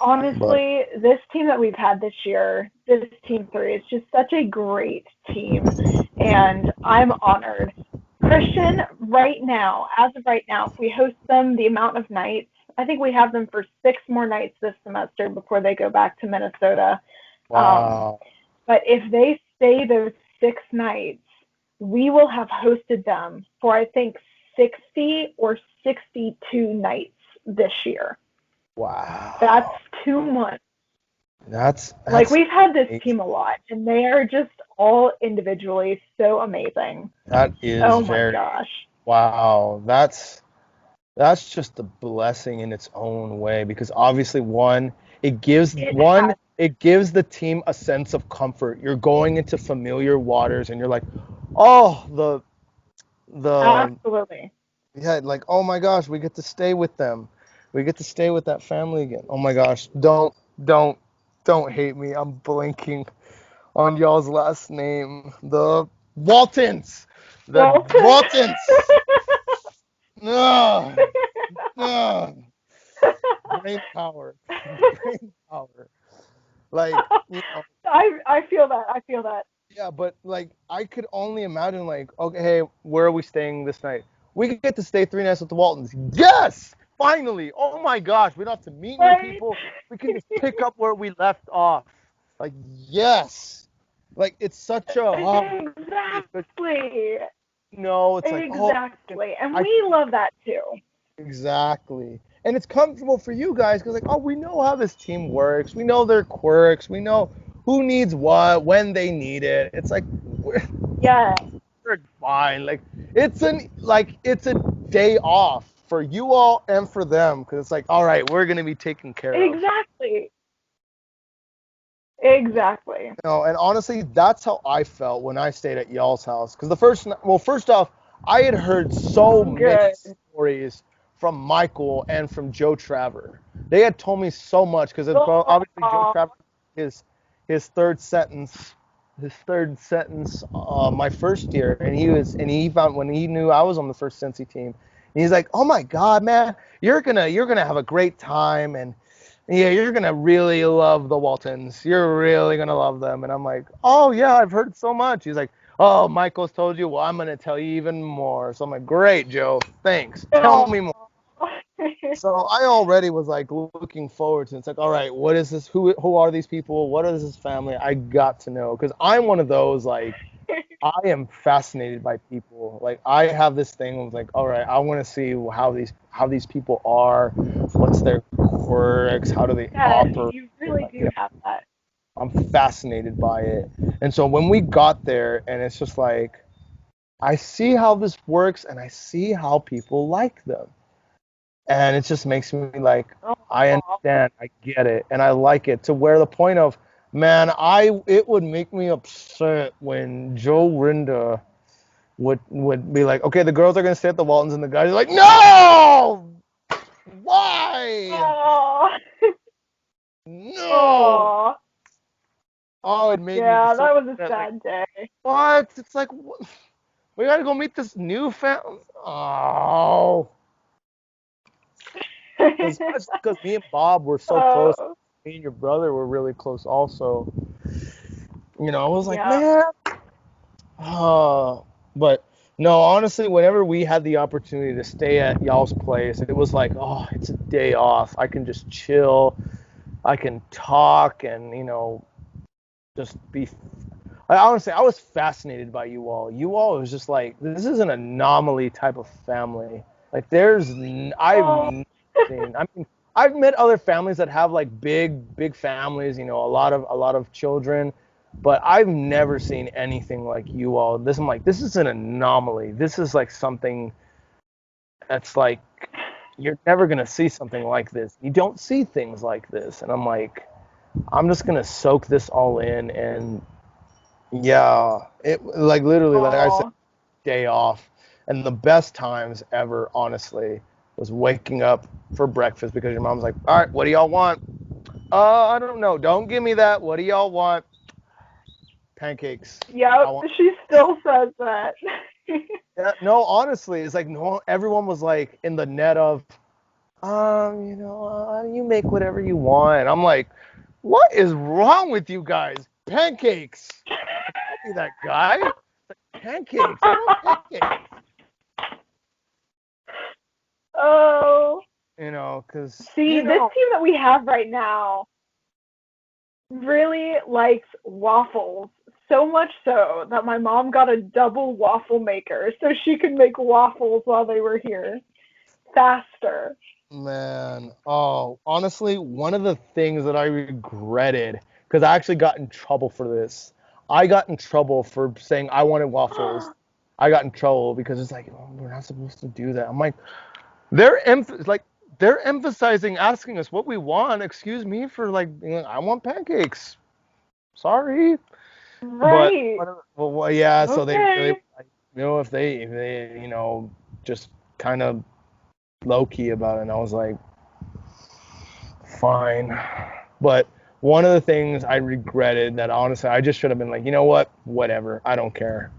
Speaker 1: Honestly, this team that we've had this year, this team three, is just such a great team, and I'm honored. Christian, right now, as of right now, if we host them the amount of nights, I think we have them for 6 more nights this semester before they go back to Minnesota. Um,
Speaker 2: wow,
Speaker 1: but if they stay those 6 nights, we will have hosted them for, I think, 60 or 62 nights this year. That's
Speaker 2: wow,
Speaker 1: 2 months.
Speaker 2: that's
Speaker 1: Like,
Speaker 2: that's
Speaker 1: we've had this
Speaker 2: amazing.
Speaker 1: team a lot, and they are just all individually so amazing.
Speaker 2: That is
Speaker 1: Oh my
Speaker 2: very,
Speaker 1: gosh.
Speaker 2: wow. That's just a blessing in its own way, because obviously,
Speaker 1: It has.
Speaker 2: it gives the team a sense of comfort. You're going into familiar waters, and you're like, oh, the
Speaker 1: Absolutely.
Speaker 2: yeah, like, oh my gosh, we get to stay with them. We get to stay with that family again. Oh my gosh, don't don't hate me. I'm blinking on y'all's last name. The Waltons. The
Speaker 1: Walton.
Speaker 2: Waltons. No, no. Brain power. Brain power. Like,
Speaker 1: I feel that. I feel that.
Speaker 2: yeah, but like I could only imagine like, okay, hey, where are we staying this night? We get to stay 3 nights with the Waltons. Yes! Finally! Oh my gosh, we don't have to meet new
Speaker 1: Right?
Speaker 2: people. We can just pick up where we left off. Like, yes! Like it's such a relief, but
Speaker 1: Exactly.
Speaker 2: no, it's like, oh,
Speaker 1: Exactly. And
Speaker 2: I
Speaker 1: we love that too.
Speaker 2: exactly. And it's comfortable for you guys because like, oh, we know how this team works. We know their quirks. We know who needs what, when they need it. It's like
Speaker 1: Yeah.
Speaker 2: we're fine. It's a day off for you all and for them because it's like, all right, we're gonna be taken care of.
Speaker 1: Exactly. Exactly.
Speaker 2: You know, and honestly, that's how I felt when I stayed at y'all's house. Because first off, I had heard so many
Speaker 1: Good.
Speaker 2: stories from Michael and from Joe Traver. They had told me so much because obviously Joe
Speaker 1: Oh,
Speaker 2: Traver, his his third sentence, my first year, and he found when he knew I was on the first Cincy team, and he's like, oh my God, man, you're gonna have a great time and. Yeah, you're gonna really love the Waltons. You're really gonna love them. And I'm like, oh yeah, I've heard so much. He's like, oh, Michael's told you. Well, I'm gonna tell you even more. So I'm like, great, Joe. Thanks. Tell
Speaker 1: no.
Speaker 2: me more. So I already was like looking forward to it. It's like, all right, what is this? Who are these people? What is this family? I got to know because I'm one of those like I am fascinated by people. Like I have this thing of like, all right, I want to see how these people are, what's their quirks, how do they
Speaker 1: Yes,
Speaker 2: operate.
Speaker 1: you really
Speaker 2: Like,
Speaker 1: do have that.
Speaker 2: I'm fascinated by it. And so when we got there, and it's just like, I see how this works, and I see how people like them, and it just makes me like, I
Speaker 1: Oh,
Speaker 2: understand, I get it, and I like it to where the point of, man, it would make me upset when Joe Rinda would be like, okay, the girls are gonna stay at the Waltons, and the guys are like, no, why,
Speaker 1: oh,
Speaker 2: no,
Speaker 1: oh.
Speaker 2: oh, it made me
Speaker 1: Yeah,
Speaker 2: so
Speaker 1: that was a
Speaker 2: upset. Like,
Speaker 1: sad day.
Speaker 2: what? It's like, we gotta go meet this new family. Oh, because me and Bob were so close.
Speaker 1: Oh,
Speaker 2: Me and your brother were really close also. I was like,
Speaker 1: yeah.
Speaker 2: man, but no, honestly, whenever we had the opportunity to stay at y'all's place, it was like, oh, it's a day off. I can just chill. I can talk and, just be. Honestly, I was fascinated by you all. You all was just like, this is an anomaly type of family. Like, I've
Speaker 1: Oh,
Speaker 2: never seen. I mean, I've met other families that have like big families. A lot of children, but I've never seen anything like you all. I'm like, this is an anomaly. This is like something that's like you're never gonna see something like this. You don't see things like this, and I'm like, I'm just gonna soak this all in and yeah, it like literally like I said,
Speaker 1: oh,
Speaker 2: day off, and the best times ever, honestly, was waking up for breakfast because your mom's like, all right, what do y'all want? I don't know. Don't give me that. What do y'all want? Pancakes. I
Speaker 1: yep.
Speaker 2: want.
Speaker 1: She still says that.
Speaker 2: Yeah, no, honestly, it's like no. Everyone was like in the net of, you make whatever you want. I'm like, what is wrong with you guys? Pancakes. Don't be that guy. Pancakes. I want pancakes.
Speaker 1: Oh,
Speaker 2: Because,
Speaker 1: see, this team that we have right now really likes waffles. So much so that my mom got a double waffle maker so she could make waffles while they were here faster.
Speaker 2: man, oh, honestly, one of the things that I regretted, because I actually got in trouble for this. I got in trouble for saying I wanted waffles. I got in trouble because it's like, oh, we're not supposed to do that. I'm like, like they're emphasizing asking us what we want. Excuse me for like, I want pancakes. Sorry. But
Speaker 1: Right.
Speaker 2: well, yeah. So they really,
Speaker 1: Okay.
Speaker 2: like, if they, just kind of low key about it. And I was like, fine. But one of the things I regretted that honestly I just should have been like, you know what? Whatever. I don't care.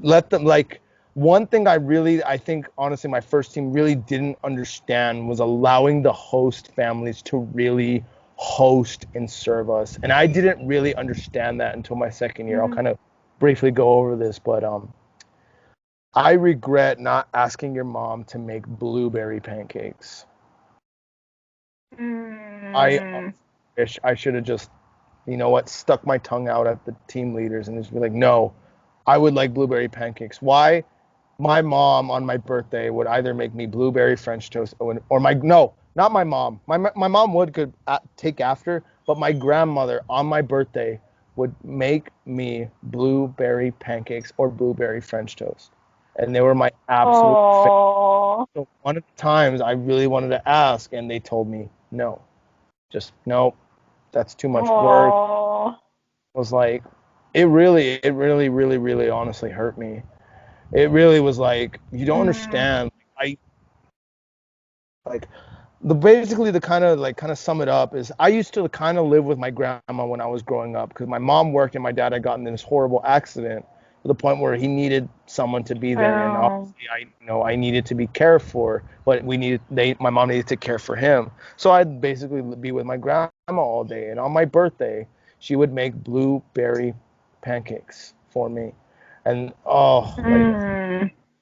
Speaker 2: let them, like, one thing I think, honestly, my first team really didn't understand was allowing the host families to really host and serve us. And I didn't really understand that until my second year. I'll kind of briefly go over this, but I regret not asking your mom to make blueberry pancakes. I wish I should have just, you know what, stuck my tongue out at the team leaders and just be like, no, I would like blueberry pancakes. Why? My mom on my birthday would either make me blueberry French toast or my, no, not my mom. My mom could take after, but my grandmother on my birthday would make me blueberry pancakes or blueberry French toast. And they were my absolute favorite. So one of the times I really wanted to ask, and they told me no. Just no, that's too much work. I was like, it really, really honestly hurt me. It really was like, you don't understand. I like basically the kind of sum it up is I used to kind of live with my grandma when I was growing up because my mom worked and my dad had gotten in this horrible accident to the point where he needed someone to be there, and obviously I needed to be cared for, but my mom needed to care for him. So I'd basically be with my grandma all day, and on my birthday she would make blueberry pancakes for me. And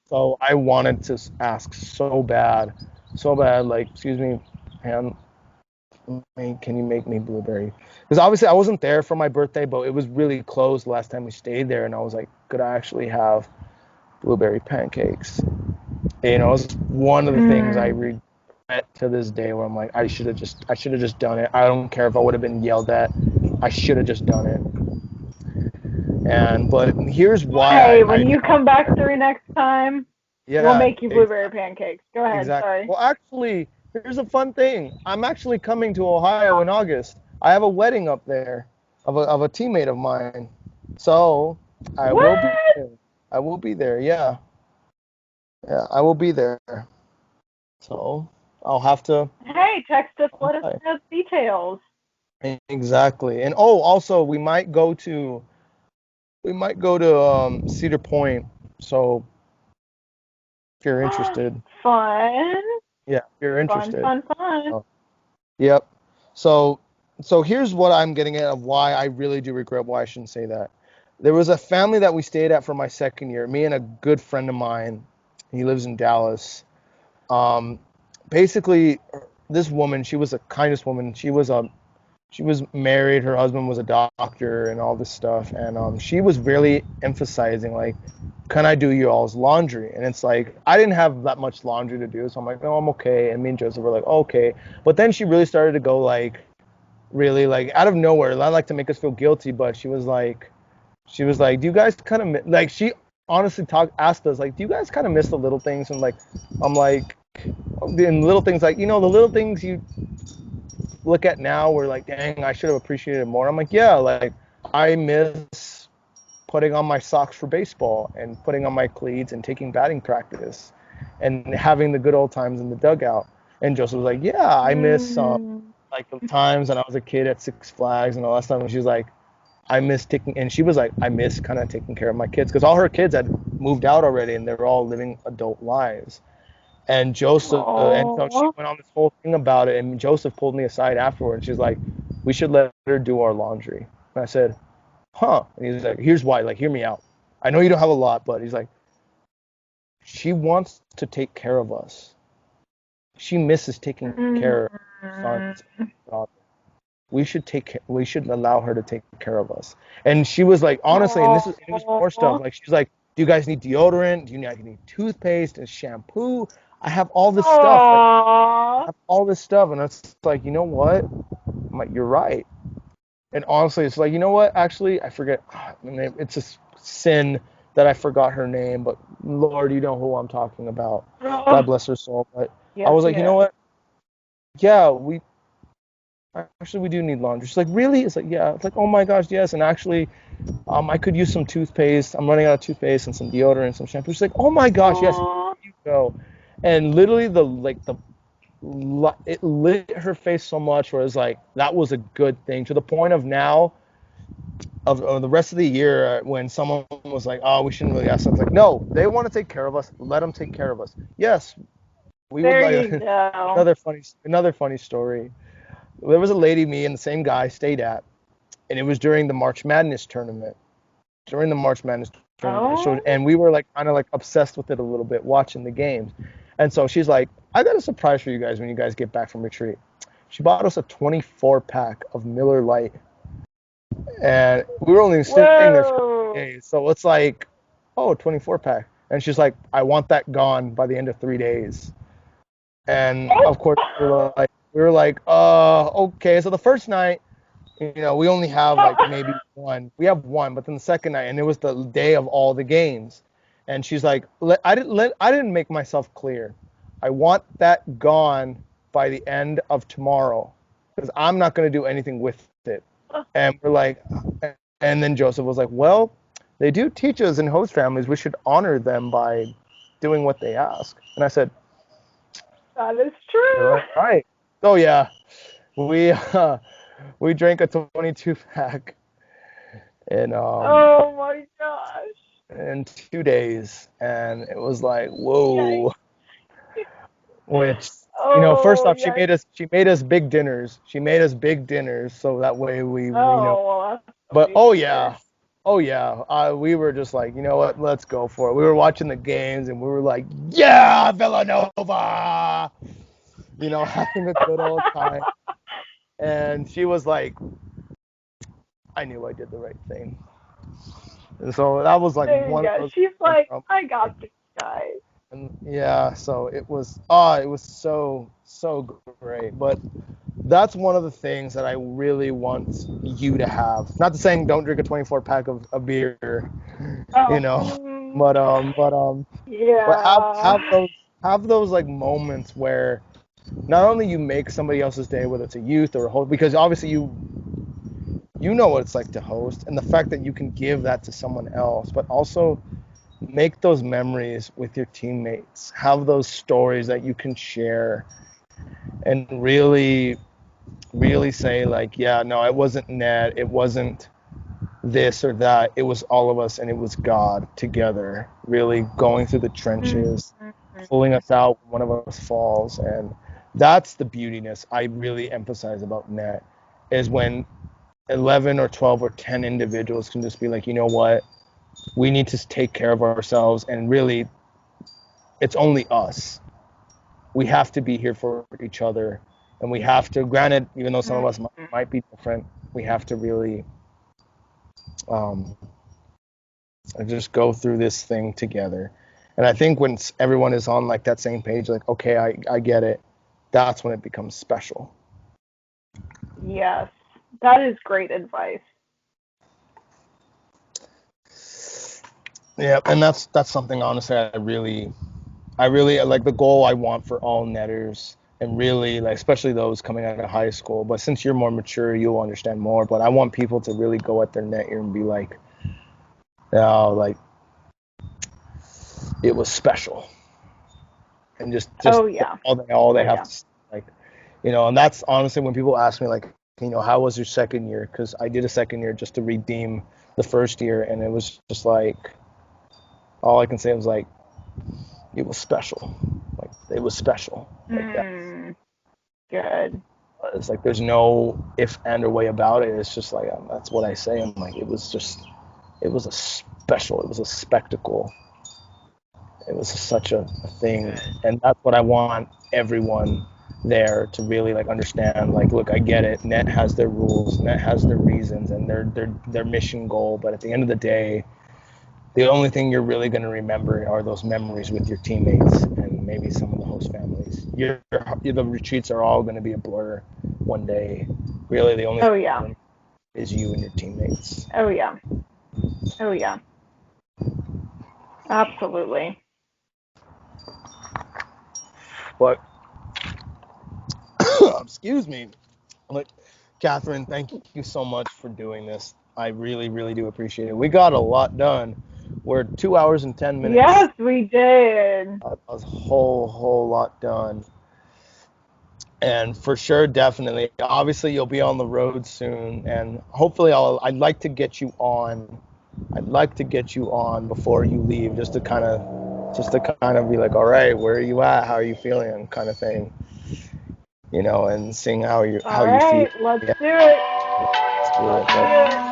Speaker 2: so I wanted to ask so bad, like, excuse me, Pam, can you make me blueberry? Because obviously I wasn't there for my birthday, but it was really close last time we stayed there, and I was like, could I actually have blueberry pancakes? You know, it's one of the things I regret to this day, where I'm like, I should have just done it. I don't care if I would have been yelled at. I should have just done it. But here's why.
Speaker 1: Hey, when you come back through next time, we'll make you blueberry pancakes. Go ahead.
Speaker 2: Exactly.
Speaker 1: Sorry.
Speaker 2: Well, actually, here's a fun thing. I'm actually coming to Ohio in August. I have a wedding up there of a teammate of mine. So I will be there. I will be there. Yeah. Yeah, I will be there. So I'll have to.
Speaker 1: Hey, text us. Let us know details.
Speaker 2: Exactly. And also we might go to Cedar Point. So if you're interested.
Speaker 1: Fun.
Speaker 2: Yeah, if you're interested.
Speaker 1: Fun.
Speaker 2: Yep. So here's what I'm getting at of why I really do regret why I shouldn't say that. There was a family that we stayed at for my second year, me and a good friend of mine. He lives in Dallas. Basically, this woman, she was the kindest woman. She was married. Her husband was a doctor and all this stuff. And she was really emphasizing, like, can I do you all's laundry? And it's like, I didn't have that much laundry to do. So I'm like, no, I'm okay. And me and Joseph were like, oh, okay. But then she really started to go, like, really, like, out of nowhere. I like to make us feel guilty, but she was like, do you guys kind of, like, she honestly asked us, like, do you guys kind of miss the little things? And, like, I'm like, and little things, like, you know, the little things you look at now, we're like, dang, I should have appreciated it more. I'm like, yeah, like, I miss putting on my socks for baseball and putting on my cleats and taking batting practice and having the good old times in the dugout. And Joseph was like, yeah, I miss like the times when I was a kid at Six Flags and all that stuff. And she was like, I miss kind of taking care of my kids, because all her kids had moved out already and they were all living adult lives. And Joseph, and so she went on this whole thing about it, and Joseph pulled me aside afterward, and she's like, we should let her do our laundry. And I said, huh? And he's like, here's why, like, hear me out. I know you don't have a lot, but he's like, she wants to take care of us. She misses taking care of her sons. We should allow her to take care of us. And she was like, honestly, and it was more stuff. Like, she's like, do you guys need deodorant? Do you need toothpaste and shampoo? I have all this stuff. Like, I have all this stuff. And it's like, you know what? I'm like, you're right. And honestly, it's like, you know what? Actually, I forget. It's a sin that I forgot her name, but Lord, you know who I'm talking about. God bless her soul. But I was like, you know what? Yeah, we do need laundry. She's like, really? It's like, yeah. It's like, oh my gosh, yes. And actually, I could use some toothpaste. I'm running out of toothpaste and some deodorant, some shampoo. She's like, oh my gosh, yes. Here you go. And literally, it lit her face so much where it was like, that was a good thing, to the point of now of the rest of the year, when someone was like, "Oh, we shouldn't really ask," I was like, "No, they want to take care of us. Let them take care of us." Yes, we would
Speaker 1: There
Speaker 2: like.
Speaker 1: you go.
Speaker 2: Another funny story. There was a lady, me and the same guy stayed at, and it was during the March Madness tournament. During the March Madness tournament,
Speaker 1: Oh,
Speaker 2: and we were like kind of like obsessed with it a little bit, watching the games. And so she's like, "I got a surprise for you guys when you guys get back from retreat." She bought us a 24 pack of Miller Lite, and we were only sitting there for
Speaker 1: whoa.
Speaker 2: 3 days. So it's like, oh, 24 pack. And she's like, "I want that gone by the end of 3 days." And of course, we were like, okay. So the first night, we only have like maybe one. We have one, but then the second night, and it was the day of all the games. And she's like, I didn't make myself clear. I want that gone by the end of tomorrow, because I'm not going to do anything with it. And we're like, and then Joseph was like, well, they do teach us in host families we should honor them by doing what they ask. And I said,
Speaker 1: That is true.
Speaker 2: all right. So yeah, we we drank a 22 pack in
Speaker 1: Oh my gosh.
Speaker 2: in 2 days, and it was like,
Speaker 1: Yikes.
Speaker 2: whoa. Which, first
Speaker 1: Oh,
Speaker 2: off, she
Speaker 1: yikes.
Speaker 2: made us big dinners. She made us big dinners, so that way
Speaker 1: Oh, well, that's
Speaker 2: But
Speaker 1: always
Speaker 2: oh
Speaker 1: good.
Speaker 2: yeah, oh yeah, we were just like, you know what, let's go for it. We were watching the games, and we were like, yeah, Villanova, having a good old time. And she was like, I knew I did the right thing. And so that was like
Speaker 1: There you
Speaker 2: one of
Speaker 1: go.
Speaker 2: those
Speaker 1: She's
Speaker 2: moments
Speaker 1: like,
Speaker 2: where I'm
Speaker 1: I
Speaker 2: like,
Speaker 1: got this, guys.
Speaker 2: and yeah, so it was so great. But that's one of the things that I really want you to have. Not to saying don't drink a 24 pack of beer, you
Speaker 1: Oh,
Speaker 2: know, but
Speaker 1: yeah.
Speaker 2: have those like moments where not only you make somebody else's day, whether it's a youth or a host, because obviously you know what it's like to host, and the fact that you can give that to someone else, but also make those memories with your teammates, have those stories that you can share, and really say like, yeah, no, it wasn't Ned, it wasn't this or that, it was all of us, and it was God together, really going through the trenches,
Speaker 1: Mhm.
Speaker 2: pulling us out when one of us falls. And that's the beautiness I really emphasize about N.E.T, is when 11 or 12 or 10 individuals can just be like, you know what, we need to take care of ourselves, and really it's only us. We have to be here for each other, and we have to, granted, even though some of us might be different, we have to really um, just go through this thing together. And I think when everyone is on like that same page, like, okay, I get it, that's when it becomes special.
Speaker 1: Yes, that is great advice.
Speaker 2: Yeah, and that's something, honestly, I really like the goal I want for all netters, and really, like, especially those coming out of high school. But since you're more mature, you'll understand more. But I want people to really go at their net year and be like, oh, like, it was special, and just
Speaker 1: Oh yeah.
Speaker 2: all they
Speaker 1: Oh
Speaker 2: have
Speaker 1: yeah.
Speaker 2: to say, like, and that's honestly when people ask me like, how was your second year? Because I did a second year just to redeem the first year, and it was just like, all I can say was like, it was special, like it was special, like that.
Speaker 1: Good.
Speaker 2: It's like there's no if and or way about it. It's just like, that's what I say. I'm like, it was a special, it was a spectacle. It was such a thing,
Speaker 1: Good.
Speaker 2: and that's what I want everyone there to really like understand. Like, look, I get it. N.E.T has their rules, N.E.T has their reasons, and their mission goal. But at the end of the day, the only thing you're really going to remember are those memories with your teammates and maybe some of the host families. The retreats are all going to be a blur one day. Really, the only
Speaker 1: Oh
Speaker 2: thing
Speaker 1: yeah.
Speaker 2: is you and your teammates.
Speaker 1: Oh yeah. Oh yeah. Absolutely.
Speaker 2: But excuse me, like, Catherine, thank you so much for doing this. I really, really do appreciate it. We got a lot done. We're 2 hours and 10 minutes.
Speaker 1: Yes, we did.
Speaker 2: A whole lot done. And for sure, definitely. Obviously, you'll be on the road soon, and hopefully, I'd like to get you on. I'd like to get you on before you leave, just to kind of be like, all right, where are you at? How are you feeling? Kind of thing, and seeing how
Speaker 1: All
Speaker 2: you feel.
Speaker 1: right, let's
Speaker 2: Yeah,
Speaker 1: do it.
Speaker 2: let's do
Speaker 1: Let's
Speaker 2: it.
Speaker 1: do
Speaker 2: But
Speaker 1: it.